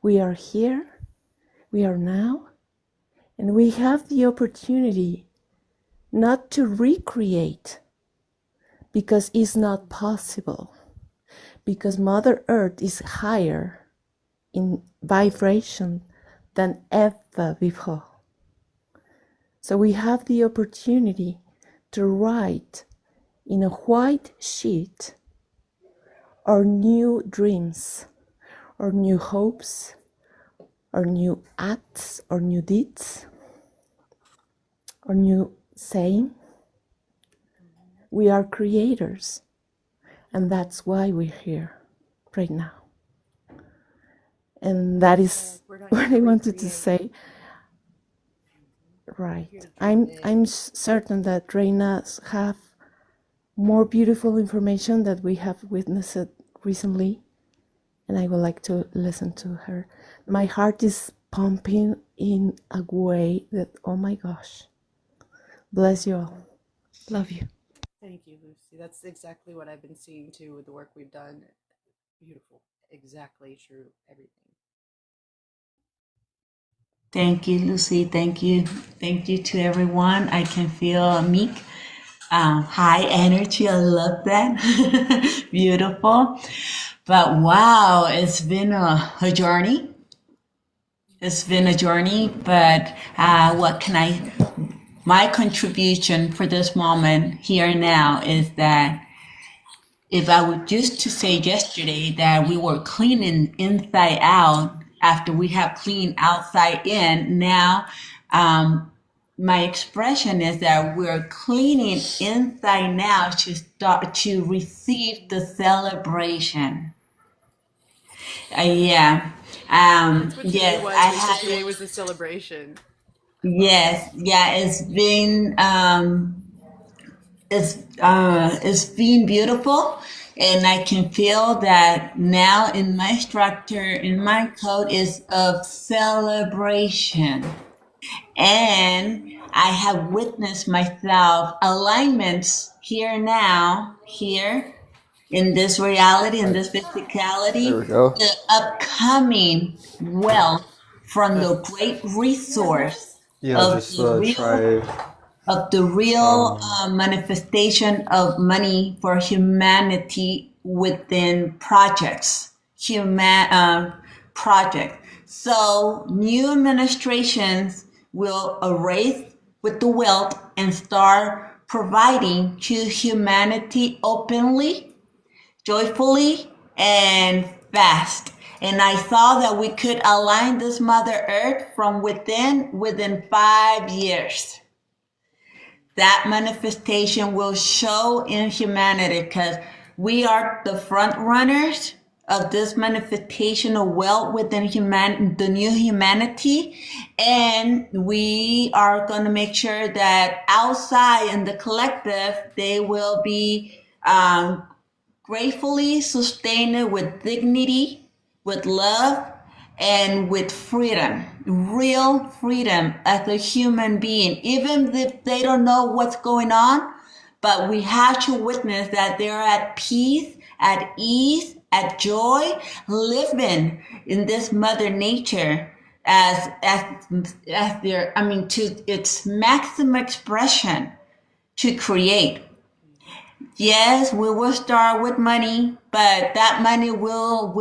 We are here, we are now, and we have the opportunity not to recreate, because it's not possible, because Mother Earth is higher in vibration than ever before. So we have the opportunity to write in a white sheet our new dreams, our new hopes, our new acts, our new deeds, our new saying. We are creators, and that's why we're here right now. And that is what I wanted to say. Right. I'm certain that Reina have more beautiful information that we have witnessed recently, and I would like to listen to her. My heart is pumping in a way that, oh my gosh. Bless you all. Love you. Thank you, Lucy. That's exactly what I've been seeing too with the work we've done. Beautiful. Exactly true. Everything. Thank you, Lucy. Thank you. Thank you to everyone. I can feel Meek. High energy. I love that. Beautiful. But wow, it's been a journey. It's been a journey, but my contribution for this moment here and now is that if I would just to say yesterday that we were cleaning inside out after we have cleaned outside in, now my expression is that we're cleaning inside now to start to receive the celebration. Yeah. That's what Yes, today was. I Lisa. had. Today was the celebration. Yes, yeah, it's been beautiful, and I can feel that now in my structure, in my code is of celebration. And I have witnessed myself alignments here now, here in this reality, in this physicality, There we go. the upcoming wealth from the great resource Yeah, of just the real manifestation of money for humanity within projects, project. So new administrations will erase with the wealth and start providing to humanity openly, joyfully, and fast. And I saw that we could align this Mother Earth from within 5 years. That manifestation will show in humanity because we are the front runners of this manifestation of wealth within the new humanity. And we are going to make sure that outside in the collective, they will be gratefully sustained with dignity, with love, and with freedom, real freedom as a human being, even if they don't know what's going on. But we have to witness that they're at peace, at ease, at joy, living in this Mother Nature as their, to its maximum expression to create. Yes, we will start with money, but that money will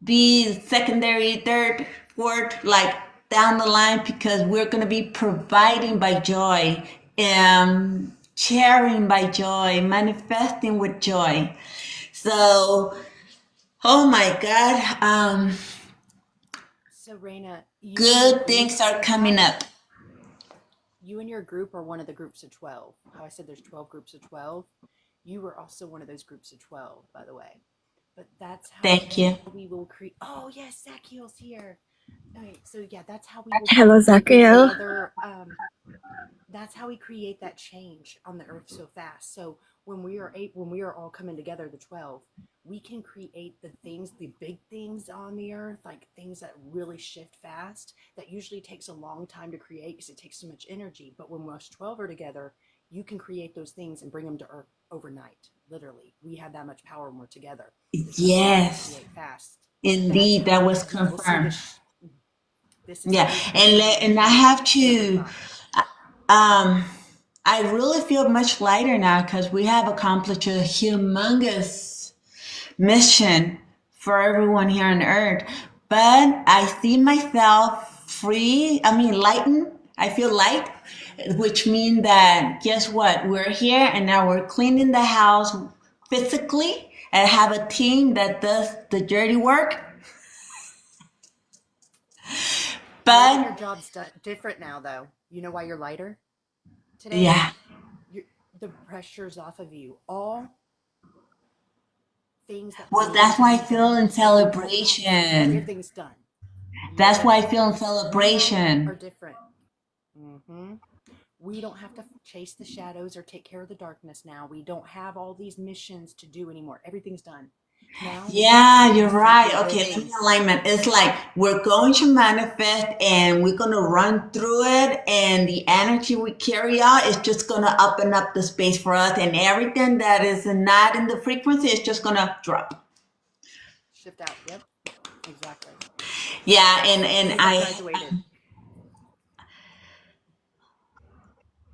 be secondary, third, fourth, like down the line, because we're going to be providing by joy, sharing by joy, manifesting with joy. So, oh my God, So Reina, good things are coming up. You and your group are one of the groups of 12. How I said there's 12 groups of 12. You were also one of those groups of 12, by the way. But that's how Thank you. we will create. Oh, yes, Zachiel's here. Okay, so yeah, that's how we will Hello, Zachiel. that's how we create that change on the earth so fast. So when we are all coming together, the 12, we can create the big things on the earth, like things that really shift fast. That usually takes a long time to create because it takes so much energy. But when us 12 are together, you can create those things and bring them to earth overnight. Literally, we have that much power when we're together. Yes, fast. indeed, that was confirmed. Yeah, and I have to. I really feel much lighter now because we have accomplished a humongous mission for everyone here on earth. But I see myself free, lightened. I feel light, which means that guess what? We're here and now we're cleaning the house physically and have a team that does the dirty work. Maybe your But job's different now, though. You know why you're lighter today? yeah, The pressure's off of you. All things that well, need that's to why I be feel done, in celebration. everything's done. That's why I Your feel in days now are celebration. different. hmm We don't have to chase the shadows or take care of the darkness now. We don't have all these missions to do anymore. Everything's done. Now we just Yeah, focus you're on right. simply Okay, let me living. alignment. It's like we're going to manifest and we're going to run through it, and the energy we carry out is just going to open up the space for us, and everything that is not in the frequency is just going to drop. Shift out. Yep, exactly. Yeah, As and soon as I graduated.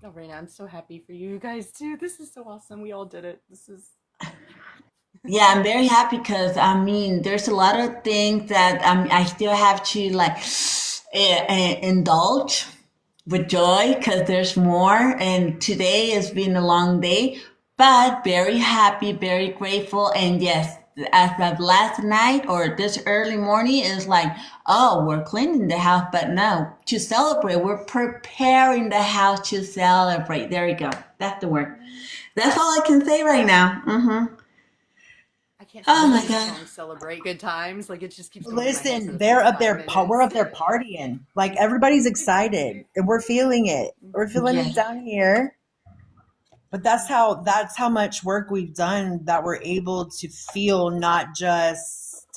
Oh, Raina, I'm so happy for you guys too. This is so awesome. We all did it. This is. yeah, I'm very happy because there's a lot of things that I still have to like indulge with joy because there's more. And today has been a long day, but very happy, very grateful. And yes, as of last night or this early morning, is like, oh, we're cleaning the house, but no, to celebrate, we're preparing the house to celebrate. There you go. That's the word. That's all I can say right now. I can't Oh stop my singing the God. song "Celebrate Good Times." Like it just keeps going in my head for Listen, the they're past up 5 there. We're minutes. up there partying. Like everybody's excited, and we're feeling it. We're feeling Yeah. it down here. But that's how much work we've done that we're able to feel not just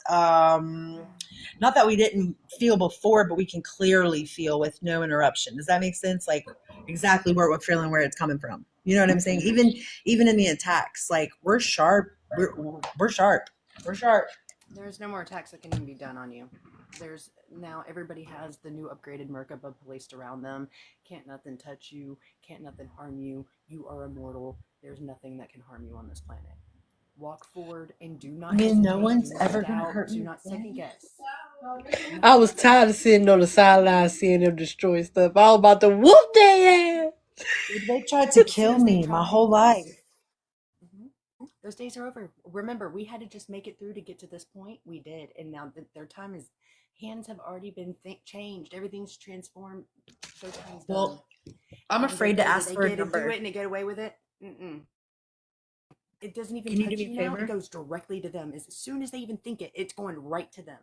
not that we didn't feel before, but we can clearly feel with no interruption. Does that make sense? Like exactly where we're feeling, where it's coming from. You know what I'm saying? Even in the attacks, like we're sharp. We're sharp. We're sharp. There's no more attacks that can even be done on you. There's now everybody has the new upgraded Merkaba placed around them. Can't nothing touch you. Can't nothing harm you. You are immortal. There's nothing that can harm you on this planet. Walk forward and do not hesitate. No one's Do not ever gonna doubt. hurt Do me not second guess. I was tired of sitting on the sideline seeing them destroy stuff. I was about to whoop their ass. They tried to As soon kill as they me my try, whole life. those days are over. Remember, we had to just make it through to get to this point. We did, and now their time is. Hands have already been changed. Everything's transformed. Showtime's done. Well, I'm It was afraid to okay. ask They for a get to do number. it and they get away with it. It doesn't even Can you touch do you me a now. It favor? goes directly to them. As soon as they even think it, it's going right to them.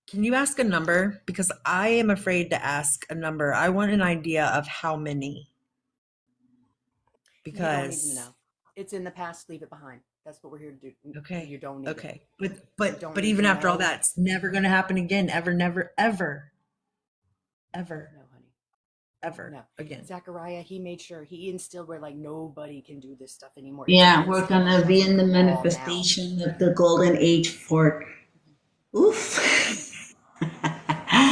Can you ask a number? Because I am afraid to ask a number. I want an idea of how many. You don't need to Because know. It's in the past. Leave it behind. That's what we're here to do. okay, You don't need okay, it. You but don't but need even to after all know. that, it's never going to happen again. Ever, never, ever, ever, No, honey. ever No. again. Zachariah, he made sure he instilled where like nobody can do this stuff anymore. It's Yeah, we're against him. gonna You be guys in the are law now. manifestation of the golden age for oof.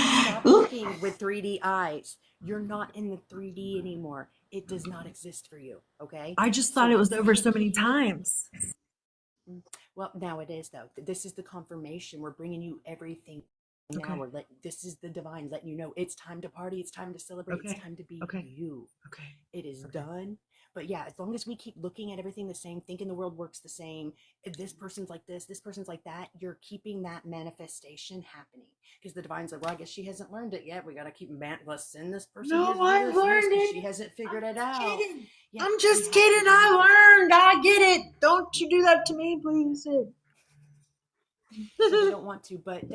Stop Oof. looking with 3D eyes. You're not in the 3D anymore. It does not exist for you. Okay. I just So thought it was you over can so many keep times. Well, now it is though. This is the confirmation. We're bringing you everything now. Okay. This is the divine letting you know it's time to party. It's time to celebrate. Okay. It's time to be Okay. you. Okay. It is Okay. done. But yeah, as long as we keep looking at everything the same, thinking the world works the same, if this person's like this person's like that, you're keeping that manifestation happening. Because the divine's like, well, I guess she hasn't learned it yet. We got to keep let's send this person here to No, do I this and this learned 'cause it. she hasn't figured it out. Kidding. Yeah, I'm you just have kidding. to I do it. learned. I get it. Don't you do that to me, please. So they don't want to, but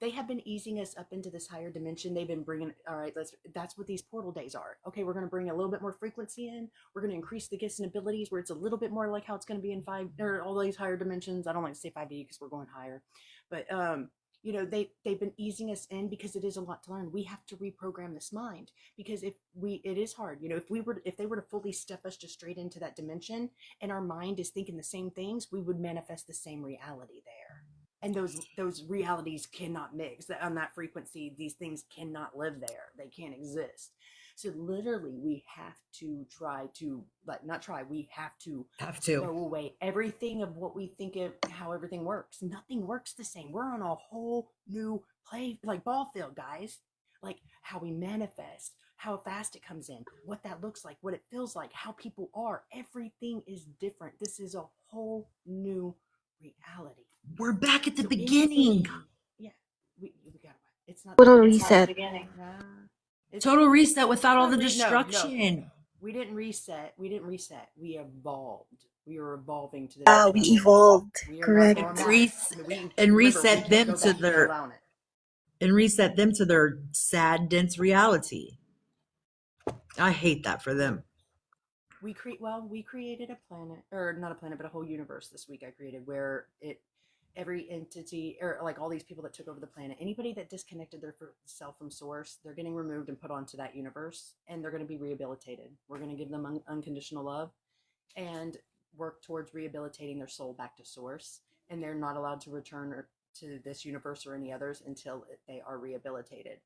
they have been easing us up into this higher dimension. They've been bringing, all right, that's what these portal days are. Okay, we're going to bring a little bit more frequency in. We're going to increase the gifts and abilities where it's a little bit more like how it's going to be in 5 or all these higher dimensions. I don't like to say 5D because we're going higher, but you know, they've been easing us in because it is a lot to learn. We have to reprogram this mind because it is hard. You know, if they were to fully step us just straight into that dimension and our mind is thinking the same things, we would manifest the same reality there. And those realities cannot mix on that frequency. These things cannot live there. They can't exist. So literally we have to try to, like, not try, we have to Have throw to. away everything of what we think of how everything works. Nothing works the same. We're on a whole new play, like ball field, guys. Like how we manifest, how fast it comes in, what that looks like, what it feels like, how people are. Everything is different. This is a whole new reality. We're back at the So beginning. anything, yeah, we got it's not Total the reset. beginning. It's Total reset without all not the no. destruction. We didn't reset. We didn't reset. We evolved. We are evolving to the Ah, next we level. evolved. We are not Correct. going back. And Remember, we reset can't them go to back. We're their allowing it. and reset them to their sad, dense reality. I hate that for them. We created a planet, or not a planet, but a whole universe this week I created where every entity, or like all these people that took over the planet, anybody that disconnected their self from source, they're getting removed and put onto that universe, and they're going to be rehabilitated. We're going to give them unconditional love and work towards rehabilitating their soul back to source, and they're not allowed to return to this universe or any others until they are rehabilitated.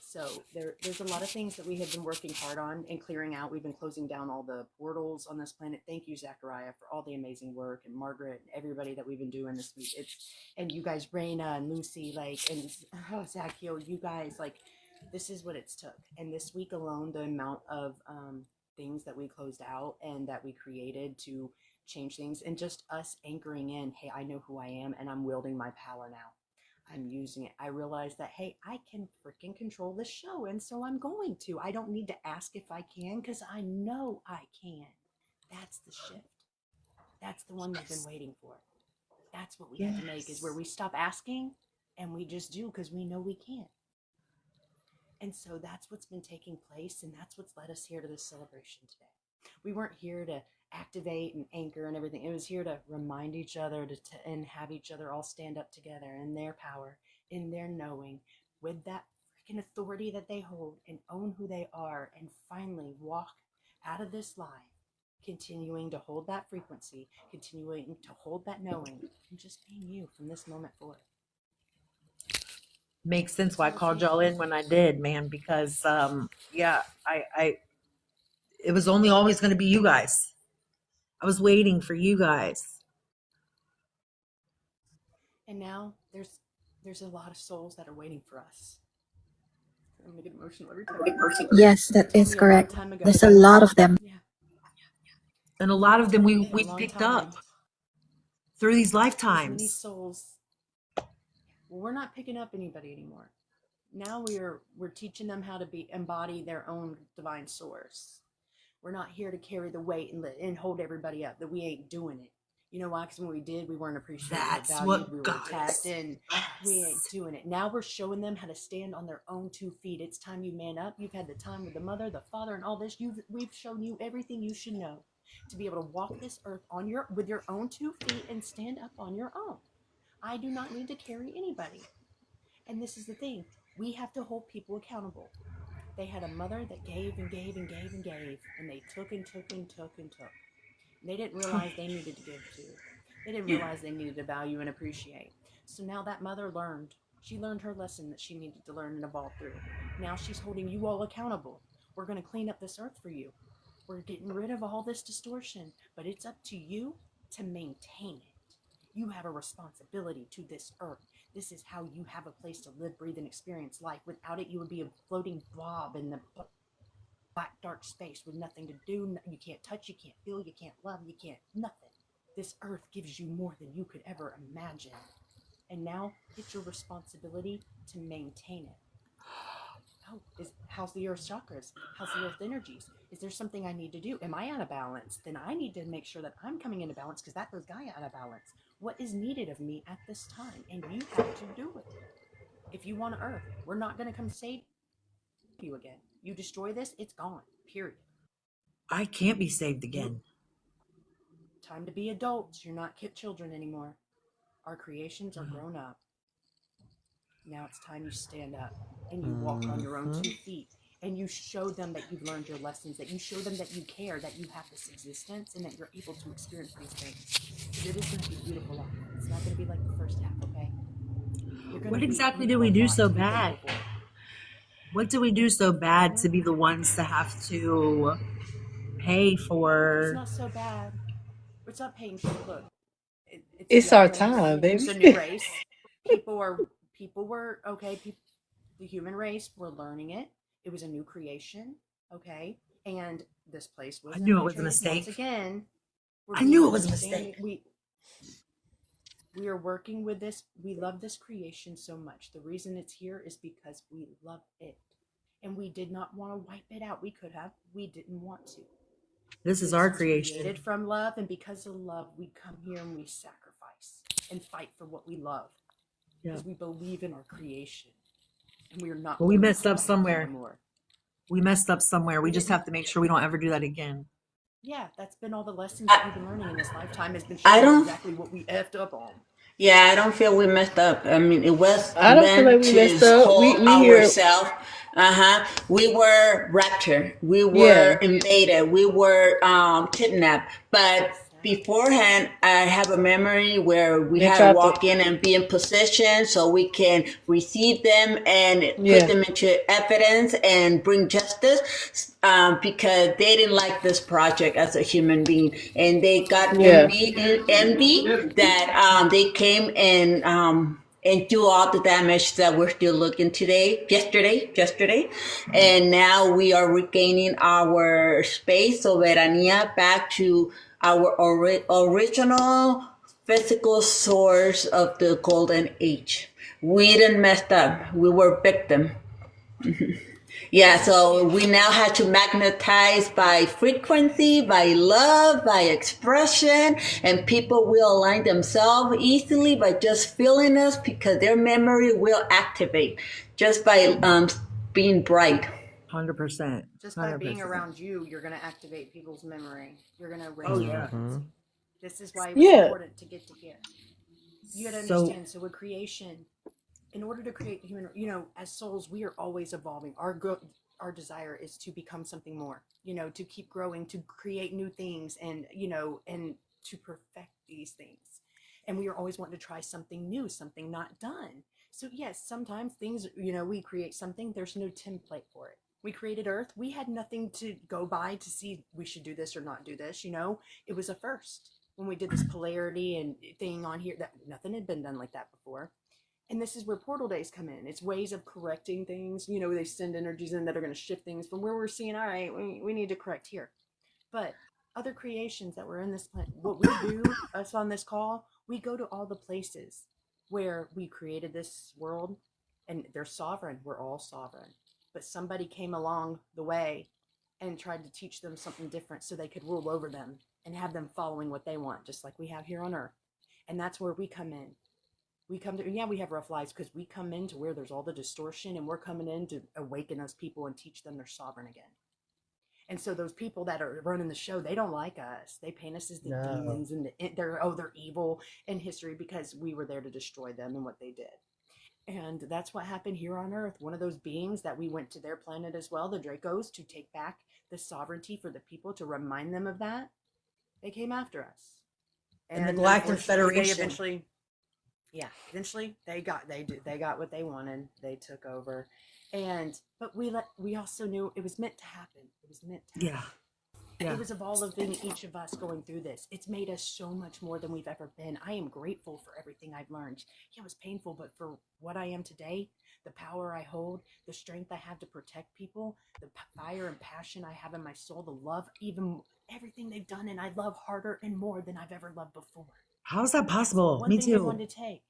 So there's a lot of things that we have been working hard on and clearing out. We've been closing down all the portals on this planet. Thank you, Zachariah, for all the amazing work, and Margaret and everybody that we've been doing this week. And you guys, Raina and Lucy, and Zachio, you guys, this is what it's took. And this week alone, the amount of things that we closed out and that we created to change things, and just us anchoring in, hey, I know who I am, and I'm wielding my power now. I'm using it. I realized that, hey, I can freaking control this show, and so I'm going to. I don't need to ask if I can, because I know I can. That's the shift. That's the one we've been waiting for. That's what we have to make, is where we stop asking and we just do, because we know we can. And so that's what's been taking place, and that's what's led us here to this celebration today. We weren't here to activate and anchor and everything. It was here to remind each other and have each other all stand up together in their power, in their knowing, with that freaking authority that they hold, and own who they are, and finally walk out of this life, continuing to hold that frequency, continuing to hold that knowing, and just being you from this moment forward. Makes sense why I called y'all in when I did, man, because it was only always going to be you guys. I was waiting for you guys. And now there's a lot of souls that are waiting for us. I'm gonna get emotional every time. Yes, that is correct. There's a lot of them. Yeah. And a lot of them we long picked time. up through these Because when lifetimes. these souls, well, we're not picking up anybody anymore. Now we're teaching them how to embody their own divine source. We're not here to carry the weight and hold everybody up. That we ain't doing it. You know why? Because when we did, we weren't appreciated, That's valued, what we were got attacked, us. and we ain't doing it. Now we're showing them how to stand on their own 2 feet. It's time you man up. You've had the time with the mother, the father, and all this. We've shown you everything you should know to be able to walk this earth with your own 2 feet and stand up on your own. I do not need to carry anybody. And this is the thing. We have to hold people accountable. They had a mother that gave and gave and gave and gave, and they took and took and took and took. They didn't realize they needed to give too. They didn't realize they needed to value and appreciate. So now that mother learned. She learned her lesson that she needed to learn and evolve through. Now she's holding you all accountable. We're going to clean up this earth for you. We're getting rid of all this distortion, but it's up to you to maintain it. You have a responsibility to this earth. This is how you have a place to live, breathe, and experience life. Without it, you would be a floating blob in the black, dark space with nothing to do. You can't touch, you can't feel, you can't love, you can't nothing. This earth gives you more than you could ever imagine. And now it's your responsibility to maintain it. Oh, how's the earth's chakras? How's the earth energies? Is there something I need to do? Am I out of balance? Then I need to make sure that I'm coming into balance, because that goes Gaia out of balance. What is needed of me at this time? And you have to do it. If you want Earth, we're not going to come save you again. You destroy this, it's gone. Period. I can't be saved again. Time to be adults. You're not children anymore. Our creations are grown up. Now it's time you stand up and you walk on your own 2 feet. And you show them that you've learned your lessons, that you show them that you care, that you have this existence, and that you're able to experience these things. It is going to be beautiful life. It's not going to be like the first half, okay? What exactly did we do so bad? What do we do so bad to be the ones to have to pay It's for? not so bad. It's not paying for. Look, it's a It's young our race. time, It's baby. a new race. People were okay. The human race were learning it. It was a new creation. Okay, and this place was I knew it was a infiltrated. mistake. Once again, we're I being knew it was a understanding. mistake. We are working with this. We love this creation so much. The reason it's here is because we love it. And we did not want to wipe it out. We could have. We didn't want to. This is This our was creation. created from love, and because of love, we come here and we sacrifice and fight for what we love. Yeah. Because we believe in our creation. And we are not Well, we going to messed up fight somewhere. anymore. We messed up somewhere. We just have to make sure we don't ever do that again. Yeah, that's been all the lessons that we've been learning in this lifetime has been I showing don't. exactly what we effed up on. Yeah, I don't feel we messed up. I mean, it was I don't feel meant like we to messed up. hold We here. ourselves. We were raptured. We Yeah. were invaded. We were kidnapped. But beforehand, I have a memory where we They had to tried to. walk in and be in position so we can receive them and Yeah. put them into evidence and bring justice. Because they didn't like this project as a human being, and they got Yeah. envy that they came and do all the damage that we're still looking yesterday, and now we are regaining our space, soberanía, back to our original physical source of the golden age. We didn't mess up. We were victim. Yeah, so we now have to magnetize by frequency, by love, by expression, and people will align themselves easily by just feeling us because their memory will activate just by being bright. 100%. Just by being 100%. around you, you're going to activate people's memory. You're going to raise Oh the yeah. frequency. This is why it was Yeah. important to get to here. You got to So understand. So with creation, in order to create the human, as souls, we are always evolving. Our desire is to become something more, to keep growing, to create new things and to perfect these things. And we are always wanting to try something new, something not done. So yes, sometimes things, we create something, there's no template for it. We created Earth. We had nothing to go by to see we should do this or not do this. It was a first when we did this polarity and thing on here that nothing had been done like that before. And this is where portal days come in. It's ways of correcting things. They send energies in that are going to shift things from where we're seeing, all right, we need to correct here. But other creations that were in this planet, what we do, us on this call, we go to all the places where we created this world, and they're sovereign. We're all sovereign. But somebody came along the way and tried to teach them something different so they could rule over them and have them following what they want, just like we have here on Earth. And that's where we come in. We come to, we have rough lives because we come into where there's all the distortion, and we're coming in to awaken those people and teach them they're sovereign again. And so those people that are running the show, they don't like us. They paint us as the No. demons and they're evil in history because we were there to destroy them and what they did. And that's what happened here on Earth. One of those beings that we went to their planet as well, the Dracos, to take back the sovereignty for the people, to remind them of that. They came after us. And the Galactic unfortunately, Federation. Eventually they got what they wanted. They took over. But we also knew it was meant to happen. It was meant to happen. Yeah. It was evolving each of us going through this. It's made us so much more than we've ever been. I am grateful for everything I've learned. Yeah, it was painful, but for what I am today, the power I hold, the strength I have to protect people, the fire and passion I have in my soul, the love, even everything they've done, and I love harder and more than I've ever loved before. How's that possible? One Me thing they too. wanted to take.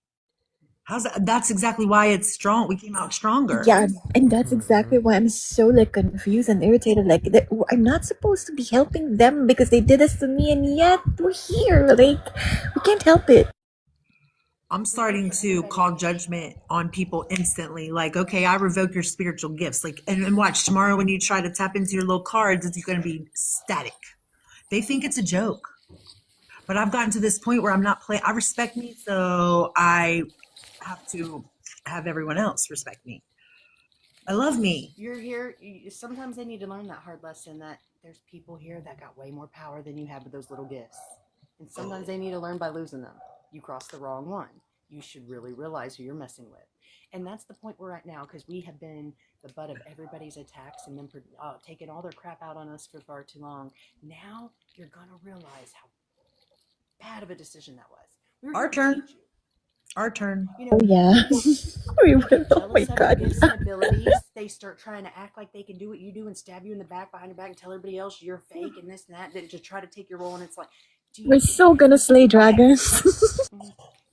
How's that? That's exactly why it's strong. We came out stronger. Yeah, and that's exactly why I'm so confused and irritated. I'm not supposed to be helping them because they did this to me, and yet we're here. We can't help it. I'm starting to call judgment on people instantly. Like, okay, I revoke your spiritual gifts. And watch tomorrow when you try to tap into your little cards, it's going to be static. They think it's a joke. But I've gotten to this point where I'm not playing. I respect me, so I have to have everyone else respect me. I love me. You're here. Sometimes they need to learn that hard lesson that there's people here that got way more power than you have with those little gifts. And sometimes they need to learn by losing them. You crossed the wrong one. You should really realize who you're messing with. And that's the point we're at now, because we have been the butt of everybody's attacks and then taking all their crap out on us for far too long. Now you're going to realize how bad of a decision that was. We were Our here to turn. teach you. Our turn. You Oh know, yeah. We were, get oh my jealous of your god. gifts and abilities. They start trying to act like they can do what you do and stab you in the back behind your back and tell everybody else you're fake and this and that. Then to try to take your role, and it's like, We're so gonna slay dragons.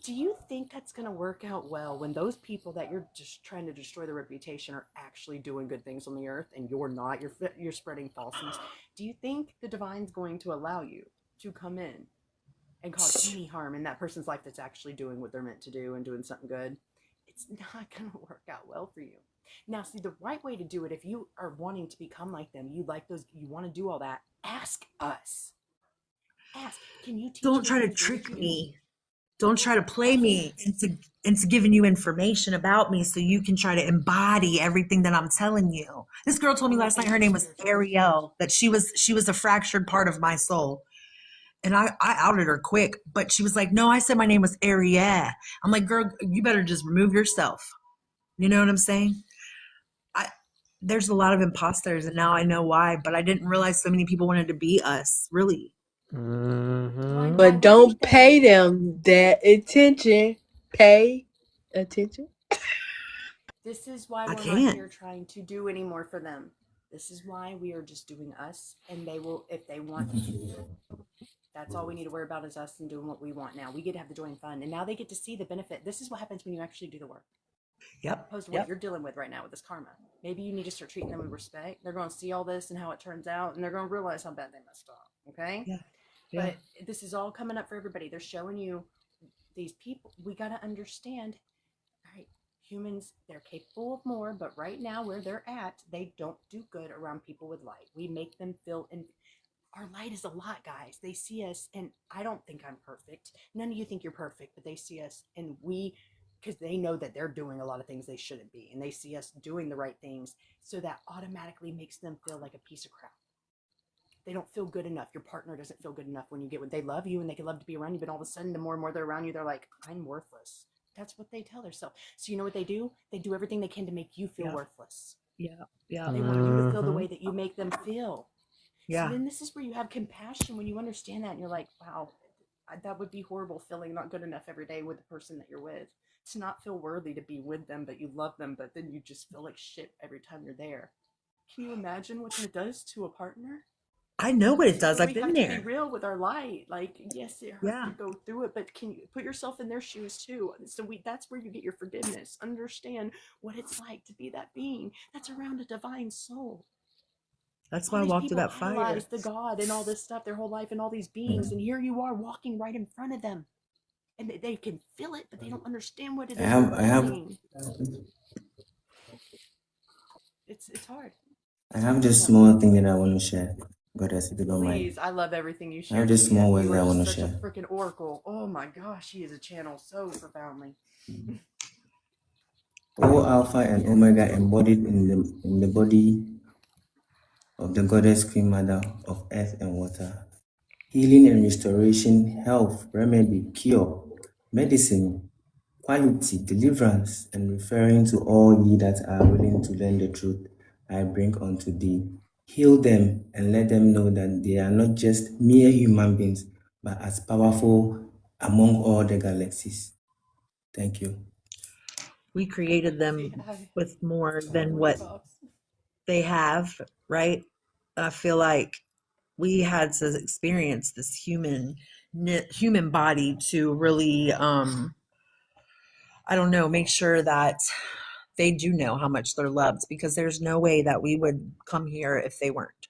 do you think that's going to work out well when those people that you're just trying to destroy their reputation are actually doing good things on the earth and you're not? You're spreading falseness. Do you think the divine's going to allow you to come in and cause any harm in that person's life that's actually doing what they're meant to do and doing something good? It's not going to work out well for you. Now, see, the right way to do it, if you are wanting to become like them, you like those, you want to do all that, ask us. Ask, can you teach Don't me try to things? trick me. Don't try to play me into giving you information about me so you can try to embody everything that I'm telling you. This girl told me last night her name was Ariel, that she was a fractured part of my soul. And I outed her quick, but she was like, no, I said my name was Ariel. I'm like, girl, you better just remove yourself. You know what I'm saying? There's a lot of imposters, and now I know why, but I didn't realize so many people wanted to be us, really. Mm-hmm. But don't pay them that attention. Pay attention. This is why I we're not can't. here trying to do any more for them. This is why we are just doing us, and they will, if they want to. That's all we need to worry about is us and doing what we want now. We get to have the joy and fun, and now they get to see the benefit. This is what happens when you actually do the work. Yep. Opposed to what you're dealing with right now with this karma. Maybe you need to start treating them with respect. They're going to see all this and how it turns out, and they're going to realize how bad they messed up. Okay? Yeah. But this is all coming up for everybody. They're showing you these people. We got to understand, all right, humans, they're capable of more, but right now where they're at, they don't do good around people with light. We make them feel, and our light is a lot, guys. They see us, and I don't think I'm perfect. None of you think you're perfect, but they see us, and because they know that they're doing a lot of things they shouldn't be, and they see us doing the right things, so that automatically makes them feel like a piece of crap. They don't feel good enough. Your partner doesn't feel good enough when you get what they love you and they can love to be around you, but all of a sudden, the more and more they're around you, they're like, I'm worthless. That's what they tell themselves. So you know what they do? They do everything they can to make you feel worthless. Yeah. They want you to feel the way that you make them feel. Yeah. So then this is where you have compassion when you understand that, and you're like, wow, that would be horrible feeling not good enough every day with the person that you're with. To not feel worthy to be with them, but you love them, but then you just feel like shit every time you're there. Can you imagine what that does to a partner? I know what it does. I've been We have to there. be real with our light. Like, yes, it hurts to go through it, but can you put yourself in their shoes too? So that's where you get your forgiveness. Understand what it's like to be that being that's around a divine soul. That's why I walked through that fire. Idolize the God and all this stuff their whole life and all these beings, and here you are walking right in front of them, and they can feel it, but they don't understand what it is. I have It's hard. I have this small thing that I want to share. Goddess, if you don't mind. Please, I love everything you share. I have this small words You that I are want to such a share. freaking oracle. Oh my gosh, he is a channel so profoundly. O Alpha and Omega embodied in the body of the Goddess Queen Mother of Earth and Water. Healing and restoration, health, remedy, cure, medicine, quality, deliverance, and referring to all ye that are willing to learn the truth I bring unto thee. Heal them and let them know that they are not just mere human beings, but as powerful among all the galaxies. Thank you. We created them with more than what they have, right? I feel like we had to experience this human body to really, I don't know, make sure that they do know how much they're loved, because there's no way that we would come here if they weren't.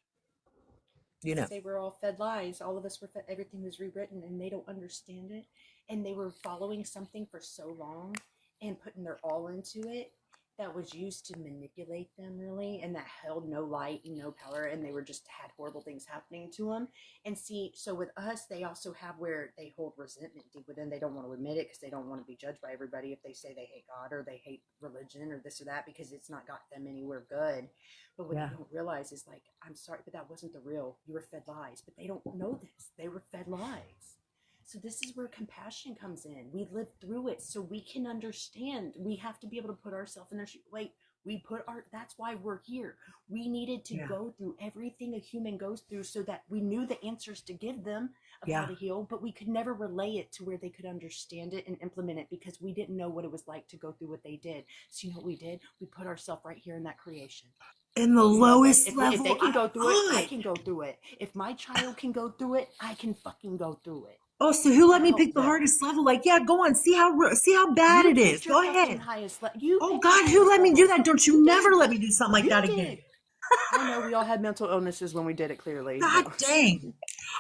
You know, They were all fed lies. All of us were fed, everything was rewritten, and they don't understand it. And they were following something for so long and putting their all into it that was used to manipulate them, really, and that held no light and no power, and they were just had horrible things happening to them. And see, so with us, they also have where they hold resentment deep within. They don't want to admit it because they don't want to be judged by everybody if they say they hate God or they hate religion or this or that, because it's not got them anywhere good. But what they don't realize is, like, I'm sorry, but that wasn't the real. You were fed lies, but they don't know this. They were fed lies. So this is where compassion comes in. We live through it so we can understand. We have to be able to put ourselves in their shoes. Like that's why we're here. We needed to Yeah. go through everything a human goes through so that we knew the answers to give them of how Yeah. to heal, but we could never relay it to where they could understand it and implement it because we didn't know what it was like to go through what they did. So you know what we did? We put ourselves right here in that creation. In the You know what? lowest If level they can I go through it, I could. can go through it. If my child can go through it, I can fucking go through it. Oh, so who let To me help pick the them. hardest level? Like, yeah, go on. See how bad You it is. picked your Go fucking ahead. highest level. You Oh picked your God, who highest let me do level. that? Don't you never let me do something like You that did. again. I know we all had mental illnesses when we did it. Clearly, God no. dang.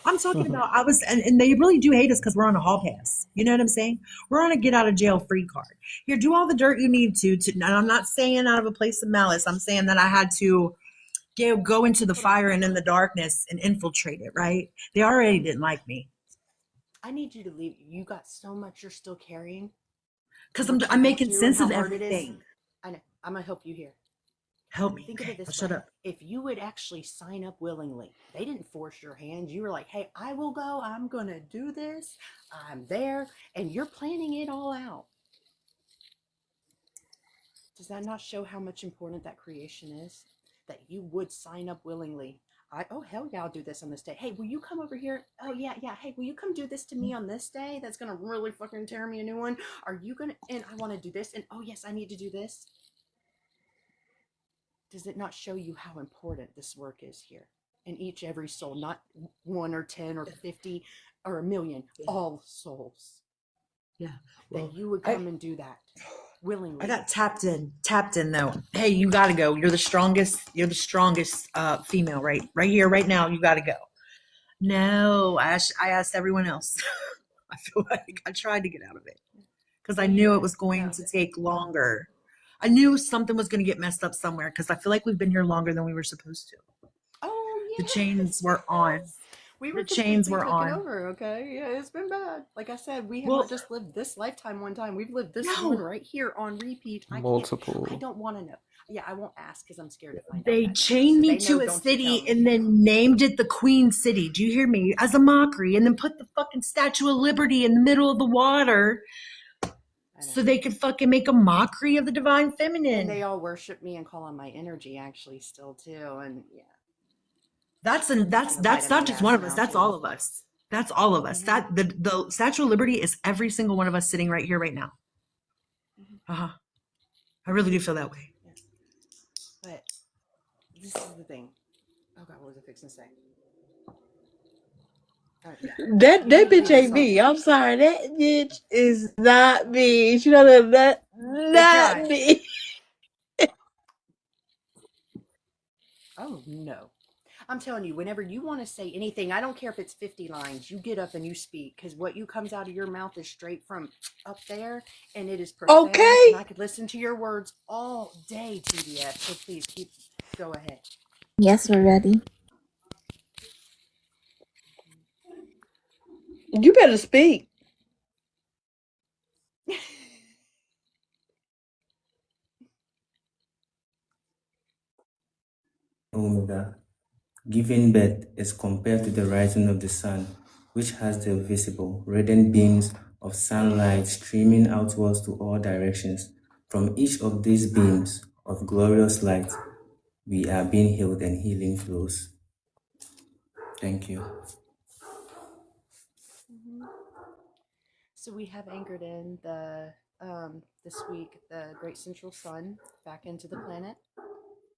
I'm talking about and they really do hate us because we're on a hall pass. You know what I'm saying? We're on a get out of jail free card. Here, do all the dirt you need to and I'm not saying out of a place of malice. I'm saying that I had to go into the fire and in the darkness and infiltrate it, right? They already didn't like me. I need you to leave. You got so much you're still carrying. Because what you I'm went making through sense and of how hard it is. everything. I know. I'm gonna help you here. Help me. Think of it Okay, this shut way. up. If you would actually sign up willingly, they didn't force your hand. You were like, hey, I will go. I'm going to do this. I'm there. And you're planning it all out. Does that not show how much important that creation is? That you would sign up willingly. Oh, hell yeah, I'll do this on this day. Hey, will you come over here? Oh, yeah. Hey, will you come do this to me on this day? That's going to really fucking tear me a new one. Are you going to, and I want to do this. And oh, yes, I need to do this. Does it not show you how important this work is here? And every soul, not 1 or 10 or 50 or 1 million, all souls. Yeah. That you would come and do that willingly. I got tapped in though. Hey, you gotta go. You're the strongest female right here, right now. You gotta go. No, I asked everyone else. I feel like I tried to get out of it because I knew it was going to take longer. I knew something was going to get messed up somewhere because I feel like we've been here longer than we were supposed to. Oh, yeah. The chains were on. We were The chains completely were taken on. over, okay? Yeah, it's been bad. Like I said, we have Well- not just lived this lifetime one time. We've lived this No. one right here on repeat. I Multiple. don't want to know. Yeah, I won't ask because I'm scared to find out. They that. chained So me they to know, a don't you city tell me. and then named it the Queen City. Do you hear me? As a mockery, and then put the fucking Statue of Liberty in the middle of the water so they could fucking make a mockery of the divine feminine. And they all worship me and call on my energy actually still too. And yeah. That's not just one of us. That's all of us. That's all of us. That the Statue of Liberty is every single one of us sitting right here, right now. I really do feel that way. But this is the thing. Oh God, what was I fixing to say? Yeah. That bitch ain't me. I'm sorry. That bitch is not me. You know that not me. Oh no. I'm telling you, whenever you want to say anything, I don't care if it's 50 lines, you get up and you speak because what you comes out of your mouth is straight from up there and it is profound. Okay. And I could listen to your words all day, TDF. So please go ahead. Yes, we're ready. You better speak. Omega. Giving birth is compared to the rising of the sun, which has the visible, radiant beams of sunlight streaming outwards to all directions. From each of these beams of glorious light, we are being healed and healing flows. Thank you. So we have anchored in this week the Great Central Sun back into the planet.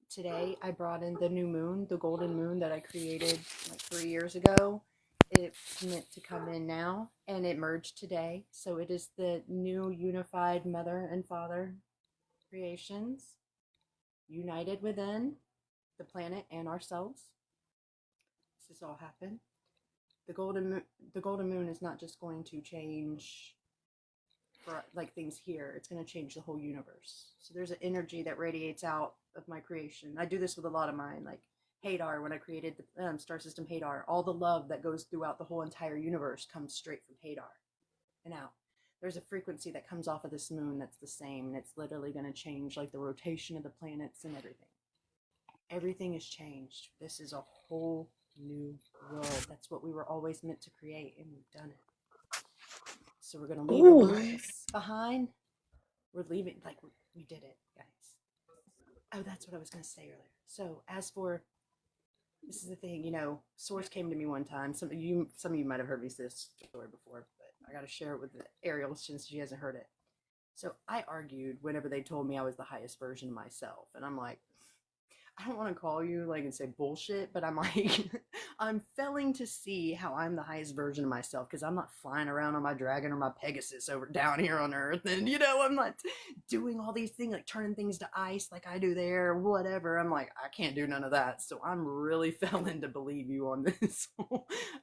Today I brought in the new moon, the golden moon that I created like 3 years ago. It's meant to come in now and it merged today. So it is the new unified mother and father creations united within the planet and ourselves. This has all happened. The golden moon is not just going to change for like things here, it's going to change the whole universe. So there's an energy that radiates out of my creation. I do this with a lot of mine, like Hadar. When I created the star system Hadar, all the love that goes throughout the whole entire universe comes straight from Hadar and out. There's a frequency that comes off of this moon that's the same, and it's literally going to change like the rotation of the planets and everything. Everything is changed. This is a whole new world. That's what we were always meant to create, and we've done it. So we're gonna leave the Ooh. rooms behind. We're leaving, like we did it, guys. Oh, that's what I was gonna say earlier. So as for this is the thing, Source came to me one time. Some of you might have heard me say this story before, but I got to share it with Ariel since she hasn't heard it. So I argued whenever they told me I was the highest version of myself, and I'm like, I don't want to call you and say bullshit, but I'm like, I'm failing to see how I'm the highest version of myself because I'm not flying around on my dragon or my Pegasus over down here on Earth, and I'm not doing all these things like turning things to ice like I do there, or whatever. I'm like, I can't do none of that, so I'm really failing to believe you on this.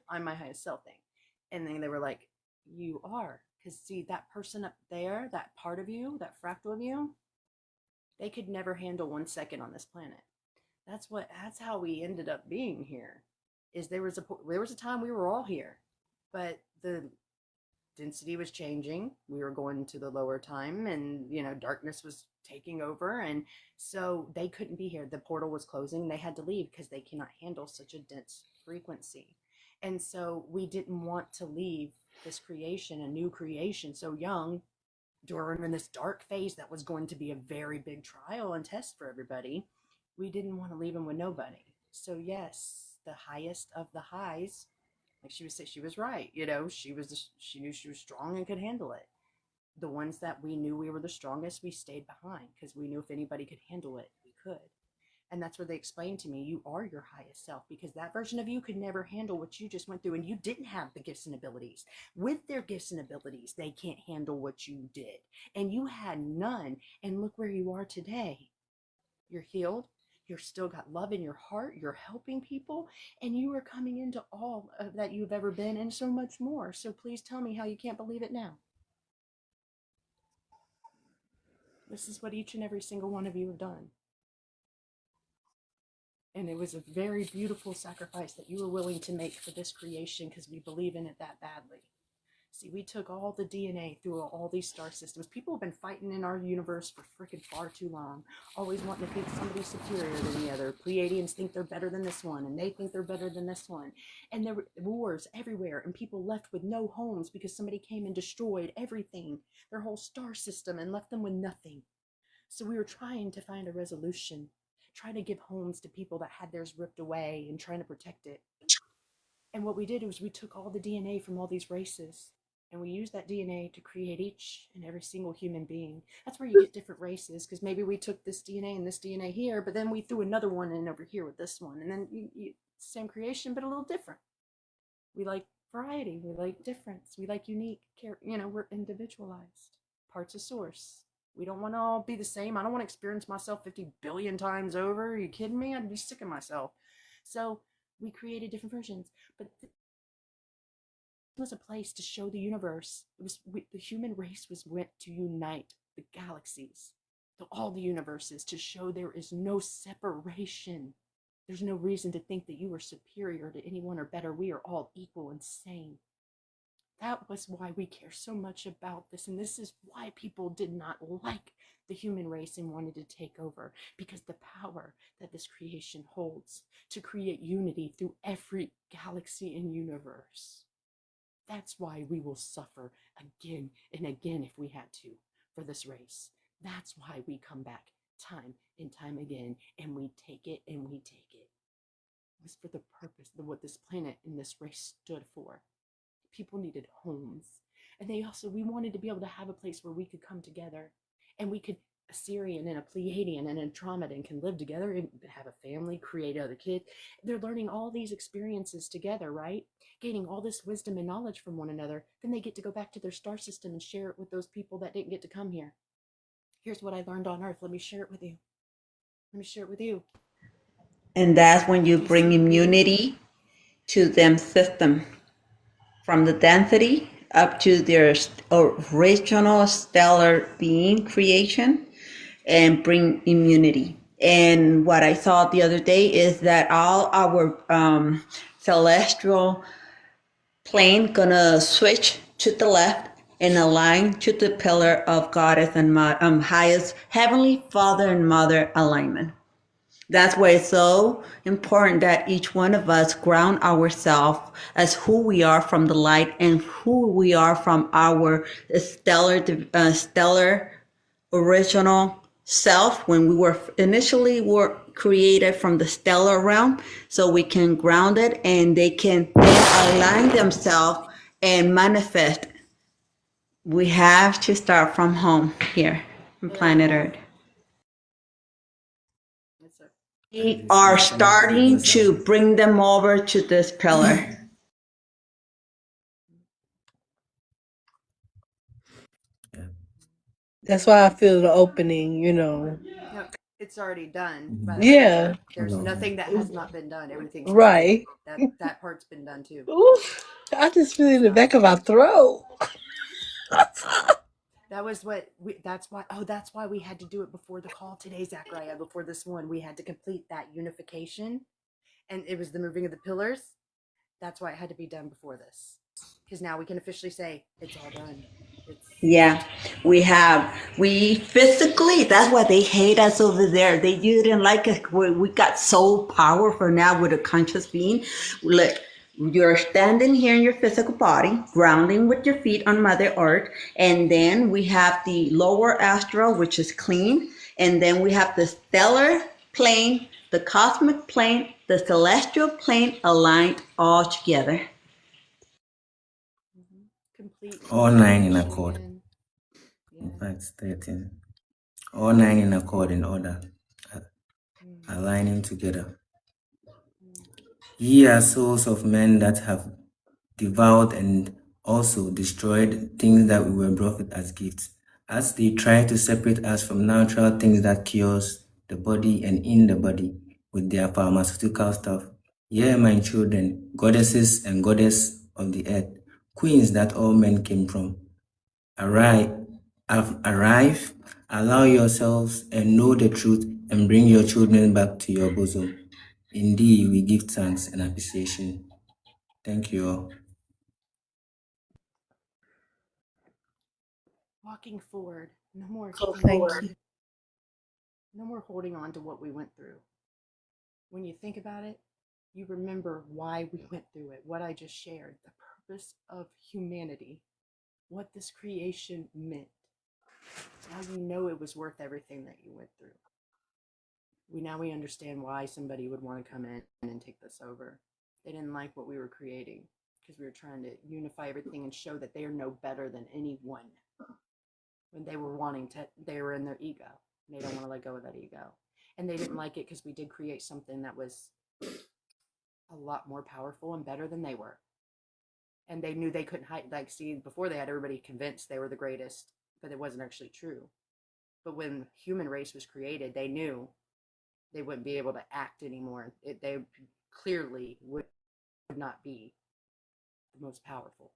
I'm my highest self thing, and then they were like, you are, because see that person up there, that part of you, that fractal of you, they could never handle 1 second on this planet. That's how we ended up being here. Is there was a time we were all here, but the density was changing. We were going to the lower time, and darkness was taking over, and so they couldn't be here. The portal was closing. They had to leave because they cannot handle such a dense frequency. And so we didn't want to leave this creation, a new creation, so young, during this dark phase that was going to be a very big trial and test for everybody. We didn't want to leave them with nobody. So yes, the highest of the highs, like she was right. She knew she was strong and could handle it. The ones that we knew we were the strongest, we stayed behind because we knew if anybody could handle it, we could. And that's where they explained to me, you are your highest self, because that version of you could never handle what you just went through, and you didn't have the gifts and abilities. With their gifts and abilities, they can't handle what you did, and you had none. And look where you are today. You're healed. You're still got love in your heart. You're helping people, and you are coming into all that you've ever been, and so much more. So please tell me how you can't believe it now. This is what each and every single one of you have done. And it was a very beautiful sacrifice that you were willing to make for this creation, because we believe in it that badly. See, we took all the DNA through all these star systems. People have been fighting in our universe for freaking far too long, always wanting to think somebody's superior than the other. Pleiadians think they're better than this one, and they think they're better than this one. And there were wars everywhere, and people left with no homes because somebody came and destroyed everything, their whole star system, and left them with nothing. So we were trying to find a resolution, trying to give homes to people that had theirs ripped away and trying to protect it. And what we did was we took all the DNA from all these races, and we used that DNA to create each and every single human being. That's where you get different races, because maybe we took this DNA and this DNA here, but then we threw another one in over here with this one. And then same creation, but a little different. We like variety. We like difference. We like unique. We're individualized. Parts of source. We don't want to all be the same. I don't want to experience myself 50 billion times over. Are you kidding me? I'd be sick of myself. So we created different versions. But was a place to show the universe. The human race was meant to unite the galaxies, all the universes, to show there is no separation. There's no reason to think that you are superior to anyone or better. We are all equal and same. That was why we care so much about this, and this is why people did not like the human race and wanted to take over, because the power that this creation holds to create unity through every galaxy and universe. That's why we will suffer again and again if we had to for this race. That's why we come back time and time again, and we take it and we take it. It was for the purpose of what this planet and this race stood for. People needed homes, and we wanted to be able to have a place where we could come together, and we could, a Sirian and a Pleiadian and an Andromedan can live together and have a family, create other kids. They're learning all these experiences together, right? Gaining all this wisdom and knowledge from one another. Then they get to go back to their star system and share it with those people that didn't get to come here. Here's what I learned on Earth. Let me share it with you. And that's when you bring immunity to them system, from the density up to their original stellar being creation, and bring immunity. And what I saw the other day is that all our celestial plane gonna switch to the left and align to the pillar of Goddess and highest Heavenly Father and Mother alignment. That's why it's so important that each one of us ground ourselves as who we are from the light and who we are from our stellar original self when we were initially were created from the stellar realm, so we can ground it and they can then align themselves and manifest. We have to start from home here on planet Earth. We are starting to bring them over to this pillar. That's why I feel the opening, you know. No, it's already done by the Yeah. future. There's nothing that has not been done. Everything's been Right. done. That part's been done too. Oof, I just feel it in the back of my throat. That was what we, that's why we had to do it before the call today, Zachariah, before this one. We had to complete that unification, and it was the moving of the pillars. That's why it had to be done before this, because now we can officially say it's all done. Yeah, we physically, that's why they hate us over there. They didn't like us. We got so powerful now with a conscious being. Look, you're standing here in your physical body, grounding with your feet on Mother Earth. And then we have the lower astral, which is clean. And then we have the stellar plane, the cosmic plane, the celestial plane aligned all together. All nine in accord. In fact, 13. All nine in accord in order, aligning together. Ye are souls of men that have devoured and also destroyed things that we were brought as gifts, as they try to separate us from natural things that cures the body and in the body with their pharmaceutical stuff. Ye, my children, goddesses and goddess of the earth, queens that all men came from, arrive, allow yourselves and know the truth and bring your children back to your bosom. Indeed, we give thanks and appreciation. Thank you all. Walking forward, no more. Oh, thank you. No more holding on to what we went through. When you think about it, you remember why we went through it, what I just shared, the purpose of humanity, what this creation meant. Now you know it was worth everything that you went through. Now we understand why somebody would want to come in and take this over. They didn't like what we were creating because we were trying to unify everything and show that they are no better than anyone. When they were they were in their ego. And they don't want to let go of that ego. And they didn't like it because we did create something that was a lot more powerful and better than they were. And they knew they couldn't hide. Before they had everybody convinced they were the greatest, but it wasn't actually true. But when human race was created, they knew they wouldn't be able to act anymore. They clearly would not be the most powerful.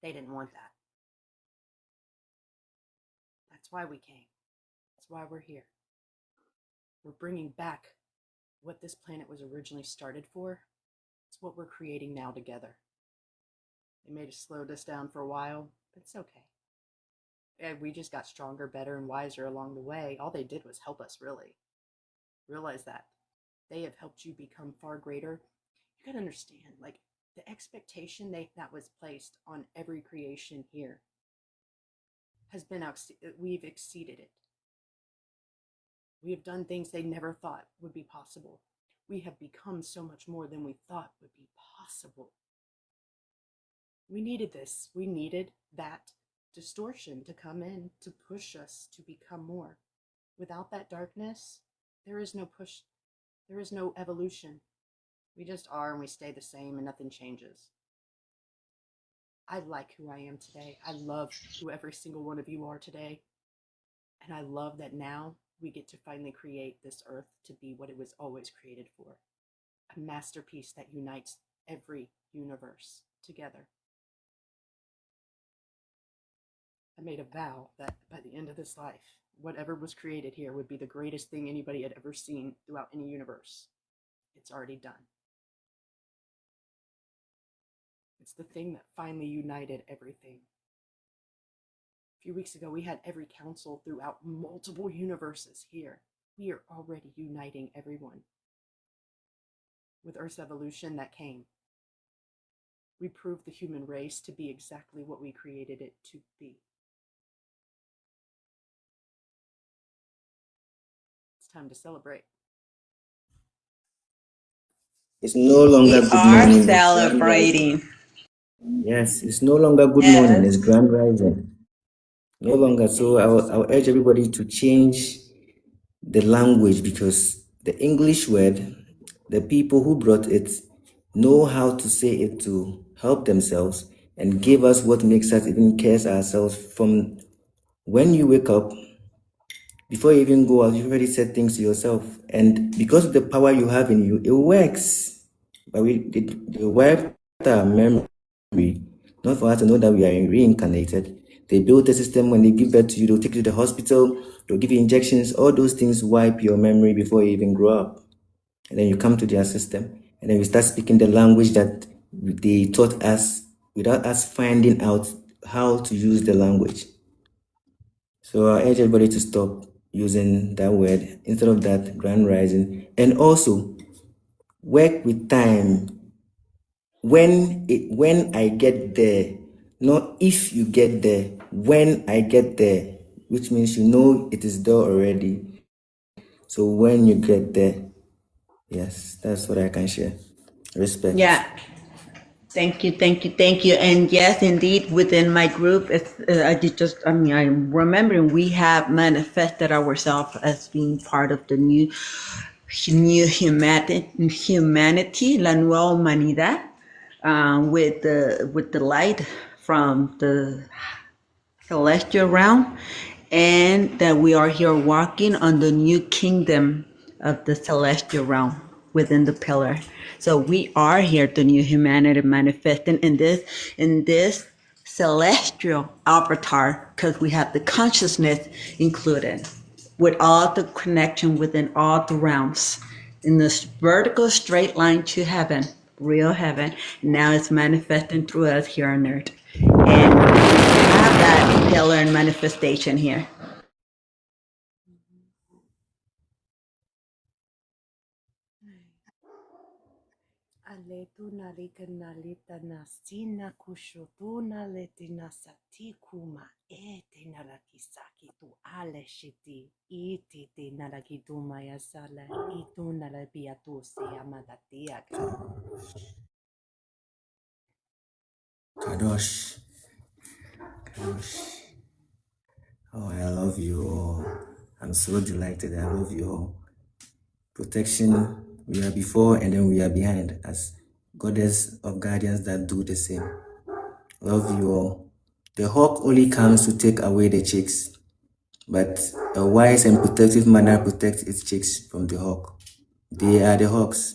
They didn't want that. That's why we came. That's why we're here. We're bringing back what this planet was originally started for. It's what we're creating now together. They may have slowed us down for a while, but it's okay. And we just got stronger, better, and wiser along the way. All they did was help us, really. Realize that. They have helped you become far greater. You gotta understand, the expectation that was placed on every creation here has been, we've exceeded it. We have done things they never thought would be possible. We have become so much more than we thought would be possible. We needed this. We needed that distortion to come in to push us to become more. Without that darkness, there is no push. There is no evolution. We just are and we stay the same and nothing changes. I like who I am today. I love who every single one of you are today. And I love that now we get to finally create this earth to be what it was always created for. A masterpiece that unites every universe together. I made a vow that by the end of this life, whatever was created here would be the greatest thing anybody had ever seen throughout any universe. It's already done. It's the thing that finally united everything. A few weeks ago, we had every council throughout multiple universes here. We are already uniting everyone with Earth's evolution that came. We proved the human race to be exactly what we created it to be. It's time to celebrate. It's no longer We good are morning, it's grand rising. celebrating. Yes, it's no longer good morning, it's Yes. grand rising. No longer. So I'll urge everybody to change the language, because the English word, the people who brought it know how to say it to help themselves and give us what makes us even curse ourselves. From when you wake up, before you even go out, you've already said things to yourself. And because of the power you have in you, it works. But they wiped our memory, not for us to know that we are reincarnated. They built a system. When they give birth to you, they'll take you to the hospital, they'll give you injections. All those things wipe your memory before you even grow up. And then you come to their system, and then we start speaking the language that they taught us without us finding out how to use the language. So I urge everybody to stop using that word. Instead of that, grand rising. And also work with time. When I get there, not if you get there, when I get there, which means you know it is there already. So when you get there, yes, that's what I can share. Respect. Yeah. Thank you, thank you, thank you. And yes, indeed, within my group, I'm remembering we have manifested ourselves as being part of the new humanity, la nueva humanidad, with the light from the celestial realm, and that we are here walking on the new kingdom of the celestial realm within the pillar. So we are here, the new humanity manifesting in this celestial avatar, because we have the consciousness included with all the connection within all the realms in this vertical straight line to heaven, real heaven. Now it's manifesting through us here on earth. And we have that pillar and manifestation here. Aletuna likanalita nasina kushotuna letina satikuma ete nalakisaki tu aleshiti iti te nalakituma yasala itu nalabiatu se amadatia. Kadosh. Kadosh. Oh, I love you all. I'm so delighted. I love you all. Protection, we are before and then we are behind as goddess of guardians that do the same. Love you all. The hawk only comes to take away the chicks, but a wise and protective mother protects its chicks from the hawk. They are the hawks.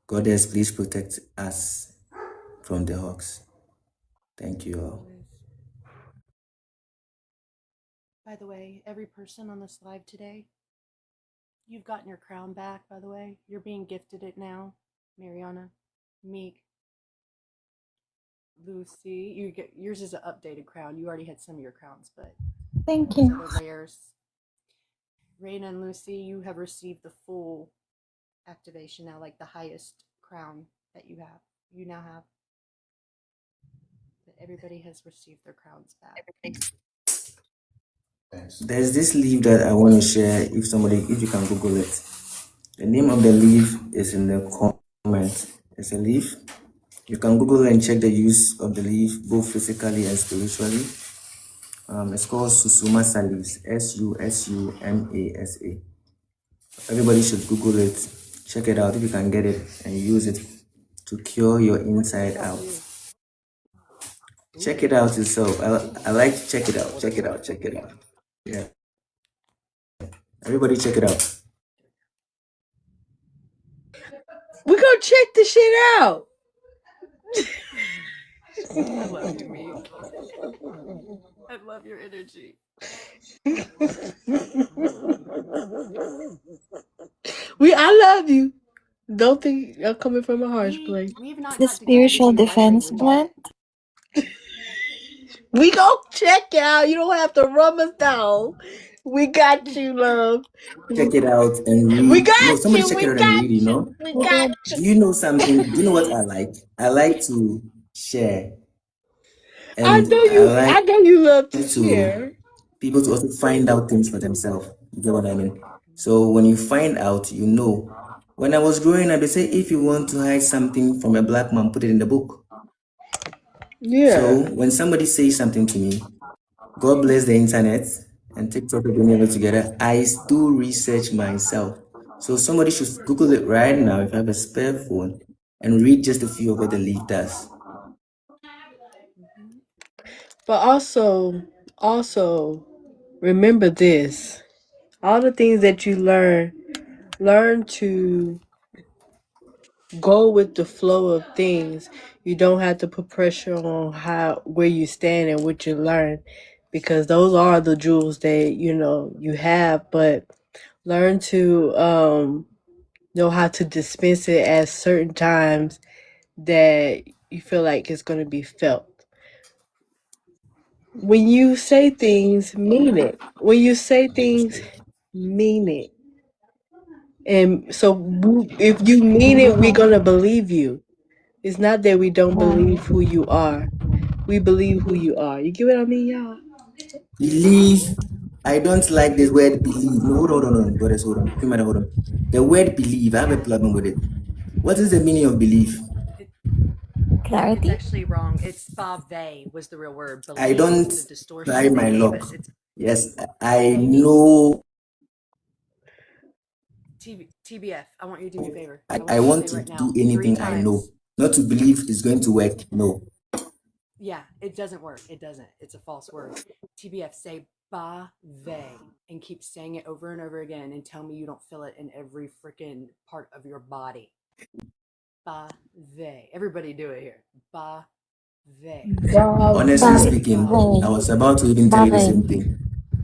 Goddess, please protect us from the hawks. Thank you all. By the way, every person on this live today, you've gotten your crown back, by the way. You're being gifted it now. Mariana, Meek, Lucy, yours is an updated crown. You already had some of your crowns, but Thank there's you. other layers. Raina and Lucy, you have received the full activation now, like the highest crown that you have. You now have. But everybody has received their crowns back. There's this leaf that I want to share. If you can Google it. The name of the leaf is in the comments. It's a leaf. You can Google and check the use of the leaf, both physically and spiritually. It's called Susumasa leaves. Susumasa. Everybody should Google it. Check it out if you can get it and use it to cure your inside out. Check it out yourself. I like to check it out. Check it out. Check it out. Yeah. Everybody check it out. We gonna check the shit out. I love you, Meek. I love your energy. I love you. Don't think I'm coming from a harsh place. The spiritual defense blend. We gonna check out. You don't have to rub us down. We got you, love. Check it out and We read. No, got somebody you. check We it out and got read, you you. know? We got Do you know something? Do you know what I like? I like to share. I And know I you. I like know you love to to share. people to also find out things for themselves. You get what I mean? So when you find out, you know. When I was growing up, they say if you want to hide something from a black man, put it in the book. Yeah. So when somebody says something to me, God bless the internet and TikTok bring it together, I do research myself. So somebody should Google it right now if you have a spare phone and read just a few of what the leaf does. But also, remember this. All the things that you learn to go with the flow of things. You don't have to put pressure on where you stand and what you learn, because those are the jewels that you have. But learn to know how to dispense it at certain times that you feel like it's going to be felt. When you say things, mean it. When you say things, mean it. And so if you mean it, we're going to believe you. It's not that we don't believe who you are. We believe who you are. You get what I mean, y'all? Believe. I don't like the word believe. No, hold on, brothers, hold on. Hold on. The word believe, I have a problem with it. What is the meaning of belief? It's actually wrong. It's bave was the real word. I Believe don't is the distortion try they my gave luck. us. It's Yes, I know. TBF. I want you to do me a favor. I want to right now, do anything I know. Not to believe it's going to work. No. Yeah, it doesn't work. It doesn't. It's a false word. TBF, say bave and keep saying it over and over again and tell me you don't feel it in every freaking part of your body. Bave. Everybody do it here. Bave. Honestly speaking, I was about to even tell you the same thing.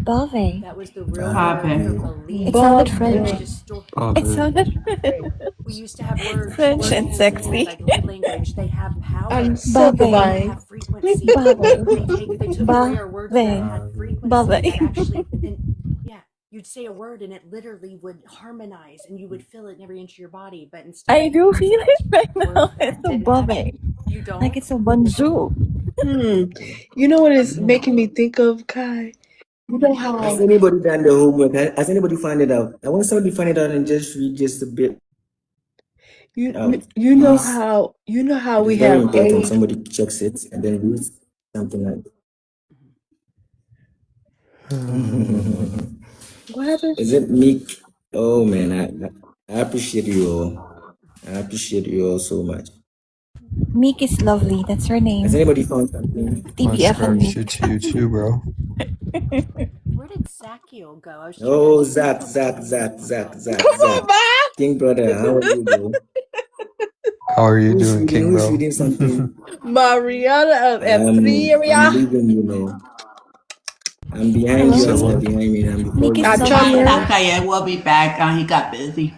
Bave. That was the real word for believe. It sounded French. Bave. It sounded We used to have words. French and words sexy. like lead language. They have power. I'm so They divine. have frequency. They took away our words that had frequency that actually. Yeah, you'd say a word and it literally would harmonize and you would feel it in every inch of your body. But instead, I do feel it right now. It's a bave. You don't. Like it's a bonjour. You know what it's making me think of, Kai? You know how Has anybody done the homework? Has anybody found it out? I want somebody to find it out and just read just a bit. you know how we It's very have important. age. Somebody checks it and then reads something like. What happened? Is it Meek? Oh man, I appreciate you all. I appreciate you all so much. Meek is lovely. That's her name. Has anybody found something? Much TBF and Meek. gratitude to you too, bro. Where did Zakiel go? I was Oh, Zach. King brother, how are you, bro? How are you doing, King Who's bro? reading something? Mariana of I'm Etheria. leaving, you know. I'm behind you and you're behind me. I'm before you. I will be back. He got busy.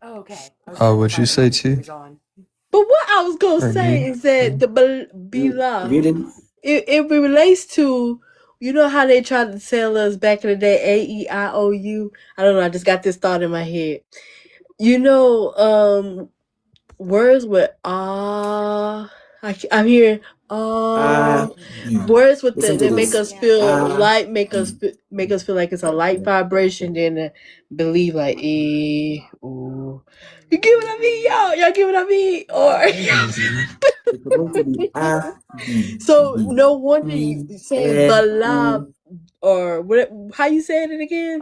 Oh, okay. What'd you say, T? But what I was gonna Or say me? is that the Bila, Read it. it relates to, you know how they tried to tell us back in the day, AEIOU. I don't know. I just got this thought in my head. You know, words with I'm hearing words with Listen to that make this. us feel light, make us feel like it's a light vibration. Then believe like ooh. You get what I mean, y'all? Y'all get what I mean? Or It's supposed to be so no wonder you say bala or what? How you saying it again?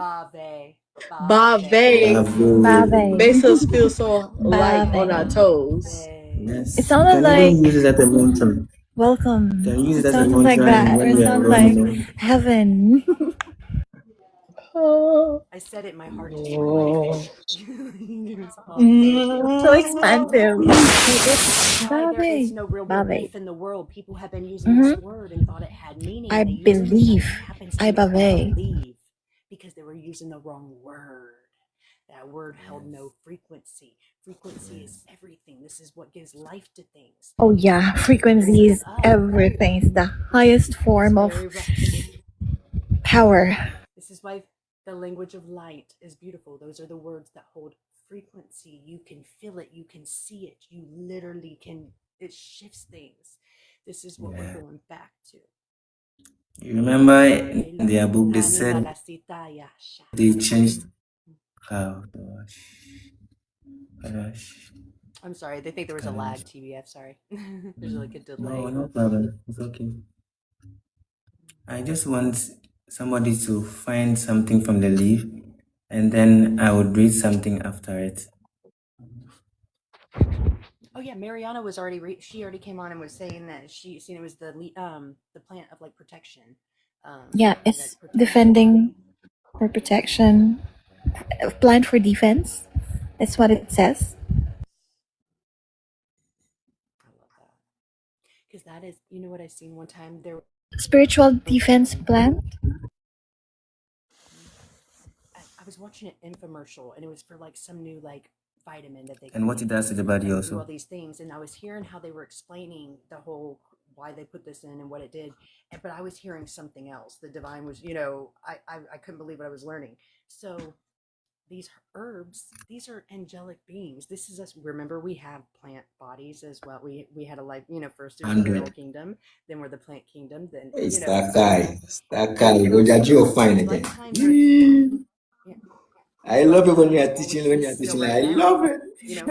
Bave makes us feel so light on our toes. Yes. It sounded You can like even use it as a mantra. welcome. You can use It it as a sounded mantra like that. when Or it you're sounded alone, like you know. heaven. I said it. My heart just So expensive. There is no real belief in the world. People have been using this word and thought it had meaning. I They use it because believe. it happens to I make them bave. believe because they were using the wrong word. That word held no frequency. Frequency is everything. This is what gives life to things. Oh yeah, frequency is everything. It's the highest form of power. This is why The language of light is beautiful. Those are the words that hold frequency. You can feel it, you can see it, you literally can, it shifts things. This is what we're Yeah. going back to. You remember in their book they said they changed. Oh gosh. Gosh. I'm sorry, they think there was a lag, TBF, sorry. There's like a No, delay. no problem. It's okay. I just want somebody to find something from the leaf, and then I would read something after it. Oh yeah, Mariana was already she already came on and was saying that she seen it was the plant of like protection. Yeah, That it's protects defending for protection, plant for defense. That's what it says. because that is, you know what I seen one time there. Spiritual defense plant. I was watching an infomercial and it was for like some new like vitamin that they And what it does to the body do all also. these things, and I was hearing how they were explaining the whole why they put this in and what it did, but I was hearing something else. The divine was, you know, I couldn't believe what I was learning. So these herbs, these are angelic beings. This is us. Remember, we have plant bodies as well. We had a life, you know, first there's the mineral 100. kingdom, then we're the plant kingdom, then It's you know, that guy. It's that guy. you You know, go judge you so fine these again. lifetimes are, yeah. I So love it when you we're are all teaching. When you are still teaching, right I now, love it. you know.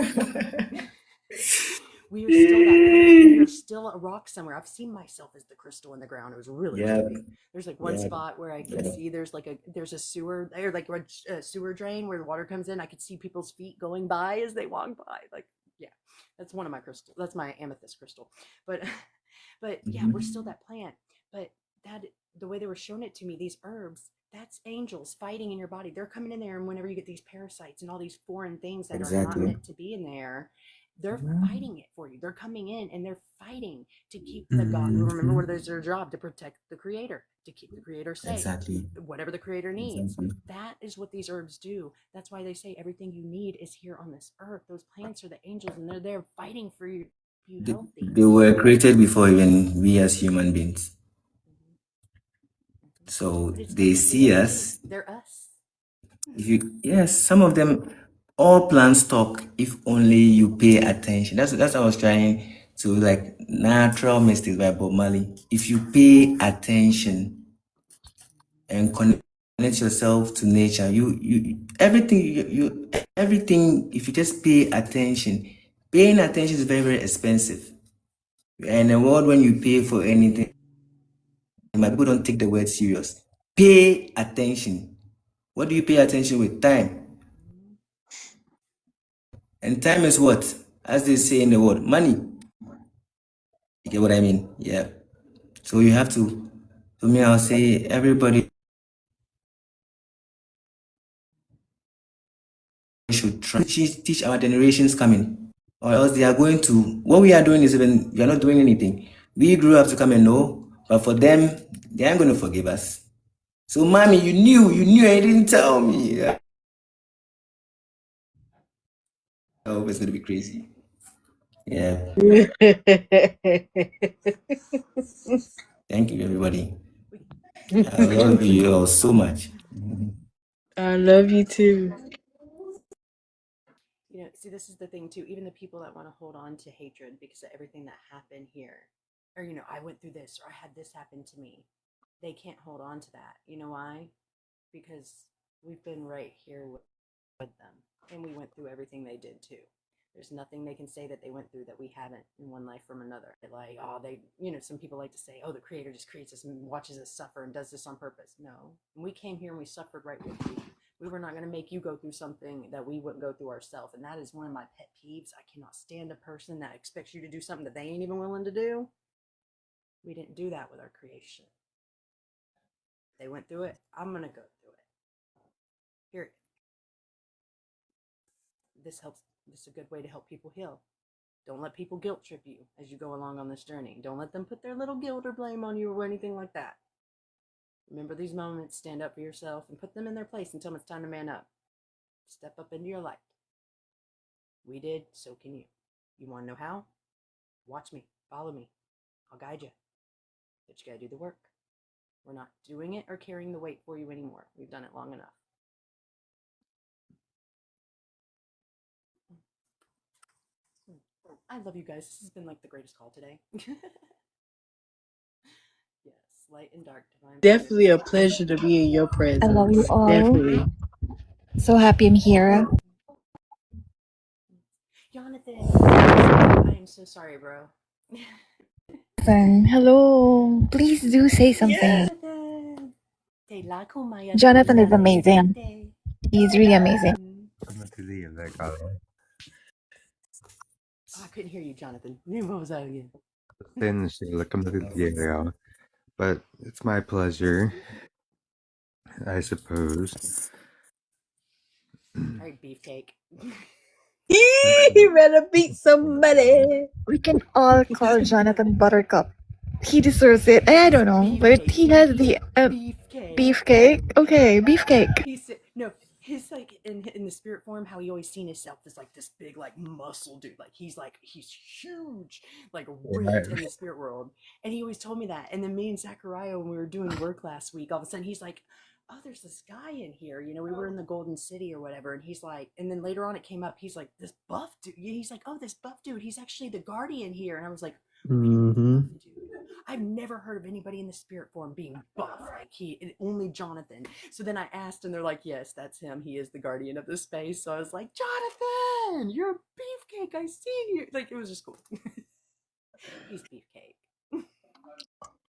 We are still that plant. We are still a rock somewhere. I've seen myself as the crystal in the ground. It was really Yeah. creepy. There's like one Yeah. spot where I can Yeah. see there's a sewer there, like a sewer drain where the water comes in. I could see people's feet going by as they walk by. Like, yeah, that's one of my crystal. That's my amethyst crystal. But yeah, we're still that plant. But that the way they were showing it to me, these herbs, that's angels fighting in your body. They're coming in there, and whenever you get these parasites and all these foreign things that are not Exactly. meant to be in there, they're fighting it for you. They're coming in and they're fighting to keep the God. Remember, what is their job? To protect the creator, to keep the creator safe. Exactly. Whatever the creator needs. Exactly. That is what these herbs do. That's why they say everything you need is here on this earth. Those plants are the angels, and they're there fighting for you healthy. They were created before even we as human beings. So But it's they not see what we us. see. They're us. Yes, some of them, all plants talk if only you pay attention. That's what I was trying to like Natural Mystics by Bob Marley. If you pay attention and connect yourself to nature, you everything you everything. If you just pay attention, paying attention is very, very expensive. In a world when you pay for anything, my people don't take the word serious. Pay attention. What do you pay attention with? Time. And time is what? As they say in the word, money. You get what I mean? Yeah. So you have to, to me, I'll say everybody should try to teach our generations coming, or else they are going to, what we are doing is even, we are not doing anything. We grew up to come and know, but for them, they aren't going to forgive us. So, mommy, you knew, and you didn't tell me. Yeah. Oh, it's going to be crazy. Yeah. Thank you, everybody. I love you all so much. I love you too. You know, see, this is the thing too. Even the people that want to hold on to hatred because of everything that happened here, or you know, I went through this, or I had this happen to me, they can't hold on to that. You know why? Because we've been right here with them, and we went through everything they did too. There's nothing they can say that they went through that we haven't in one life from another. Like, oh, they, you know, some people like to say, oh, the creator just creates us and watches us suffer and does this on purpose. No, we came here and we suffered right with you. We were not going to make you go through something that we wouldn't go through ourselves. And that is one of my pet peeves. I cannot stand a person that expects you to do something that they ain't even willing to do. We didn't do that with our creation. They went through it. I'm going to go through it. Period. This helps. This is a good way to help people heal. Don't let people guilt trip you as you go along on this journey. Don't let them put their little guilt or blame on you or anything like that. Remember these moments, stand up for yourself, and put them in their place until it's time to man up. Step up into your light. We did, so can you. You want to know how? Watch me, follow me. I'll guide you. But you gotta do the work. We're not doing it or carrying the weight for you anymore. We've done it long enough. I love you guys. This has been like the greatest call today. Yes, light and dark, divine Definitely a feminine. pleasure to be in your I love you presence. all. Definitely. So happy I'm here. Jonathan, I am so sorry, bro. Hello. Please do say something. Jonathan, te la kumaya Jonathan is tuya amazing. day. He's really amazing. Oh, I couldn't hear you, Jonathan. What was that again? But it's my pleasure, I suppose. All right, beefcake. He better beat somebody. We can all call Jonathan Buttercup. He deserves it. I don't know, but he has the beefcake. Okay, beefcake. He said no. His like in the spirit form, how he always seen himself as like this big like muscle dude. Like he's huge, like ripped in the spirit world. And he always told me that. And then me and Zachariah, when we were doing work last week, all of a sudden he's like, "Oh, there's this guy in here." You know, we were in the Golden City or whatever. And he's like, and then later on it came up. He's like, this buff dude. He's like, "Oh, this buff dude. He's actually the guardian here." And I was like, Mm-hmm. I've never heard of anybody in the spirit form being buff like only Jonathan. So then I asked, and they're like, "Yes, that's him. He is the guardian of the space." So I was like, "Jonathan, you're a beefcake. I see you." Like it was just cool. He's beefcake.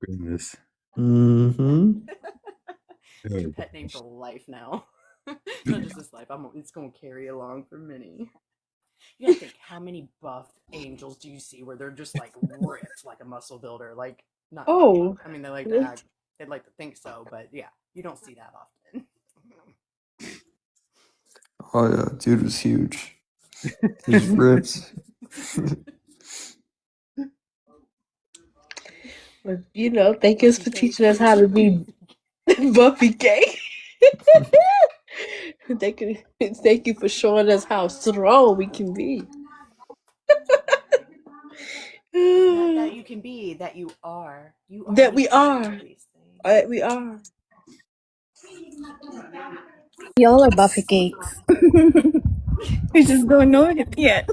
Goodness. Mm-hmm. It's your pet name for life now. Not just this life. It's gonna carry along for many. You gotta think, how many buff angels do you see where they're just like ripped like a muscle builder? Like not. Oh. I mean, they like to act. They'd like to think so, but yeah, you don't see that often. Oh yeah, dude was huge. He's ripped. But thank you for teaching us how to be Buffy cake. Thank you for showing us how strong we can be. Not that you can be, that you are. You are. That we are. We are. We all are Buffy cakes. We just don't know it yet.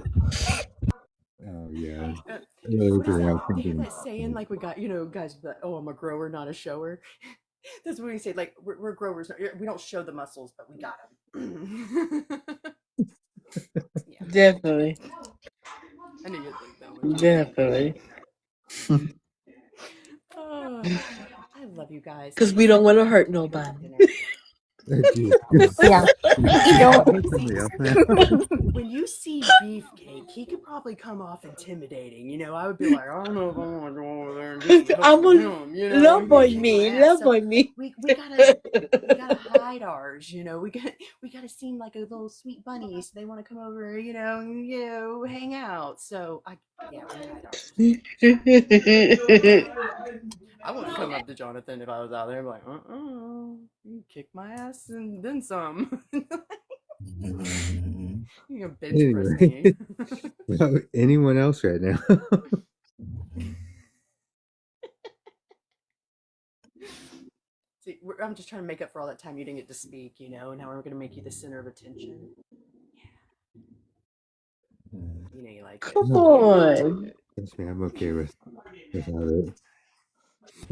Oh yeah. What is that? They have that saying like we got, guys that, "Oh, I'm a grower, not a shower." That's what we say. Like we're growers. We don't show the muscles, but we got them. Yeah. Definitely. I knew you'd think that one. Definitely. Oh, I love you guys. Because we don't want to hurt nobody. Yeah. When you see Beefcake, he could probably come off intimidating. I would be like, "I don't know if I want to go over there and do some I'm help gonna with him." love on me. Love So on me. we gotta hide ours. We gotta seem like a little sweet bunny, so they want to come over. Hang out. So we hide ours. I wouldn't come up to Jonathan if I was out there. I'm like, you kick my ass and then some. You can bench press me. Well, anyone else right now? See, I'm just trying to make up for all that time you didn't get to speak, and now we're going to make you the center of attention. Yeah. You like Come it. on. Trust me, I'm okay without it.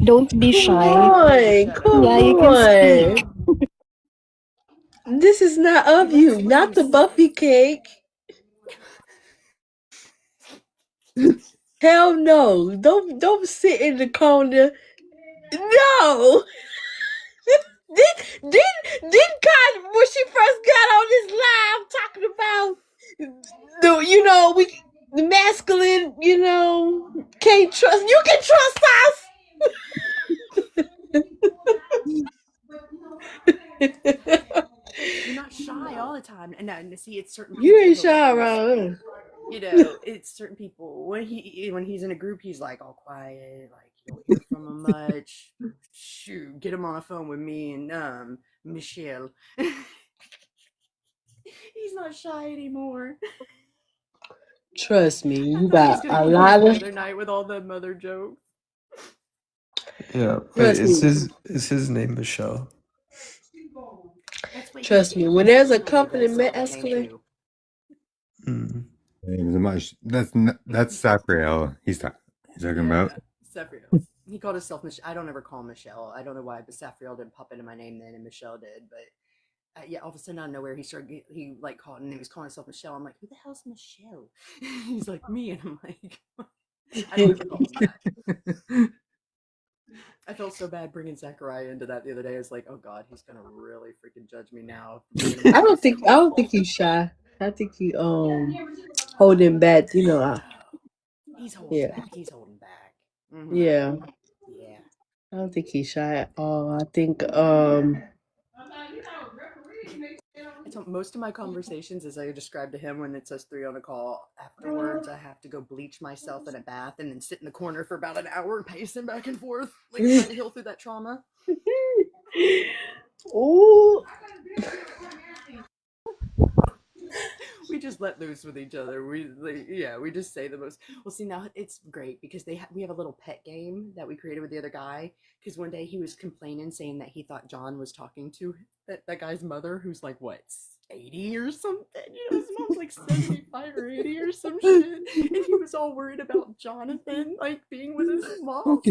Don't be shy. Come Yeah, you can speak. on. This is not of you, not the Buffy cake. Hell no. Don't sit in the corner. No. Did God, when she first got on this live talking about the masculine, can't trust. You can trust us. You're not shy all the time. And see, it's certain people. You ain't shy around. It's certain people. When he's in a group, he's like all quiet, like you don't hear from him much. Shoot, get him on a phone with me and Michelle. He's not shy anymore. Trust me, you got a lot the of. other night with all the mother jokes. Yeah, but is his name Michelle? Trust me, when there's a company masculine. name's much. That's Sapriel. He's talking about. Saffriel. He called himself Michelle. I don't ever call him Michelle. I don't know why, but Saffriel didn't pop into my name then, and Michelle did. But yeah, all of a sudden out of nowhere, he like called and he was calling himself Michelle. I'm like, who the hell's Michelle? He's like, me, and I'm like, I don't ever call him that. I felt so bad bringing Zachariah into that the other day. I was like, oh god, he's gonna really freaking judge me now. I don't think he's shy. I think he holding back. He's holding Yeah. back. He's holding back. Yeah. Yeah. I don't think he's shy at all. I think I told most of my conversations, as I described to him when it says 3 on a call, afterwards I have to go bleach myself in a bath and then sit in the corner for about an hour pacing back and forth, like trying to heal through that trauma. Ooh. We just let loose with each other. We just say the most. Well, see, now it's great because we have a little pet game that we created with the other guy. Because one day he was complaining, saying that he thought John was talking to that guy's mother, who's like what, 80 or something. His mom's like 75 or 80 or some shit, and he was all worried about Jonathan like being with his mom.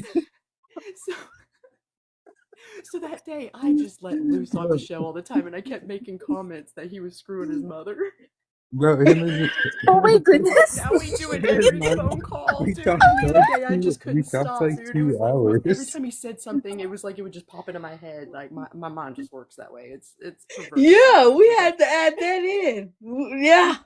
So that day, I just let loose on Michelle all the time, and I kept making comments that he was screwing his mother. Bro, him is. Oh my goodness. Now we do it every phone call, dude. talked And the other day, I just couldn't stop, like dude. It 2 was like hours. every time he said something, it was like it would just pop into my head. Like my mind just works that way. It's perverse. Yeah, we had to add that in. Yeah.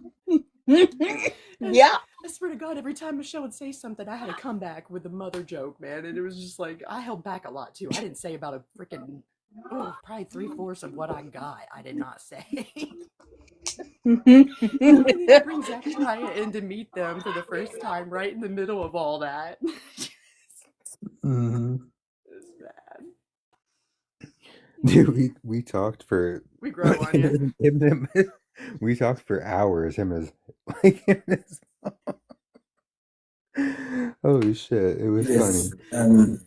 Yeah. I swear to God, every time Michelle would say something, I had to come back with the mother joke, man. And it was just like, I held back a lot too. I didn't say about a freaking, probably 3/4 of what I got. I did not say. I bring Zachariah in to meet them for the first time, right in the middle of all that. Mm-hmm. It's bad. Dude, we talked for. We grow on you. We talked for hours. Him as like him as. Holy shit! It was Yes, funny.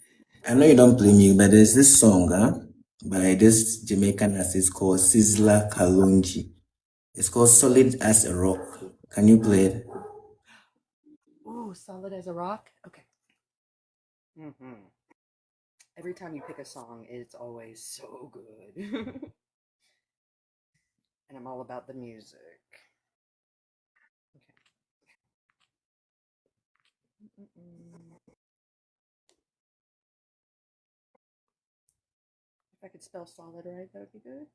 I know you don't play music, but there's this song, by this Jamaican artist called Sizzla Kalonji. It's called Solid as a Rock. Can you play it? Ooh, Solid as a Rock? Okay. Every time you pick a song, it's always so good. And I'm all about the music. Okay. If I could spell solid right, that would be good.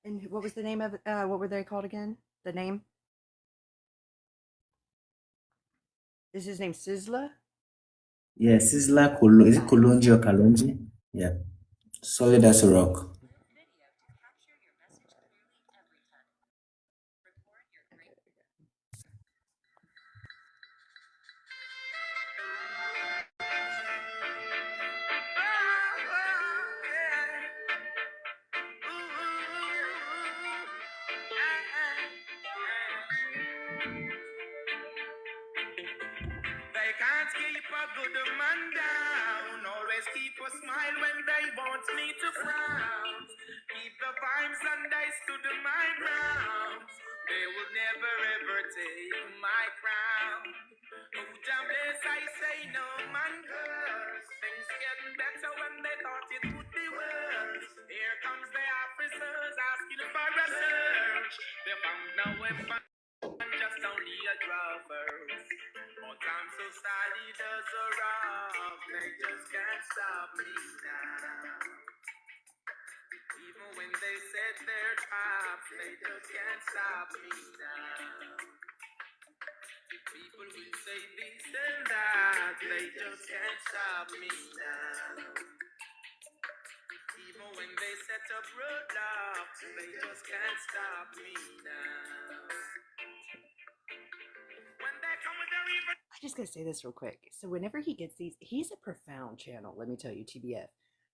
And what was the name of it? What were they called again? The name? Is his name Sizzla? Yeah, Sizzla is it Kalonji or Kalonji? Yeah. Solid as a Rock. They can't keep a good man down. Always keep a smile when they want me to frown. Keep the vibes and I stood my ground. They will never ever take my crown. Oh, damn bless, I say no man curse. Things getting better when they thought it would be worse. Here comes the officers asking for a search. They found no weapon, just only a drovers. But I'm so solid as a rock, they just can't stop me now. Even when they set their traps, they just can't stop me now. People will say this and that, they just can't stop me now. Even when they set up roadblocks, they just can't stop me now. When they come with their evil. I just gotta say this real quick. So whenever he gets these, he's a profound channel. Let me tell you, TBF.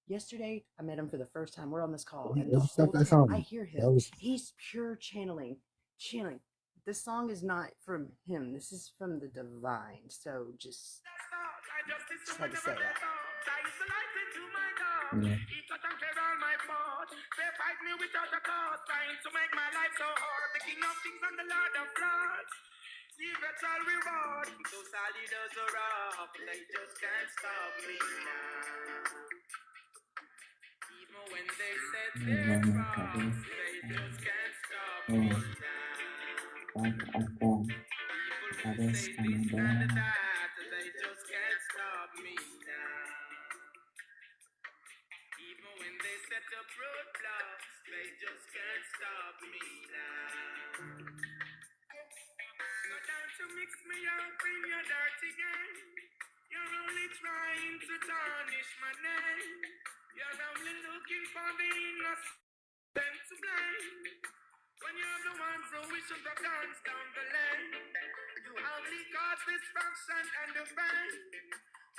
Yesterday, I met him for the first time. We're on this call, and the whole time I hear him, he's pure channeling. This song is not from him. This is from the divine. So just had to say that. Yeah. God. They fight me without a cause, trying to make my life so hard. The King of Kings and the Lord of Lords. See that's all reward. So solid as a rock, they just can't stop me now. Even when they set their traps, they just can't stop me now. People will say this and that, they just can't stop me now. Even when they set up roadblocks, they just can't stop me now. Go down to mix me up in your dirty game. You're only trying to tarnish my name. You're only looking for the innocent to blame. When you're the ones who wish to throw guns down the lane, you only cause destruction and the pain.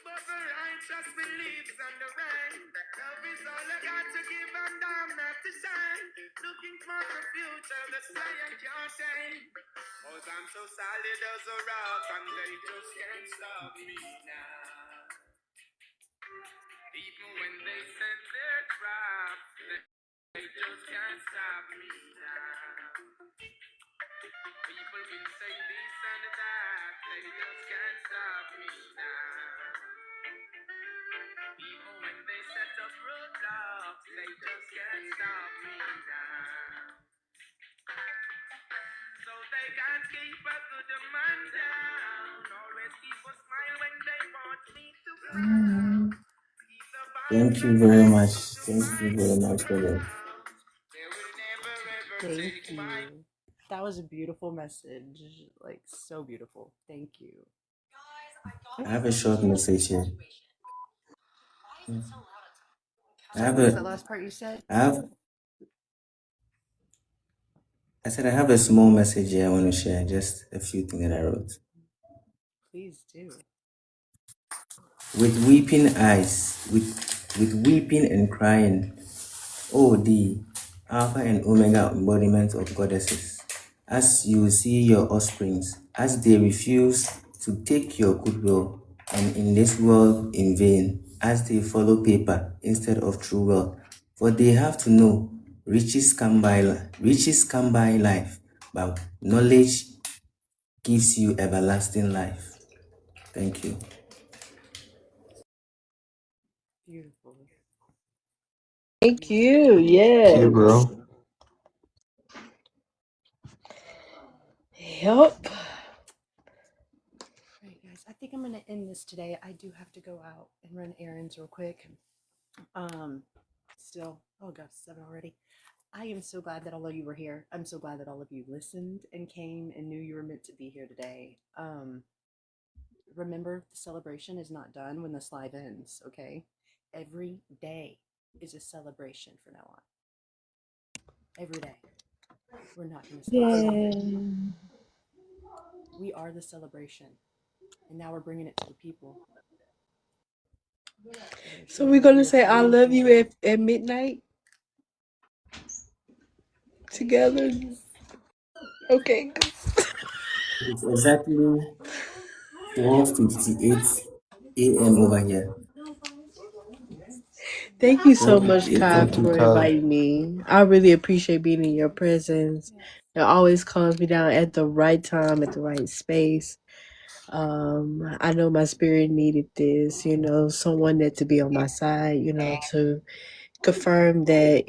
But the righteous believes in the rain. Love is all I got to give and I'm not to shine. Looking for the future, the lion can't tame. Cause I'm so solid as a rock and they just can't stop me now. Even when they set their traps, they just can't stop me now. People will say this and that, they just can't stop me now. Even when they set up roadblocks, they just can't stop me now. So they can't keep a good man down. Always keep a smile when they want me to frown. Keep the Thank vibes you and very they much. to Thank you very much for that. They will never ever Thank take my you. That was a beautiful message. Like, so beautiful. Thank you. I have a short message here. I Sorry, have what was that a, last part you said? I said I have a small message here I want to share. Just a few things that I wrote. Please do. With weeping eyes, with weeping and crying, oh, the Alpha and Omega embodiment of goddesses, as you see your offsprings, as they refuse to take your goodwill, and in this world in vain, as they follow paper instead of true wealth. For they have to know riches come by life, but knowledge gives you everlasting life. Thank you. Beautiful. Thank you. Thank you, Yes. bro. Yep. Right, guys. I think I'm gonna end this today. I do have to go out and run errands real quick. Still, oh gosh, 7 already. I am so glad that all of you were here. I'm so glad that all of you listened and came and knew you were meant to be here today. Remember, the celebration is not done when this live ends, okay? Every day is a celebration from now on. Every day. We're not going to stop celebrating. We are the celebration. And now we're bringing it to the people. So we're gonna say I love you at midnight together. Okay. It's exactly 12:58 a.m. over here. Thank you so much, 12:58 Kai, Thank you, for Kai. inviting me. I really appreciate being in your presence. It always calms me down at the right time, at the right space. I know my spirit needed this, someone that to be on my side, to confirm that,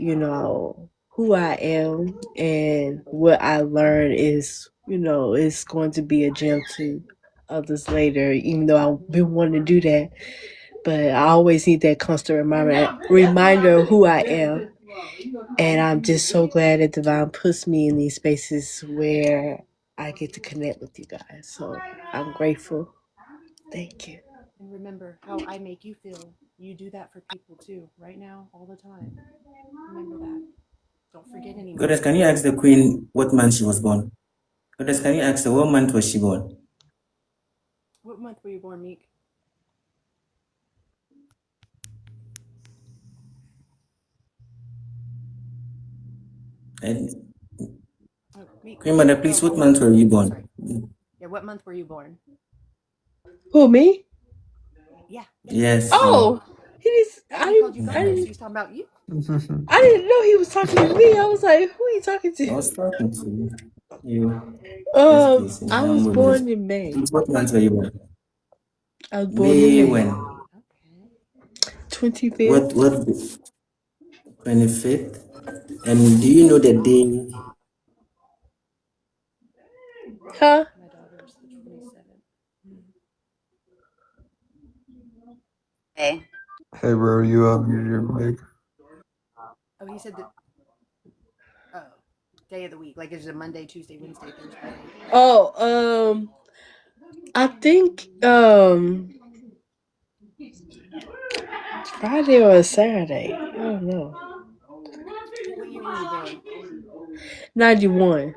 who I am and what I learned is, is going to be a gem to others later, even though I've been wanting to do that. But I always need that constant reminder of who I am. And I'm just so glad that Divine puts me in these spaces where I get to connect with you guys. So I'm grateful. Thank you. And remember how I make you feel. You do that for people too, right now, all the time. Remember that. Don't forget anymore. Goddess, can you ask the queen what month she was born? Goddess, can you ask her what month was she born? What month were you born, Meek? And Meek, Queen Mother, please, what month were you born? sorry. Yeah, what month were you born? Who, me? Yeah. Yes. Oh, he is. I called you goddess. He was talking about you. I didn't know he was talking to me. I was like, who are you talking I to? was talking to you. Yes, please. In I one was moment. born in May. Please, what month were you born? I was born in May May. when? 25th. What 25th? And do you know the day? Huh? My daughter's the 27th. Hey. Hey, bro, you muted your mic. Oh, he said that. Oh, day of the week. Like, is it Monday, Tuesday, Wednesday, Thursday? Oh, I think Friday or Saturday. I don't know. What year were you born? 91.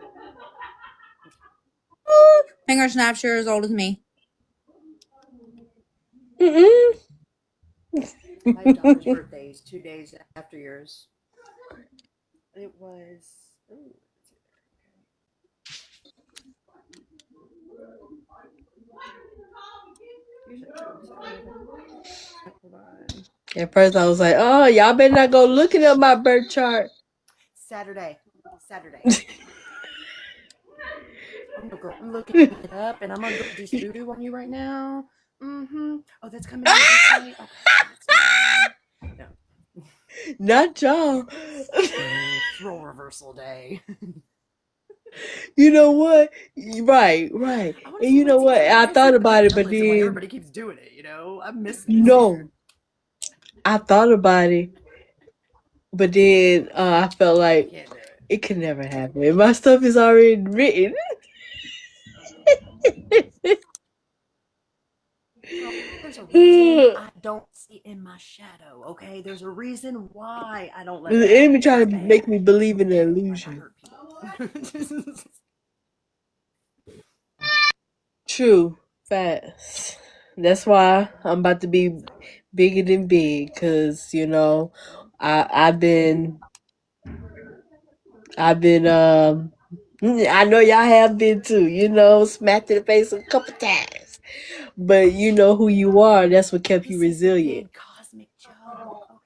Finger snaps, you're as old as me. Mm-mm. My daughter's birthday is 2 days after yours. It was. Ooh, here's it. Hold on. At first, I was like, oh, y'all better not go looking at my birth chart. Saturday. I'm looking it up, and I'm gonna go do voodoo on you right now. Oh, that's coming out this way. Okay, that's no. Not y'all. It's role reversal day. You know what? Right. And you know what? I thought about it, but Why then everybody keeps doing it, you know? I miss this. no, I thought about it, but then I felt like it could never happen. My stuff is already written. There's a reason I don't see in my shadow, okay? There's a reason why I don't let The enemy trying to make me believe in the illusion. True. Fast. That's why I'm about to be bigger than big, cause you know, I've been I know y'all have been too, you know, smacked in the face a couple times. But you know who you are, that's what kept you resilient. Big cosmic joke.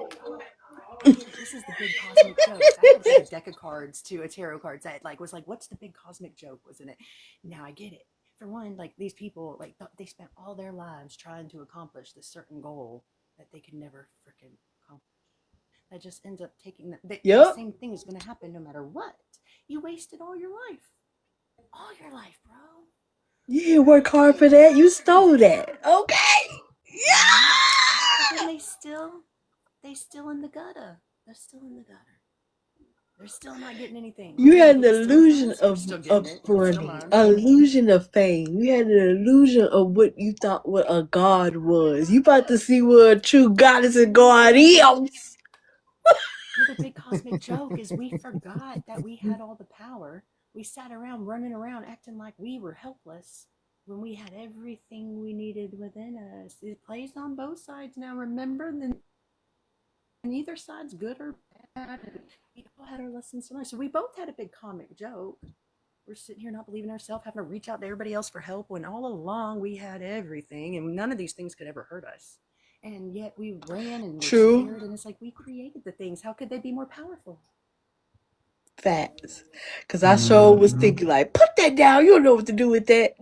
Okay. This is the big cosmic joke. I had like a deck of cards to a tarot cards that like was like, what's the big cosmic joke? Wasn't it? Now I get it. For one, like these people, like they spent all their lives trying to accomplish this certain goal that they could never freaking accomplish. That just ends up taking the Yep. same thing is going to happen no matter what. You wasted all your life. All your life, bro. You didn't work hard for that. You stole that. Okay. But then they still in the gutter. They're still in the gutter. They're still not getting anything. You had an Getting still illusion close, they're of still getting it. Still money, learning. illusion of fame. You had an illusion of what you thought what a god was. You about to see what a true goddess and god is. The big cosmic joke is we forgot that we had all the power. We sat around running around acting like we were helpless when we had everything we needed within us. It plays on both sides now. Remember, then neither side's good or bad. We all had our lessons to learn. So we both had a big comic joke. We're sitting here not believing ourselves, having to reach out to everybody else for help when all along we had everything and none of these things could ever hurt us. And yet we ran and were True. scared, and it's like we created the things. How could they be more powerful? Facts. Cause I sure was thinking like, put that down. You don't know what to do with that.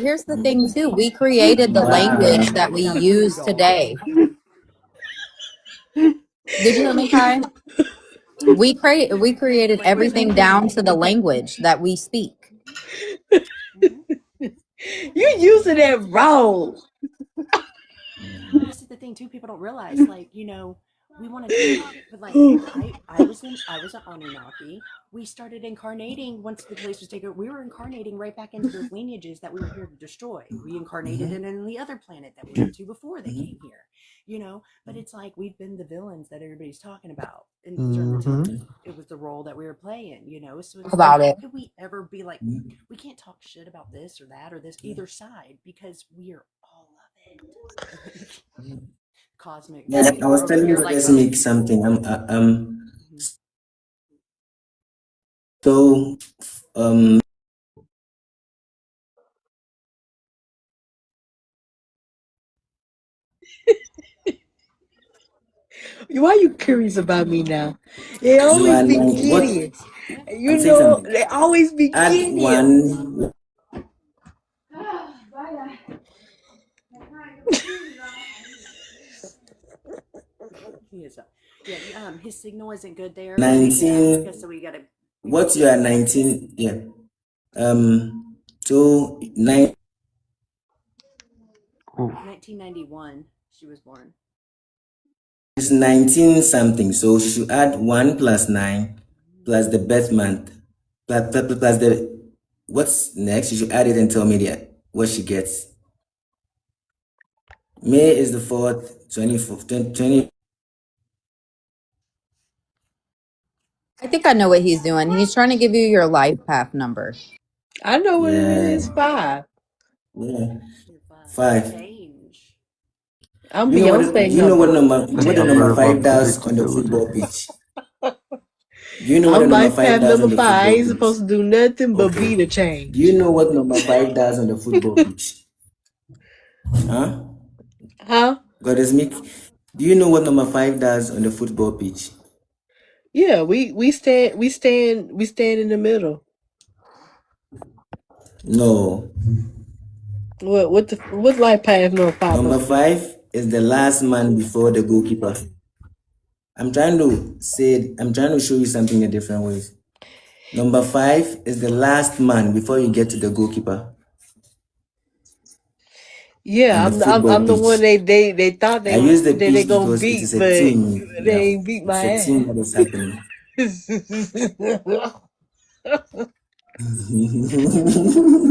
Here's the thing too. We created the language that we use today. Did you hear me, Kai? We created everything down to the language that we speak. You're using that wrong. This is the thing too. People don't realize, like, you know, we want to, but like, I was an Anunnaki. We started incarnating once the place was taken. We were incarnating right back into those lineages that we were here to destroy. We incarnated in the other planet that we went to before they came here. You know, but it's like we've been the villains that everybody's talking about, and during the time it was the role that we were playing. You know, so it's About like, it. how could we ever be like, we can't talk shit about this or that or this either side because we are all of it. Cosmic. Yes, I was telling you, You're like, let's make something. So Why are you curious about me now? They You always are be what? kidding. You I'm saying know, something. they always be Add kidding. one. Yeah, his signal isn't good there. 19. So we gotta. What you are 19? Yeah. So 1991, she was born. is 19 something. So she should add 1 plus 9 plus the birth month plus the what's next. You should add it and tell me what she gets. May is the 4th, 24th, 20. I think I know what he's doing. He's trying to give you your life path number. I know what it is. Yeah. 5. Yeah. 5. I'm You know what? Beyonce You know what number. number? What the number 5 does on the football pitch? Do you know what the I'm number life 5 path does on number the 5. I football ain't pitch? supposed to do nothing but be Okay. the change. Do you know what number 5 does on the football pitch? Huh? Huh? Goddess Mick, do you know what number 5 does on the football pitch? Yeah, we stand in the middle. No. What's life path number 5? Number 5 is the last man before the goalkeeper. I'm trying to show you something in different ways. Number 5 is the last man before you get to the goalkeeper Yeah, on the football I'm the one pitch. they thought I use the they pitch gonna because it beat, is a but team. they Yeah, ain't beat it's my a ass. team that is happening.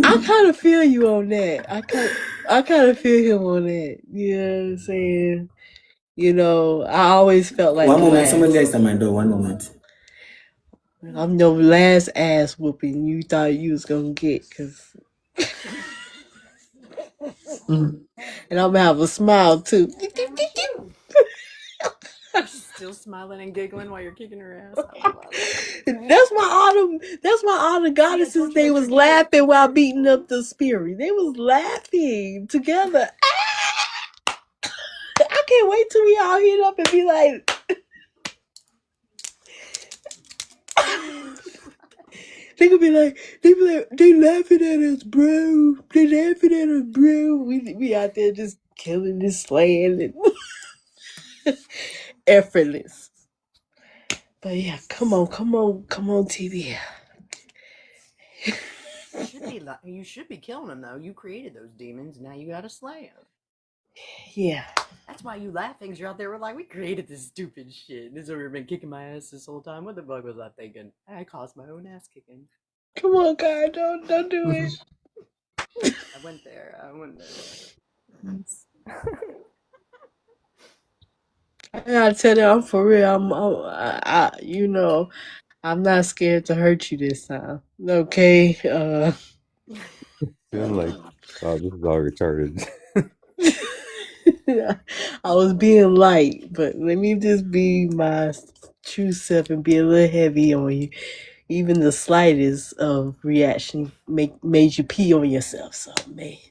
I kind of feel you on that. I kind of feel him on that. You know what I'm saying? You know, I always felt like One the moment, somebody last. is at my door. One moment. I'm the last ass whooping you thought you was gonna get, cause, and I'm gonna have a smile too. Still smiling and giggling while you're kicking her ass. I love it. That's why all the goddesses they was laughing while beating up the spirit. They was laughing together. I can't wait till we all hit up and be like, they laughing at us, bro. They laughing at us, bro. We out there just killing and slaying and effortless. But yeah, come on, TV. You should be killing them though. You created those demons. Now you gotta slay them. Yeah. That's why you laughing. You're out there. We're like, we created this stupid shit. This over been kicking my ass this whole time. What the fuck was I thinking? I caused my own ass kicking. Come on, guy, don't do it. I went there. I gotta tell you, I'm for real. I'm not scared to hurt you this time. Okay. Feeling like, oh, this is all retarded. I was being light, but let me just be my true self and be a little heavy on you. Even the slightest of reaction made you pee on yourself. So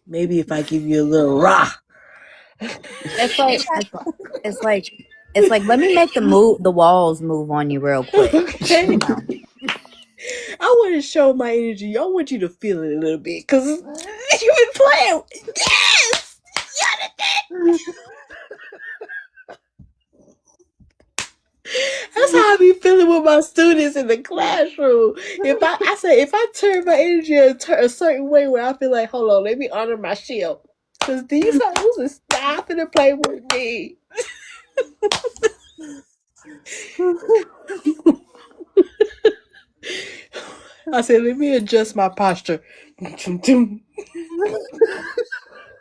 maybe if I give you a little rah. It's like let me make the walls move on you real quick. Okay. You know. I want to show my energy. I want you to feel it a little bit because you've been playing. Yes! That's how I be feeling with my students in the classroom. If I turn my energy a certain way where I feel like, hold on, let me honor my shield. Because these hoes are stopping to play with me. I said, let me adjust my posture.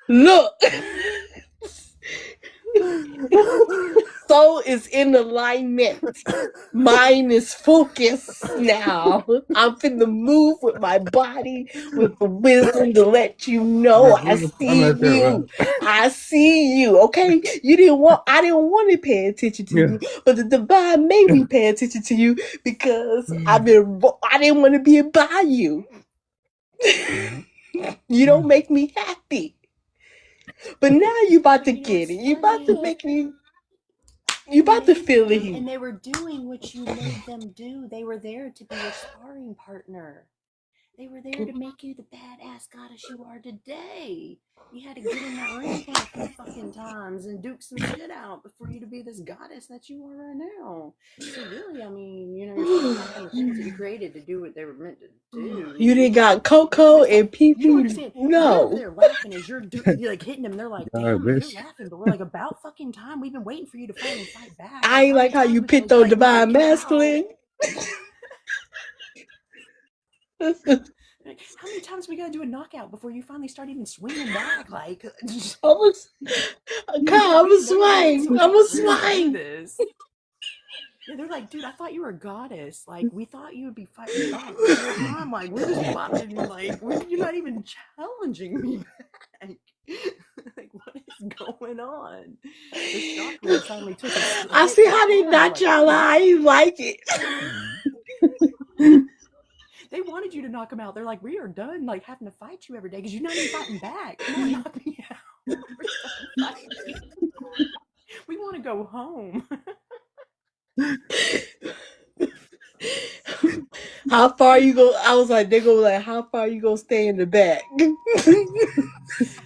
Look. Soul is in alignment. Mine is focused now. I'm finna move with my body, with the wisdom to let you know I see you. I see you. Okay, I didn't want to pay attention to you, but the divine made me pay attention to you because I didn't want to be by you. You don't make me happy. But now you about to get it. You about to make me. You about to made feel the them, and heat. they were doing what you made them do. They were there to be your sparring partner. They were there to make you the badass goddess you are today. You had to get in that ring a few fucking times and duke some shit out before you to be this goddess that you are right now. So really, I mean, you know, you're still having the things that you created to do what they were meant to do. You done got Coco and You don't PP. understand. You're over No. there laughing as you're like hitting them. They're like, I damn, you're wish. laughing, but we're like, about fucking time. We've been waiting for you to finally fight back. I ain't like how you picked on Divine Masculine. How many times we gotta do a knockout before you finally start even swinging back? Like, I'm a swing. I'm a swing. this. Yeah, they're like, dude, I thought you were a goddess. Like, we thought you would be fighting back the whole time. Like, we're just watching you. Like, you're not even challenging me back. Like, what is going on? The chakra finally took a I see how they knocked y'all out. I ain't like it. They wanted you to knock them out. They're like, we are done, like, having to fight you every day because you're not even fighting back. Come on, knock me out. We're done fighting. We want to go home. How far you go? I was like, they go like, how far you gonna stay in the back?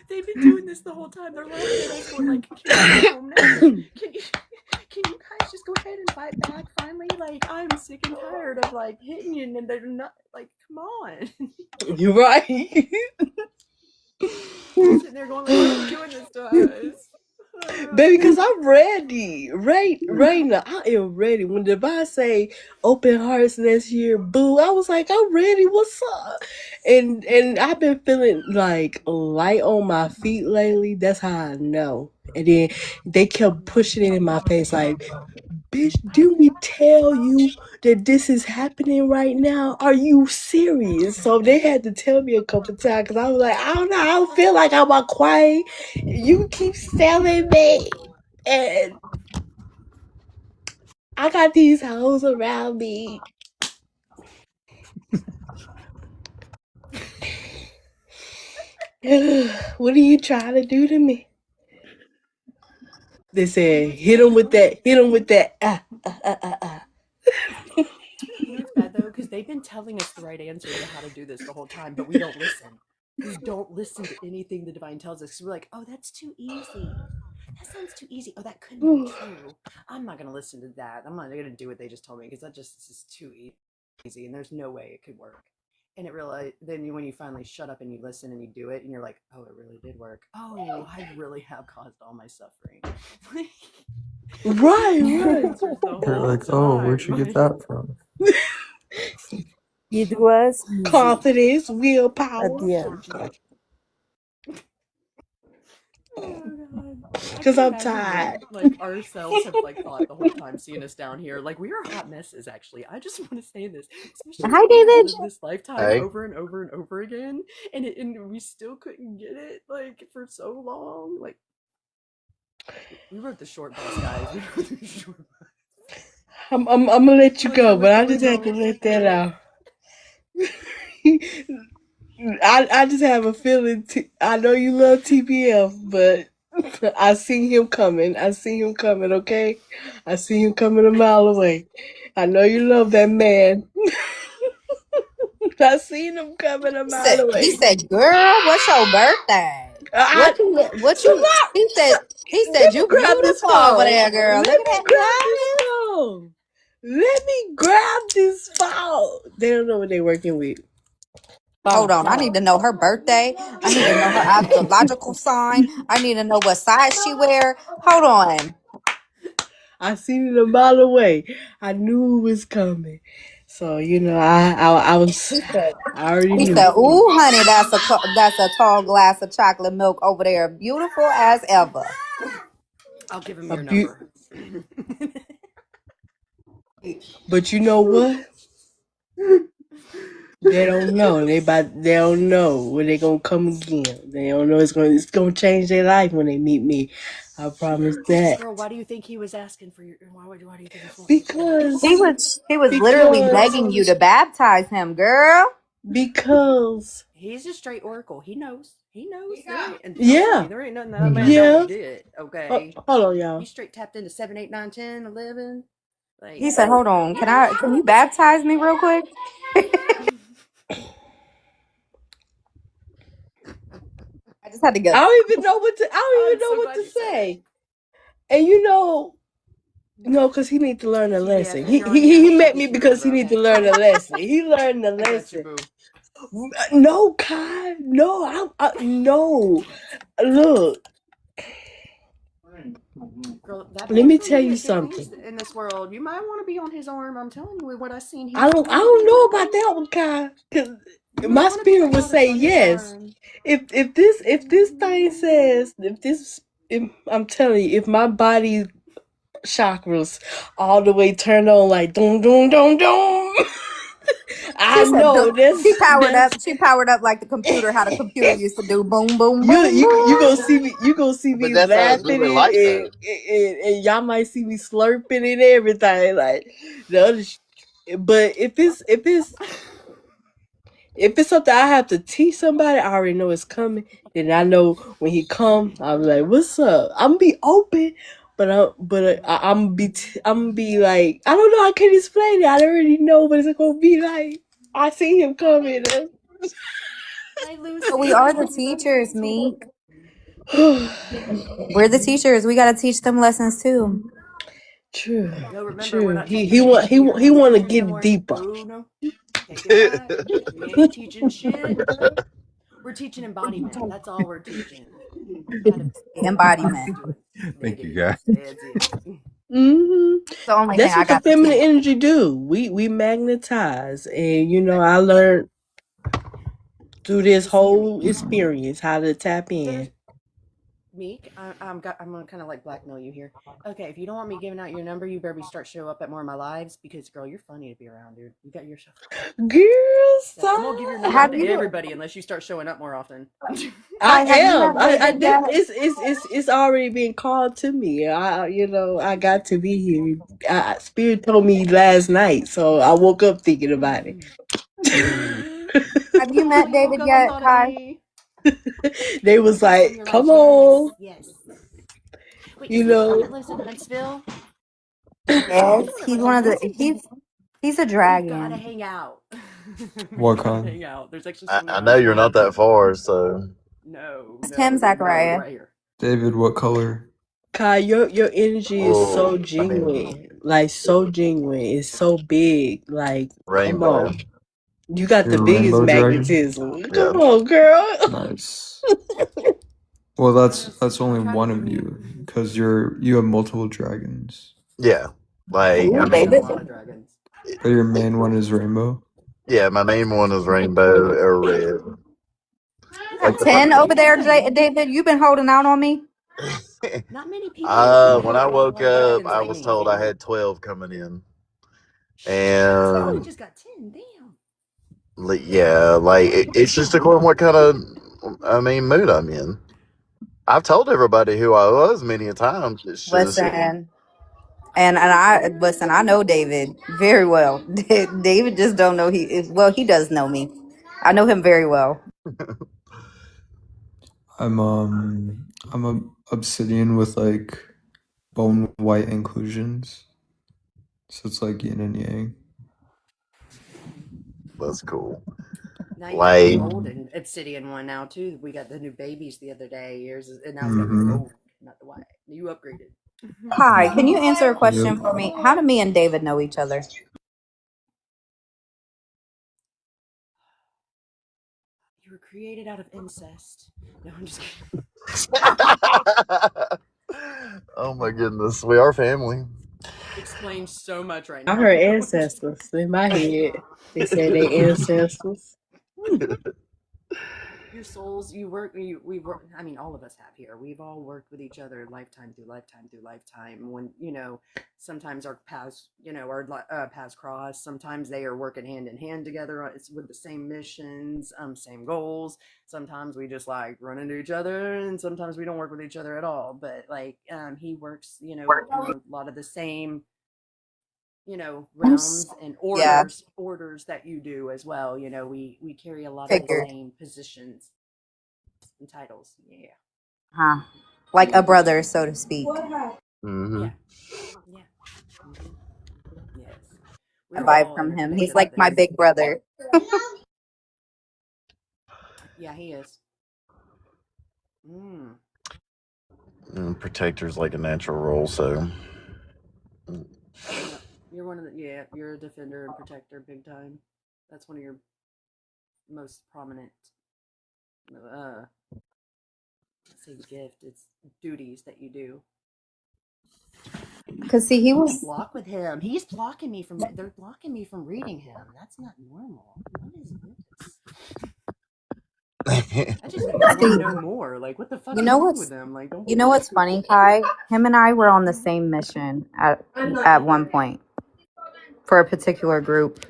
They've been doing this the whole time. They're laughing at us going like, can you go home now? Can you guys just go ahead and fight back finally? Like, I'm sick and tired of like hitting you and they're not like, come on. You're right. Sitting there going like, why are you doing this to us? Baby, because I'm ready. Right now, I am ready. When Divine say open hearts next year, boo, I was like, I'm ready. What's up? And I've been feeling like light on my feet lately. That's how I know. And then they kept pushing it in my face like, bitch, didn't we tell you that this is happening right now? Are you serious? So they had to tell me a couple times because I was like, I don't know. I don't feel like I'm a quiet. You keep selling me. And I got these hoes around me. What are you trying to do to me? They said, hit him with that. Hit him with that. You know it's bad though, because they've been telling us the right answer to how to do this the whole time, but we don't listen. We don't listen to anything the divine tells us. We're like, oh, that's too easy. That sounds too easy. Oh, that couldn't be true. I'm not gonna listen to that. I'm not gonna do what they just told me because that just is too easy, and there's no way it could work. And it really, then when you finally shut up and you listen and you do it, and you're like, oh, it really did work. Oh, I really have caused all my suffering. Right. They're like, oh, where'd you get that from? It was confidence, willpower. at the end. Because I'm tired. Like ourselves have like thought the whole time seeing us down here. Like we are hot messes actually. I just want to say this. Especially Hi, David. This lifetime Hey. over and over and over again. And we still couldn't get it like for so long. Like we rode the short bus, guys. We rode the short bus. I'm gonna let you go, but I just had to let that out. I just have a feeling. I know you love TPF, but I see him coming. I see him coming. Okay, I see him coming a mile away. I know you love that man. I seen him coming a mile away. He said, girl, what's your birthday? What you he said you beautiful over there, girl. Look at that. Let me grab this phone. They don't know what they're working with. Hold on, I need to know her birthday. I need to know her astrological sign. I need to know what size she wear. Hold on. I seen it a mile away. I knew it was coming. So I was. I already He knew. said, "Ooh, honey, that's a tall glass of chocolate milk over there, beautiful as ever." I'll give him your number. But you know what? They don't know. They don't know when they gonna come again. They don't know it's gonna change their life when they meet me. I promise that. Girl, why do you think he was asking for your? Why do you think? Because he was literally begging you to baptize him, girl. because He's a straight oracle. He knows. He knows. There ain't, and trust yeah, me, there ain't nothing that man yeah. don't get. Okay. Hold on, y'all. He's straight tapped into 7, 8, 9, 10, 11. Like, He said, "Hold on, can you baptize me real quick?" I just had to go. I don't even know what to. I don't I'm even know so what glad to you said it. say. And you know, no, because he need to learn a TBF, lesson. if He you're on here, he I'll met get me your because he number, need to okay? learn a lesson. He learned a I got you, lesson. boo. No, Kai. No, no. Look, Girl, that let boy's me gonna tell do you big things something. in this world. You might want to be on his arm. I'm telling you, with what I seen, he's I going to don't be. know about that one, Kai. Because You might my want to be the spirit would goddess say on his yes. arm. If this thing says I'm telling you, if my body chakras all the way turned on like doom doom doom doom. I She said, know she powered up. that's She powered up like the computer, how the computer used to do. Boom, boom, you boom, gonna boom. see me But me that's how it's laughing really like though. and y'all might see me slurping and everything like the other but if it's something I have to teach somebody, I already know it's coming. Then I know when he come, I'm like, "What's up?" I'm be open, but I'm be like, I don't know. I can't explain it. I already know, but it's gonna be like I see him coming. Hi, But we are the Lucy. teachers, Meek. We're the teachers. We gotta teach them lessons too. True, No, remember, we're true. not He taking he want anything he from your want he head. want to Teachers no get more. deeper. Oh no, take it back. We ain't teaching shit. We're teaching embodiment. That's all we're teaching. How to Embodiment. do it. There Thank it you, is. guys. That's it. The only thing That's I what the got to feminine teach. energy do. We magnetize, and I learned through this Listen here, whole Meek. experience how to tap There's in. Meek. I'm gonna kind of like blackmail you here. Okay, if you don't want me giving out your number, you better start show up at more of my lives because, girl, you're funny to be around, dude. You got yourself. Girl, So I'm gonna give your number Have out to you? everybody unless you start showing up more often. I Have you met am. I David did. yet? It's already been called to me. I got to be here. Spirit told me last night, so I woke up thinking about it. Have you Oh, met you woke David up and yet, thought of Kai? me. They was Yes, in like, your life. "Come Yes, on," yes. Wait, you is he the one know. that lives in Huntsville? He's Yes, the one that he's lives one in of the. Huntsville. He's a We've got to dragon. hang out. What We've got to kind? hang out. There's actually I, something I around know the you're not corner. that far, so No, It's no, him, no, we're Zachariah. right here. David, what color? Kai, your energy is well, so I mean, genuine, like so genuine. It's so big. Like, come rainbow. on, you got You're the a biggest rainbow dragon? magnetism. Yeah. Come on, girl. Nice. Well, that's only Trying to one give of me. you because you have multiple dragons. Yeah. Like, I Ooh, I got a David. mean, lot of dragons. But your main one is rainbow. yeah, my main one is rainbow or red. You Like have the 10 Here's over the there, thing. David. You've been holding out on me. Not many people when I have a woke lot of up, dragons I like was me. told I had 12 coming in. Shit, I only And just got 10. Damn. yeah, like it's just according what kind of, mood I'm in. I've told everybody who I was many a times. It's just, Listen, and I listen. I know David very well. David just don't know well. He does know me. I know him very well. I'm a obsidian with like bone white inclusions. So it's like yin and yang. that's cool. Now you got the Like, gold and obsidian one now too. We got the new babies the other day. And now it's got the Mm-hmm. gold, not the white. You upgraded. Hi, can you answer a question Yep. for me? How do me and David know each other? You were created out of incest. No, I'm just kidding. oh my goodness, we are family. Explains so much right I now. heard No, I'm just ancestors in my head. They said they ancestors. your souls. You work. We work. I mean, all of us have here. We've all worked with each other lifetime through lifetime through lifetime. When sometimes our paths, our paths cross. Sometimes they are working hand in hand together. It's with the same missions, same goals. Sometimes we just like run into each other, and sometimes we don't work with each other at all. But like, he works, on a lot of the same realms and Yeah, orders that you do as well. We carry a lot of the figured. same positions and titles. Yeah. Huh. Like a brother, so to speak. Mm-hmm. Yeah. Yeah. hmm Yes. I We're vibe all from him. He's interconnected like with my this. big brother. Yeah, he is. Mm. Protector's like a natural role, so Yeah. You're one of the you're a defender and protector big time. That's one of your most prominent say gift. It's duties that you do. Cause see, he Don't was block with him. He's blocking me from. They're blocking me from reading him. That's not normal. What is this? I just want see. to know more. Like, what the fuck You is know wrong what's with them? Like, don't you be know what's funny, Kai? Him and I were on the same mission at one point for a particular group,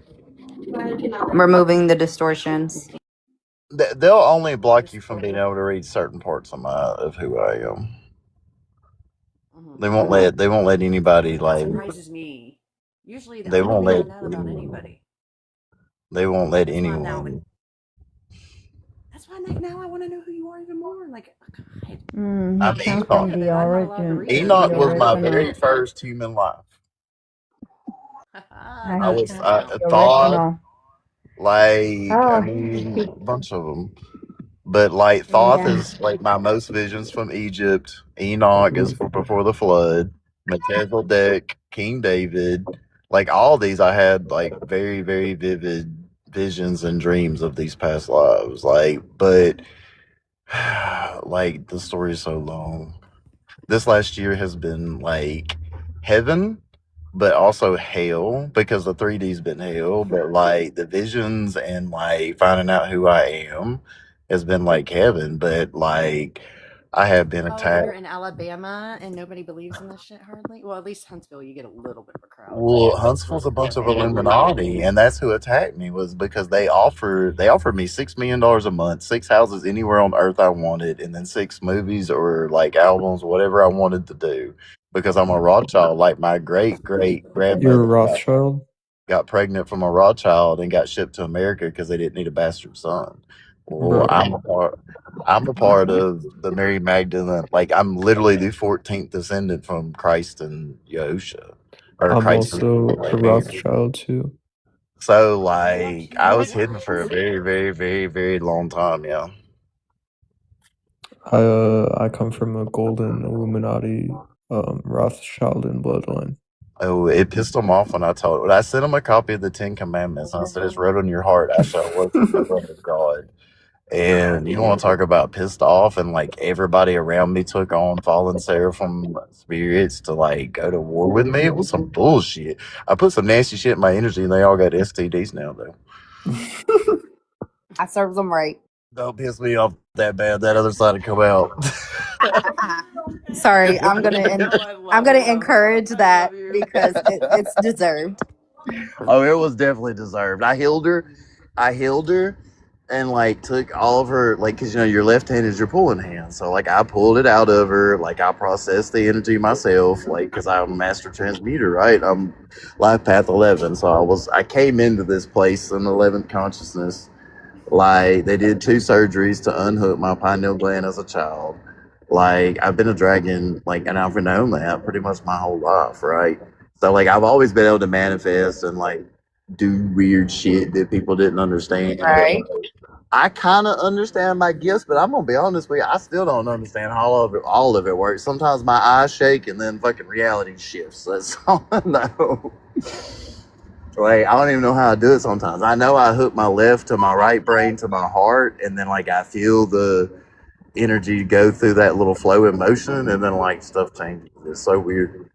removing the distortions. they'll only block you from being able to read certain parts of who I am. They won't let anybody That like. surprises me. Usually, They I don't won't let. find out about anybody. They won't let That's why I'm now. anyone. That's why now I want to know who you are even more. Like, God. I'm He came from Enoch. the I'm not allowed to origin, read Enoch the was my original, very first human life. I he, was the Thoth, original. like I Oh, mean, he, a bunch of them. But like Thoth yeah. is like my most visions from Egypt. Enoch is for before the flood. Melchizedek, King David, like all these, I had like very very vivid visions and dreams of these past lives. Like, but like the story is so long. This last year has been like heaven, but also hell because the 3D's been hell. But like the visions and like finding out who I am has been like heaven. But like I have been Oh, attacked. you're in Alabama and nobody believes in this shit hardly? Well, at least Huntsville, you get a little bit of a crowd. Well, Huntsville's a bunch of Illuminati, and that's who attacked me was because they offered me $6 million a month, 6 houses anywhere on earth I wanted, and then 6 movies or like albums, whatever I wanted to do. Because I'm a Rothschild, like my great great You're a grandmother Rothschild? got pregnant from a Rothschild and got shipped to America because they didn't need a bastard son. Well, Bro. I'm a part of the Mary Magdalene. Like I'm literally the 14th descendant from Christ and Yahusha, or I'm Christ and also like a Mary. Rothschild too. So like I was hidden for a very, very, very, very long time. Yeah. I come from a golden Illuminati Rothschild bloodline. Oh, it pissed them off when I sent them a copy of the 10 Commandments. And I said, "It's wrote on your heart. I shall worship the Lord of God." And you want to talk about pissed off, and like everybody around me took on fallen seraphim spirits to like go to war with me. It was some bullshit. I put some nasty shit in my energy, and they all got STDs now. Though, I serves them right. don't piss me off that bad. That other side will come out. Sorry, I'm gonna encourage that because it's deserved. Oh, it was definitely deserved. I healed her, and like took all of her, like, because your left hand is your pulling hand, so like I pulled it out of her, like I processed the energy myself, like because I'm a master transmuter, right? I'm life path 11, so I came into this place in 11th consciousness. Like they did 2 surgeries to unhook my pineal gland as a child. Like I've been a dragon, like, and I've known that pretty much my whole life, right? So like I've always been able to manifest and like do weird shit that people didn't understand. Right. I kind of understand my gifts, but I'm gonna be honest with you, I still don't understand how all of it works. Sometimes my eyes shake and then fucking reality shifts. That's all I know. Like I don't even know how I do it sometimes. I know I hook my left to my right brain to my heart, and then like I feel the energy go through that little flow in motion, and then like stuff changes. It's so weird.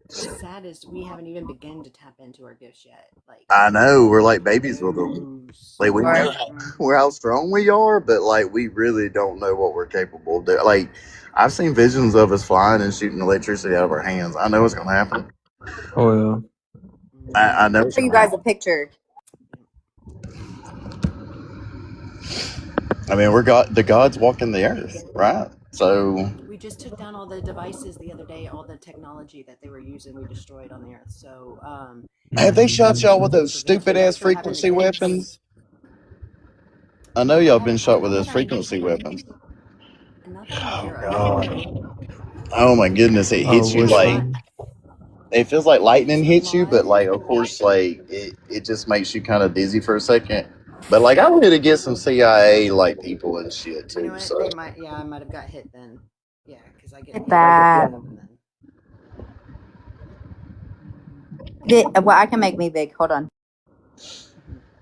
What's sad is we haven't even begun to tap into our gifts yet. Like I know we're like babies with them. Like we know how strong we are, but like we really don't know what we're capable of doing. Like I've seen visions of us flying and shooting electricity out of our hands. I know it's gonna happen. Oh I know. I'll show you guys a picture. I mean, the gods walking the earth, right? So we just took down all the devices the other day, all the technology that they were using. We destroyed on the earth. So Have they shot y'all with those so stupid ass from having the frequency kids. weapons? I know y'all been shot with those frequency weapons. Not that I'm Oh aware god. of. Oh my goodness, it Oh, hits you which like one? it feels like lightning hits you, but like of course like it just makes you kind of dizzy for a second. But like I wanted to get some CIA like people and shit You know too. what? So They might. Yeah, I might have got hit then. Yeah, because I get hit That. then. Well, I can make me big. Hold on.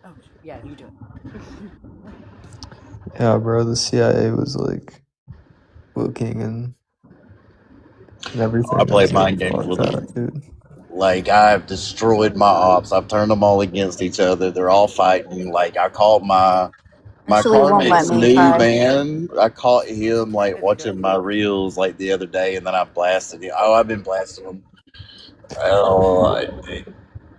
Oh, yeah, you do it. Yeah, bro, the CIA was like looking and everything. I play It's like mind games fuck with them. that, dude. Like I've destroyed my ops. I've turned them all against each other. They're all fighting. Like I called my Actually, it won't let Carmen's me new try. man. I caught him like watching my reels like the other day, and then I blasted him. Oh, I've been blasting him. Oh,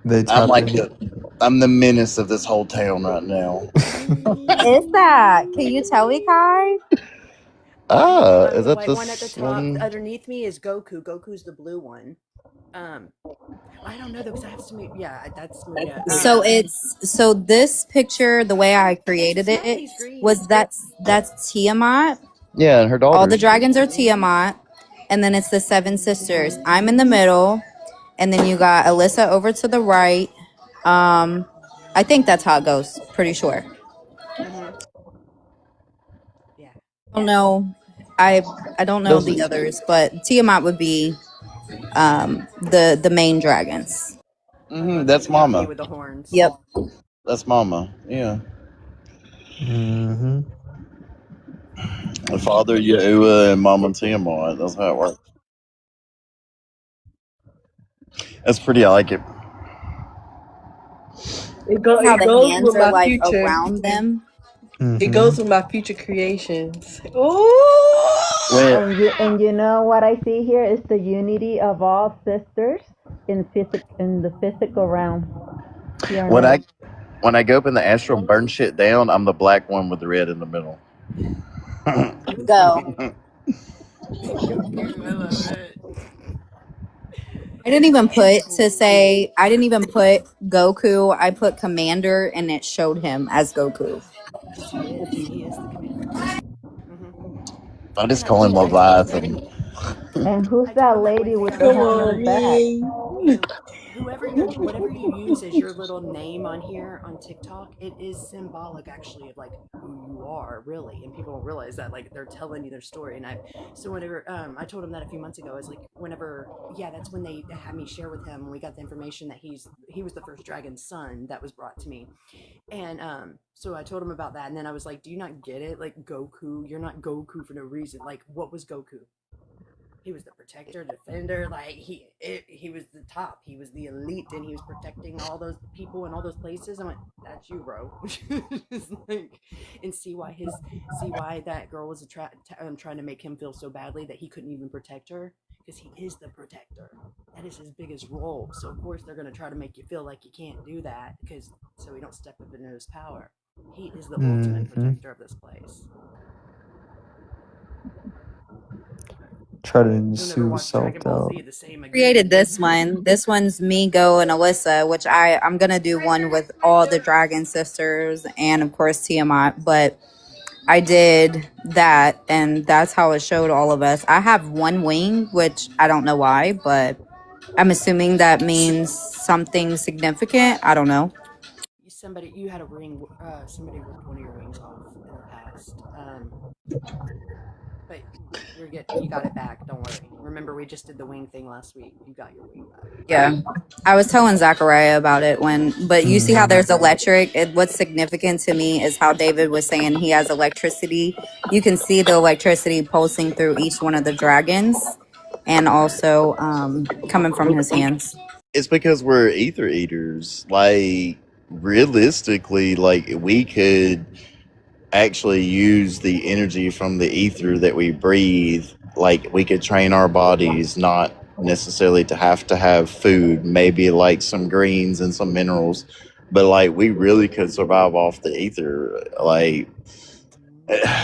They I'm tap like in. I'm the menace of this whole town right now. Is that? Can you tell me, Kai? Is The that white one at the this top one? underneath me is Goku. Goku's the blue one. I don't know though because I have some. Yeah, that's Maria. So this picture, the way I created it was that's Tiamat. Yeah, and her All the daughters. dragons are Tiamat, and then it's the seven sisters. I'm in the middle, and then you got Alyssa over to the right. I think that's how it goes. Pretty sure. Yeah. I don't know. I don't know the others, but Tiamat would be the main dragons. That's Mama. With the horns. Yep. That's Mama. Yeah. Mm-hmm. And Father Yahuwah and Mama Tiamat. That's how it works. That's pretty. I like it. It How the goes hands with are my like future. around them. It goes with my future creations. Ooh! And you know what I see here is the unity of all sisters in the physical realm. Here on When earth. I go up in the astral and burn shit down, I'm the black one with the red in the middle. Go. I didn't even put Goku. I put Commander, and it showed him as Goku. He is the commander. I just call him Leviathan. And who's that lady with the Come horn on, in the man. Whatever you use as your little name on here on TikTok, it is symbolic actually of like who you are really, and people don't realize that like they're telling you their story. And whenever I told him that a few months ago, I was like, that's when they had me share with him, and we got the information that he was the first dragon's son that was brought to me, and so I told him about that, and then I was like, do you not get it? Like Goku, you're not Goku for no reason. Like what was Goku? He was the protector, defender. Like he was the top. He was the elite, and he was protecting all those people and all those places. I went, "That's you, bro." And see why that girl was trying to make him feel so badly that he couldn't even protect her, because he is the protector. That is his biggest role. So of course they're gonna try to make you feel like you can't do that, so he don't step up into his power. He is the ultimate protector of this place. Try to sue self-doubt. Created this one. This one's me, Go, and Alyssa, which I'm gonna do one with all the Dragon Sisters and of course Tiamat, but I did that and that's how it showed all of us. I have one wing, which I don't know why, but I'm assuming that means something significant. I don't know. You had a ring. Somebody ripped one of your wings off in the past. But you're good. You got it back. Don't worry. Remember, we just did the wing thing last week. You got your wing back. Yeah, I was telling Zachariah about it but you see how there's electric. What's significant to me is how David was saying he has electricity. You can see the electricity pulsing through each one of the dragons, and also coming from his hands. It's because we're ether eaters. Like realistically, like we could actually use the energy from the ether that we breathe. Like we could train our bodies not necessarily to have food, maybe like some greens and some minerals, but like we really could survive off the ether. Like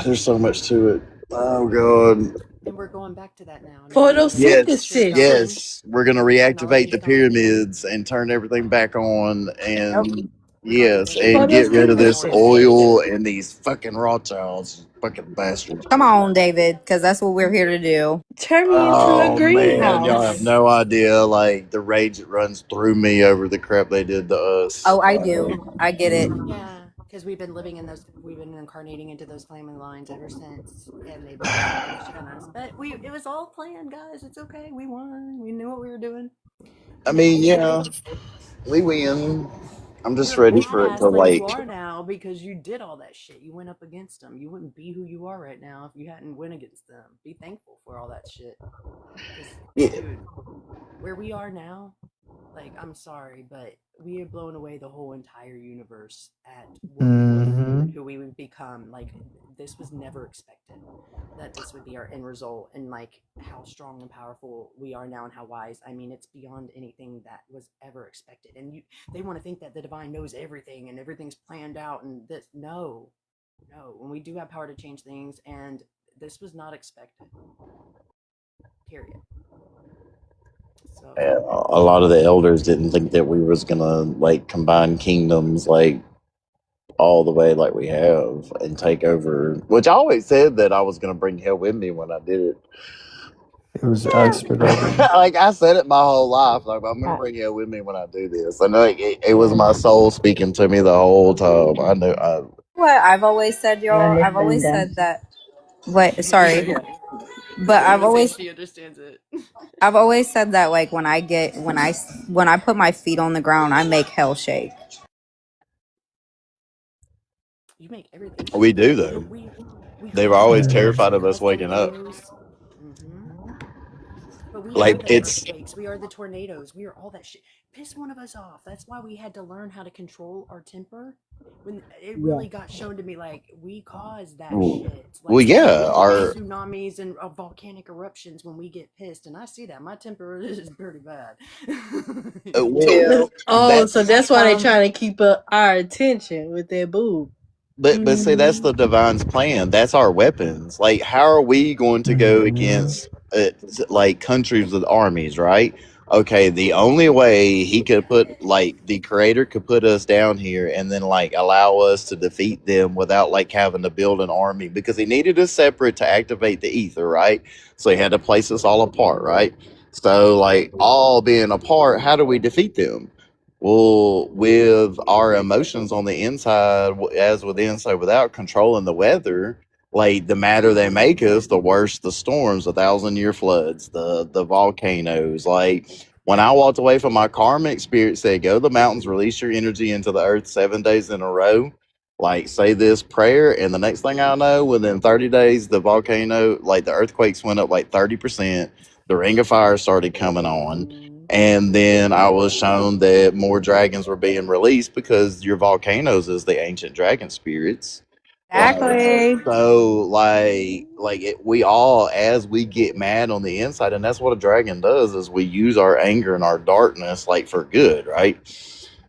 there's so much to it. Oh god. we're going back to that now. And Yes, shit Photosynthesis. going. yes. We're gonna reactivate the pyramids and turn everything back on, and yes, and get rid of this oil and these fucking Rothschilds, fucking bastards. Come on, David, because that's what we're here to do. Turn me into a Oh man, y'all have greenhouse. no idea like the rage that runs through me over the crap they did to us. Oh, I do. I get it. Yeah, because we've been living in those, we've been incarnating into those flaming lines ever since, and they've been putting shit on us. But it was all planned, guys. It's okay. We won. We knew what we were doing. I mean, yeah, we win. I'm just You're a ready for it badass to like you like. are now because you did all that shit. You went up against them. You wouldn't be who you are right now if you hadn't went against them. Be thankful for all that shit. 'Cause, Yeah. dude, where we are now, like, I'm sorry, but we have blown away the whole entire universe at what we went through and who we would become. Like, this was never expected that this would be our end result, and like how strong and powerful we are now and how wise. I mean, it's beyond anything that was ever expected. And they want to think that the divine knows everything and everything's planned out, and this, no. When we do have power to change things, and this was not expected. Period. So A lot of the elders didn't think that we was gonna like combine kingdoms like all the way like we have and take over. Which I always said that I was gonna bring hell with me when I did it. It was expedited. Like I said it my whole life. Like I'm gonna bring hell with me when I do this. I know it was my soul speaking to me the whole time. I knew. What I've always said, y'all. I've always said that. Wait, sorry, but she understands it. I've always said that like when I put my feet on the ground, I make hell shake. You make everything. We do though. They were always terrified of us waking up. But we Like are the it's earthquakes. We are the tornadoes. We are all that shit. Piss one of us off. That's why we had to learn how to control our temper. When it really got shown to me, like we caused that shit. Like, well, yeah, our tsunamis and volcanic eruptions when we get pissed, and I see that my temper is pretty bad. Oh, so that's why they're trying to keep up our attention with their boob. But see, that's the divine's plan. That's our weapons. Like, how are we going to go against like countries with armies, right? Okay, the only way he could put like the creator could put us down here and then like allow us to defeat them without like having to build an army, because he needed us separate to activate the ether, right? So he had to place us all apart, right? So like all being apart, how do we defeat them? Well, with our emotions on the inside, as within, so without controlling the weather, like the madder they make us, the worse the storms, the 1,000-year floods, the volcanoes. Like when I walked away from my karmic, spirit said, "Go to the mountains, release your energy into the earth 7 days in a row. Like say this prayer," and the next thing I know, within 30 days, the volcano, like the earthquakes went up like 30%. The ring of fire started coming on. And then I was shown that more dragons were being released because your volcanoes is the ancient dragon spirits. Exactly. So we all, as we get mad on the inside, and that's what a dragon does, is we use our anger and our darkness like for good, right?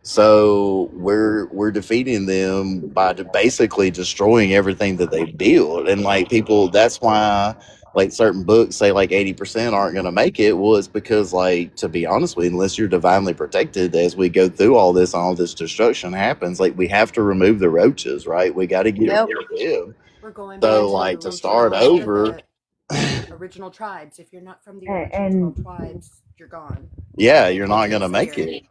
So we're defeating them by basically destroying everything that they build. And like people, that's why like certain books say like 80% aren't going to make it. Well, it's because, like, to be honest with you, unless you're divinely protected, as we go through all this destruction happens, like we have to remove the roaches, right? We got to get rid of them. We're going back So to like the to start original- over, the original tribes. If you're not from the original And- tribes, you're gone. yeah, you're not going to make it.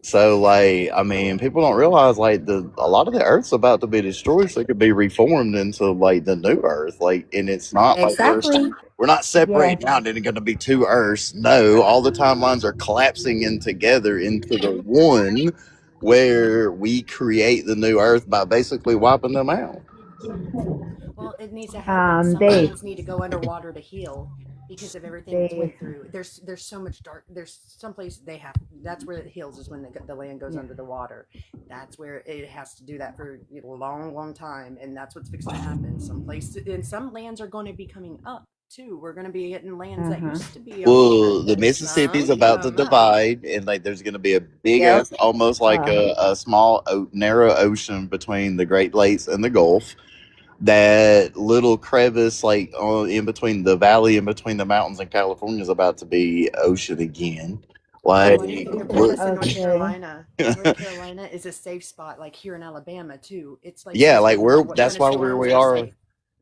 So, like, I mean, people don't realize, like, a lot of the Earth's about to be destroyed, so it could be reformed into, like, the new Earth. Like, and it's not Exactly. like we're not separating out. It's going to be two Earths. No, all the timelines are collapsing in together into the one where we create the new Earth by basically wiping them out. Well, it needs to happen. Some Dave. lands need to go underwater to heal because of everything we went through. There's so much dark. There's some place they have. That's where it heals, is when the land goes under the water. That's where it has to do that for a long, long time, and that's what's fixing to happen. Some places and some lands are going to be coming up too. We're going to be getting lands that used to be. Well, the Mississippi's about to divide, and like there's going to be a big ass, almost like a small narrow ocean between the Great Lakes and the Gulf. that little crevice, like in between the valley, in between the mountains in California, is about to be ocean again. Like, Well, and they're we're, telling us in North Okay. Carolina. North Carolina is a safe spot, like here in Alabama too. It's like yeah, supposed to like be more we're that's when a why storm, we we're are. safe.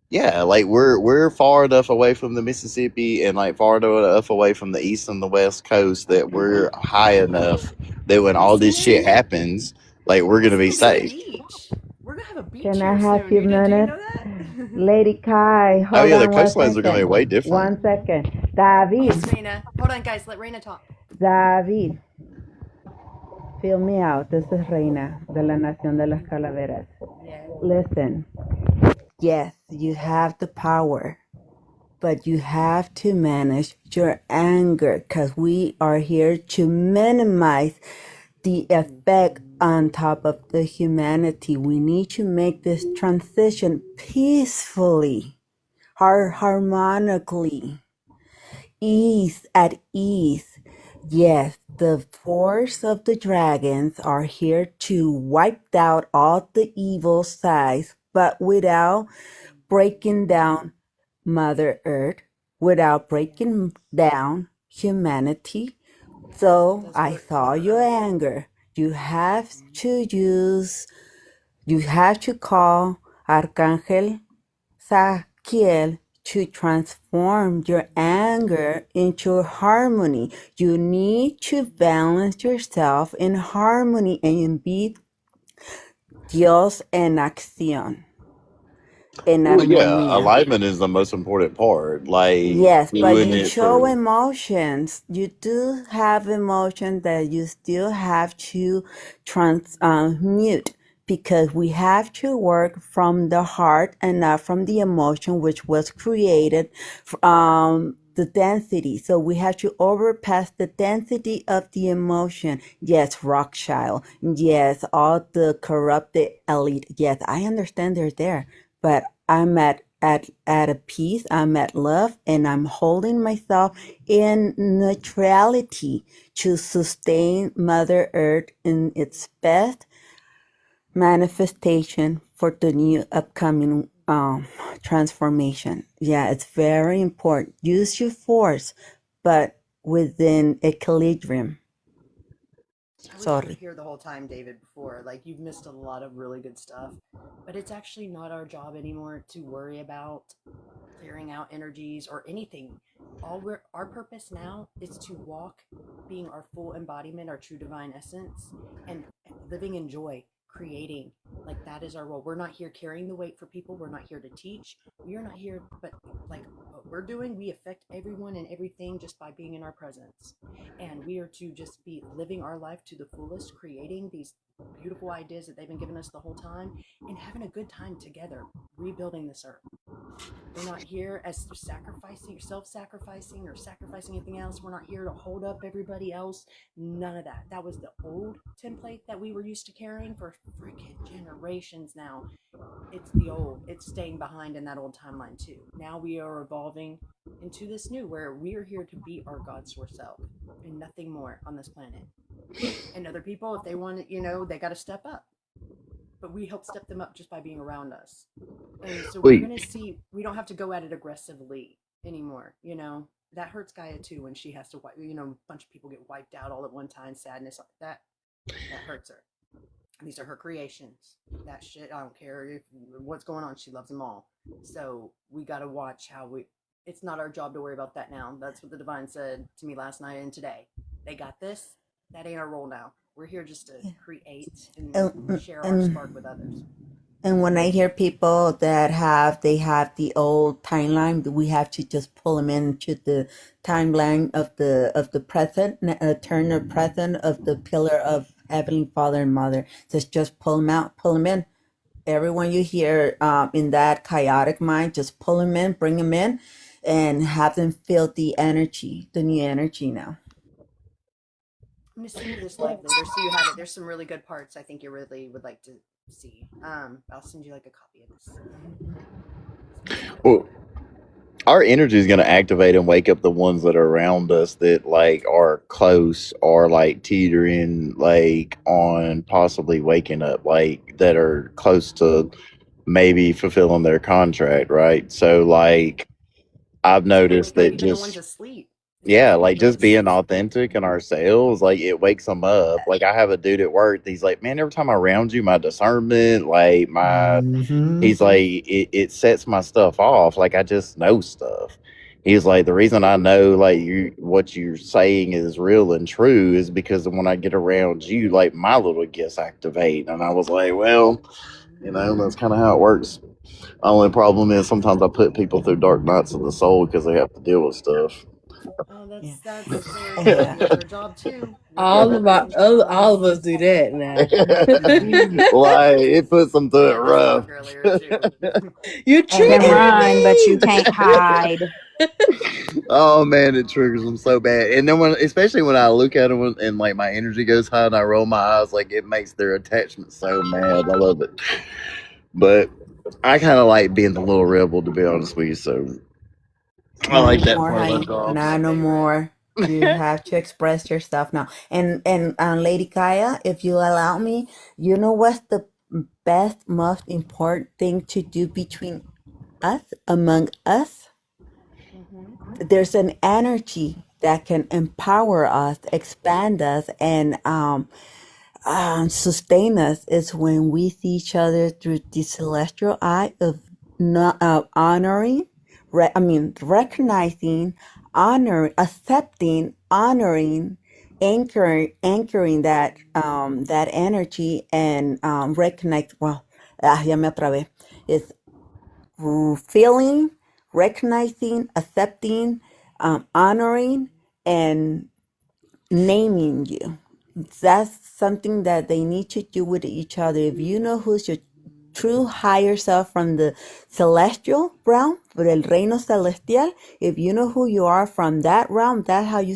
Yeah, like we're far enough away from the Mississippi and like far enough away from the east and the west coast that we're high enough that when all this shit happens, like we're gonna be safe. Beach. We're gonna have a beach Can I here have soon. few Do you minutes? know that? Lady Kai, Oh hold yeah, the on one coastlines are gonna be second. way different. 1 second. David, Yes, Raina. Hold on, guys. Let Raina talk. David, fill me out. This is Reina de la Nación de las Calaveras. Yeah. Listen, yes, you have the power, but you have to manage your anger because we are here to minimize the effect on top of the humanity. We need to make this transition peacefully, harmonically, at ease. Yes, the force of the dragons are here to wipe out all the evil sides, but without breaking down Mother Earth, without breaking down humanity. So I saw your anger. You have to call Archangel Saquiel to transform your anger into harmony. You need to balance yourself in harmony and be Dios en acción. En Well, yeah, armonía. alignment is the most important part. Like Yes, but doing you it show for emotions. You do have emotions that you still have to mute because we have to work from the heart and not from the emotion which was created the density. So we have to overpass the density of the emotion. Yes, Rothschild. Yes, all the corrupted elite. Yes, I understand they're there, but I'm at a peace, I'm at love, and I'm holding myself in neutrality to sustain Mother Earth in its best manifestation for the new upcoming transformation. Yeah, it's very important. Use your force, but within equilibrium. I wish you were Sorry. here the whole time, David, before. Like, you've missed a lot of really good stuff. But it's actually not our job anymore to worry about clearing out energies or anything. Our purpose now is to walk being our full embodiment, our true divine essence, and living in joy, creating. Like, that is our role. We're not here carrying the weight for people. We're not here to teach. We are not here, but like what we're doing, we affect everyone and everything just by being in our presence. And we are to just be living our life to the fullest, creating these beautiful ideas that they've been giving us the whole time and having a good time together, rebuilding this earth. We're not here as self-sacrificing or sacrificing anything else. We're not here to hold up everybody else. None of that. That was the old template that we were used to carrying for freaking generations now. It's the old. It's staying behind in that old timeline too. Now we are evolving into this new where we are here to be our God source self and nothing more on this planet. And other people, if they want it, they got to step up. But we help step them up just by being around us. And so we're going to see, we don't have to go at it aggressively anymore. That hurts Gaia too when she has to, a bunch of people get wiped out all at one time, sadness like that. That hurts her. These are her creations. That shit, I don't care what's going on. She loves them all. So we got to watch it's not our job to worry about that now. That's what the divine said to me last night and today. They got this. That ain't our role now. We're here just to create and share our spark with others. And when I hear people that they have the old timeline, we have to just pull them into the timeline of the present, turn the present of the pillar of Heavenly Father and Mother. Just pull them out, pull them in. Everyone you hear in that chaotic mind, just pull them in, bring them in, and have them feel the energy, the new energy now. I'm going to send you this live later so you have it. There's some really good parts I think you really would like to see. I'll send you like a copy of this. Well, our energy is going to activate and wake up the ones that are around us that like are close or like teetering like on possibly waking up, like that are close to maybe fulfilling their contract, right? So like I've noticed that Even the ones just asleep. yeah, like just being authentic in ourselves, like it wakes them up. Like I have a dude at work. He's like, man, every time I'm around you, my discernment, like my, he's like, it sets my stuff off. Like I just know stuff. He's like, the reason I know like what you're saying is real and true is because when I get around you, like my little gifts activate. And I was like, well, that's kind of how it works. Only problem is sometimes I put people through dark nights of the soul because they have to deal with stuff. Oh, that's their job too. All of us do that now. Like it puts them through it rough. You It can run, but you can't hide. Oh man, it triggers them so bad. And then especially when I look at them and like my energy goes high and I roll my eyes, like it makes their attachment so mad. I love it. But I kind of like being the little rebel, to be honest with you. So I like that more, part honey. of dogs. Not no more. You have to express yourself now. And Lady Kaya, if you allow me, you know what's the best, most important thing to do between us, among us? There's an energy that can empower us, expand us, and sustain us is when we see each other through the celestial eye of honoring, recognizing, honoring, accepting, honoring, anchoring that that energy and recognize. Well, ya me otra vez. It's feeling, recognizing, accepting, honoring, and naming you. That's something that they need to do with each other. If you know who's your true higher self from the celestial realm, del reino celestial, if you know who you are from that realm, that's how you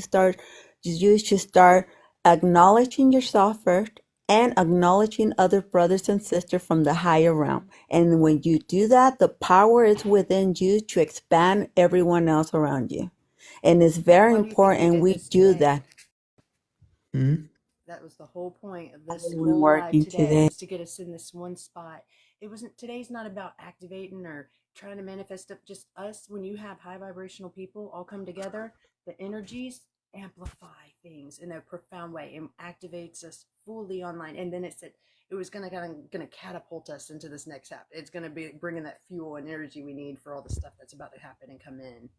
should start acknowledging yourself first and acknowledging other brothers and sisters from the higher realm. And when you do that, the power is within you to expand everyone else around you. And it's very important we do that. That was the whole point of this We're whole working live today, today. was to get us in this one spot. Today's not about activating or trying to manifest stuff, just us. When you have high vibrational people all come together, the energies amplify things in a profound way and activates us fully online. And then it was gonna catapult us into this next step. It's gonna be bringing that fuel and energy we need for all the stuff that's about to happen and come in.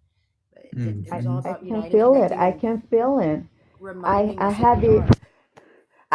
But it was all I about can uniting, feel it. connecting, I and can feel it. reminding I us who have we it. are.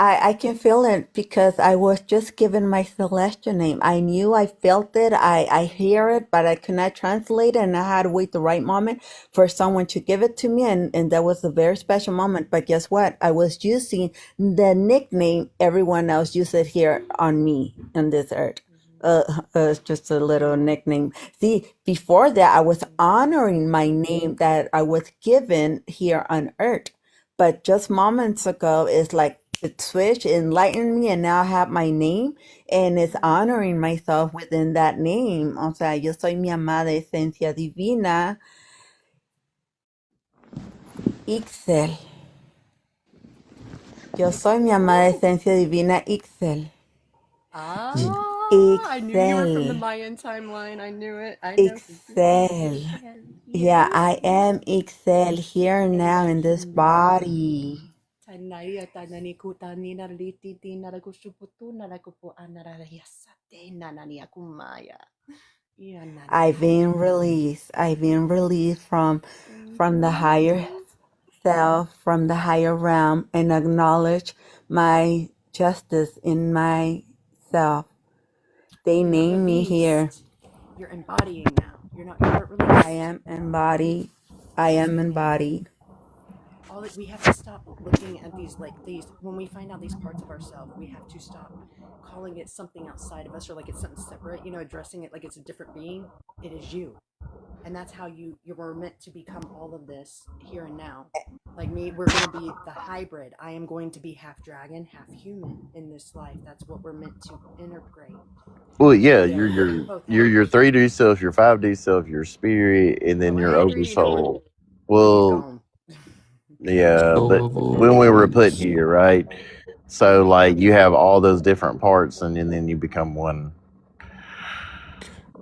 I can feel it because I was just given my celestial name. I knew I felt it. I hear it, but I could not translate it, and I had to wait the right moment for someone to give it to me, and that was a very special moment. But guess what? I was using the nickname everyone else uses here on me on this earth. It's just a little nickname. See, before that, I was honoring my name that I was given here on earth. But just moments ago, it's like it switched, enlightened me, and now I have my name, and it's honoring myself within that name. O sea, yo soy mi amada esencia divina, Ixel. Yo soy mi amada esencia divina, Ixel. I knew you were from the Ixel. Mayan timeline. I knew it. I know. Ixel. Yeah, I am Ixel here now in this body. Tanaya tanani kutani nariti narakushuputu narakupu anarayasate nanani akumaya. I've been released. I've been released from the higher self, from the higher realm, and acknowledge my justice in myself. They name me here. You're embodying now. You weren't released. I am embodied. I am embodied. We have to stop looking at these when we find out these parts of ourselves, we have to stop calling it something outside of us or like it's something separate, addressing it like it's a different being. It is you. And that's how you were meant to become all of this here and now. Like me, we're going to be the hybrid. I am going to be half dragon, half human in this life. That's what we're meant to integrate. Well, yeah, you're your 3D self, your 5D self, your spirit, and then your oversoul. Well, yeah, but when we were put here, right? So like you have all those different parts, and then you become one.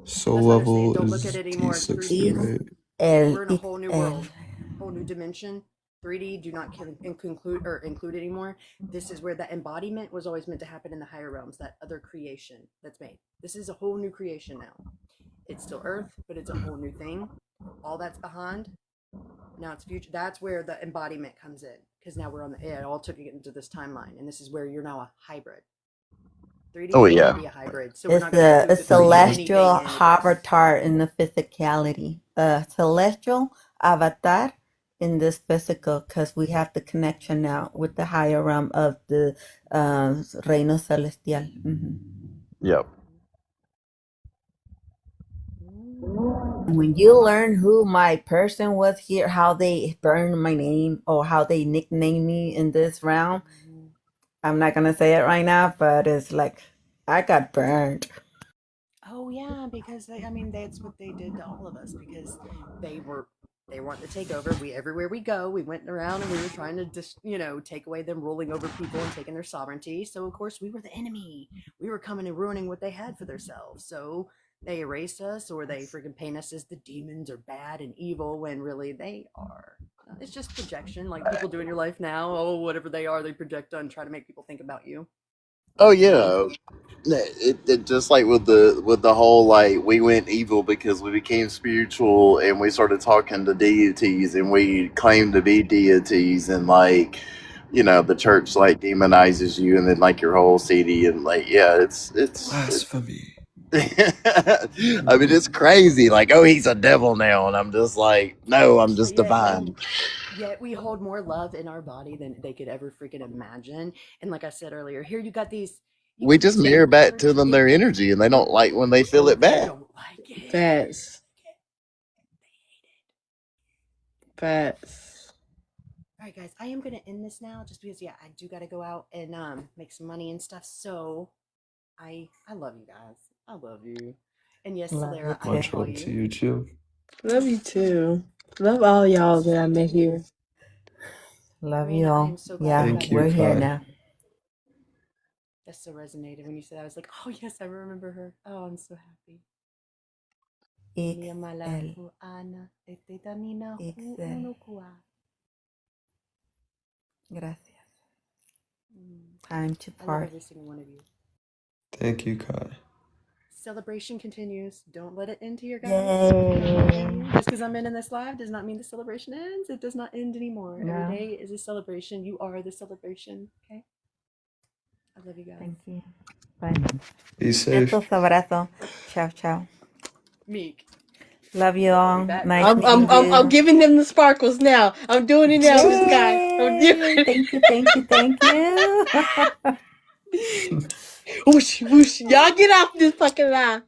Soul That's what I understand. level Don't look at is it anymore as 3D. D60, It's right? we're in a whole new world, whole new dimension. 3D do not include anymore. This is where that embodiment was always meant to happen in the higher realms, that other creation that's made. This is a whole new creation now. It's still Earth, but it's a whole new thing. All that's behind. Now it's future. That's where the embodiment comes in, because now we're on the. It all took it into this timeline, and this is where you're now a hybrid. 3D Oh is yeah. already a hybrid, so we're It's not going to a include the 3D celestial anything in with this. avatar in the physicality, a celestial avatar in this physical, because we have the connection now with the higher realm of the Reino Celestial. Yep. When you learn who my person was here, how they burned my name or how they nicknamed me in this realm, I'm not gonna say it right now, but it's like I got burned. Oh yeah, because that's what they did to all of us, because they wanted to take over. Everywhere we go, we went around and we were trying to just take away them ruling over people and taking their sovereignty. So of course we were the enemy. We were coming and ruining what they had for themselves. So they erased us, or they freaking paint us as the demons or bad and evil when really they are. It's just projection, like people do in your life now. Oh, whatever they are, they project on, try to make people think about you. Oh yeah. It just like with the whole like we went evil because we became spiritual and we started talking to deities and we claimed to be deities, and like the church like demonizes you, and then like your whole city, and like it's Blasphemy. I mean it's crazy, like, oh, he's a devil now, and I'm just like, no, I'm just divine. Yet we hold more love in our body than they could ever freaking imagine. And like I said earlier, here you got these. We just mirror back to them their energy, and they don't like when they feel it back. Facts. Facts. All right, guys, I am gonna end this now, just because I do gotta go out and make some money and stuff. So I love you guys. I love you. And yes, Love Solara, I you will Much call love to you. you too. Love you too. Love all y'all that I met here. Love Marina, you I all. am so glad Yeah, you Thank got you, we're here Kai. now. That so resonated when you said that. I was like, oh yes, I remember her. Oh, I'm so happy. Mia XL. malahu ana etetanina XL. unukua. Gracias. Time to I love part. every single one of you. Thank you, Kai. Celebration continues. Don't let it end here, guys. Yay. Just because I'm in this live does not mean the celebration ends. It does not end anymore. No. Every day is a celebration. You are the celebration. Okay? I love you guys. Thank you. Bye. Be safe. Besos, abrazo. Ciao, ciao. Meek. Love you all. Back. Nice I'm meeting I'm you. giving them the sparkles now. I'm doing it now, Miss Guy. I'm doing Yay. it. Thank you, thank you, thank you. Whoosh, whoosh. Y'all get off this fucking line.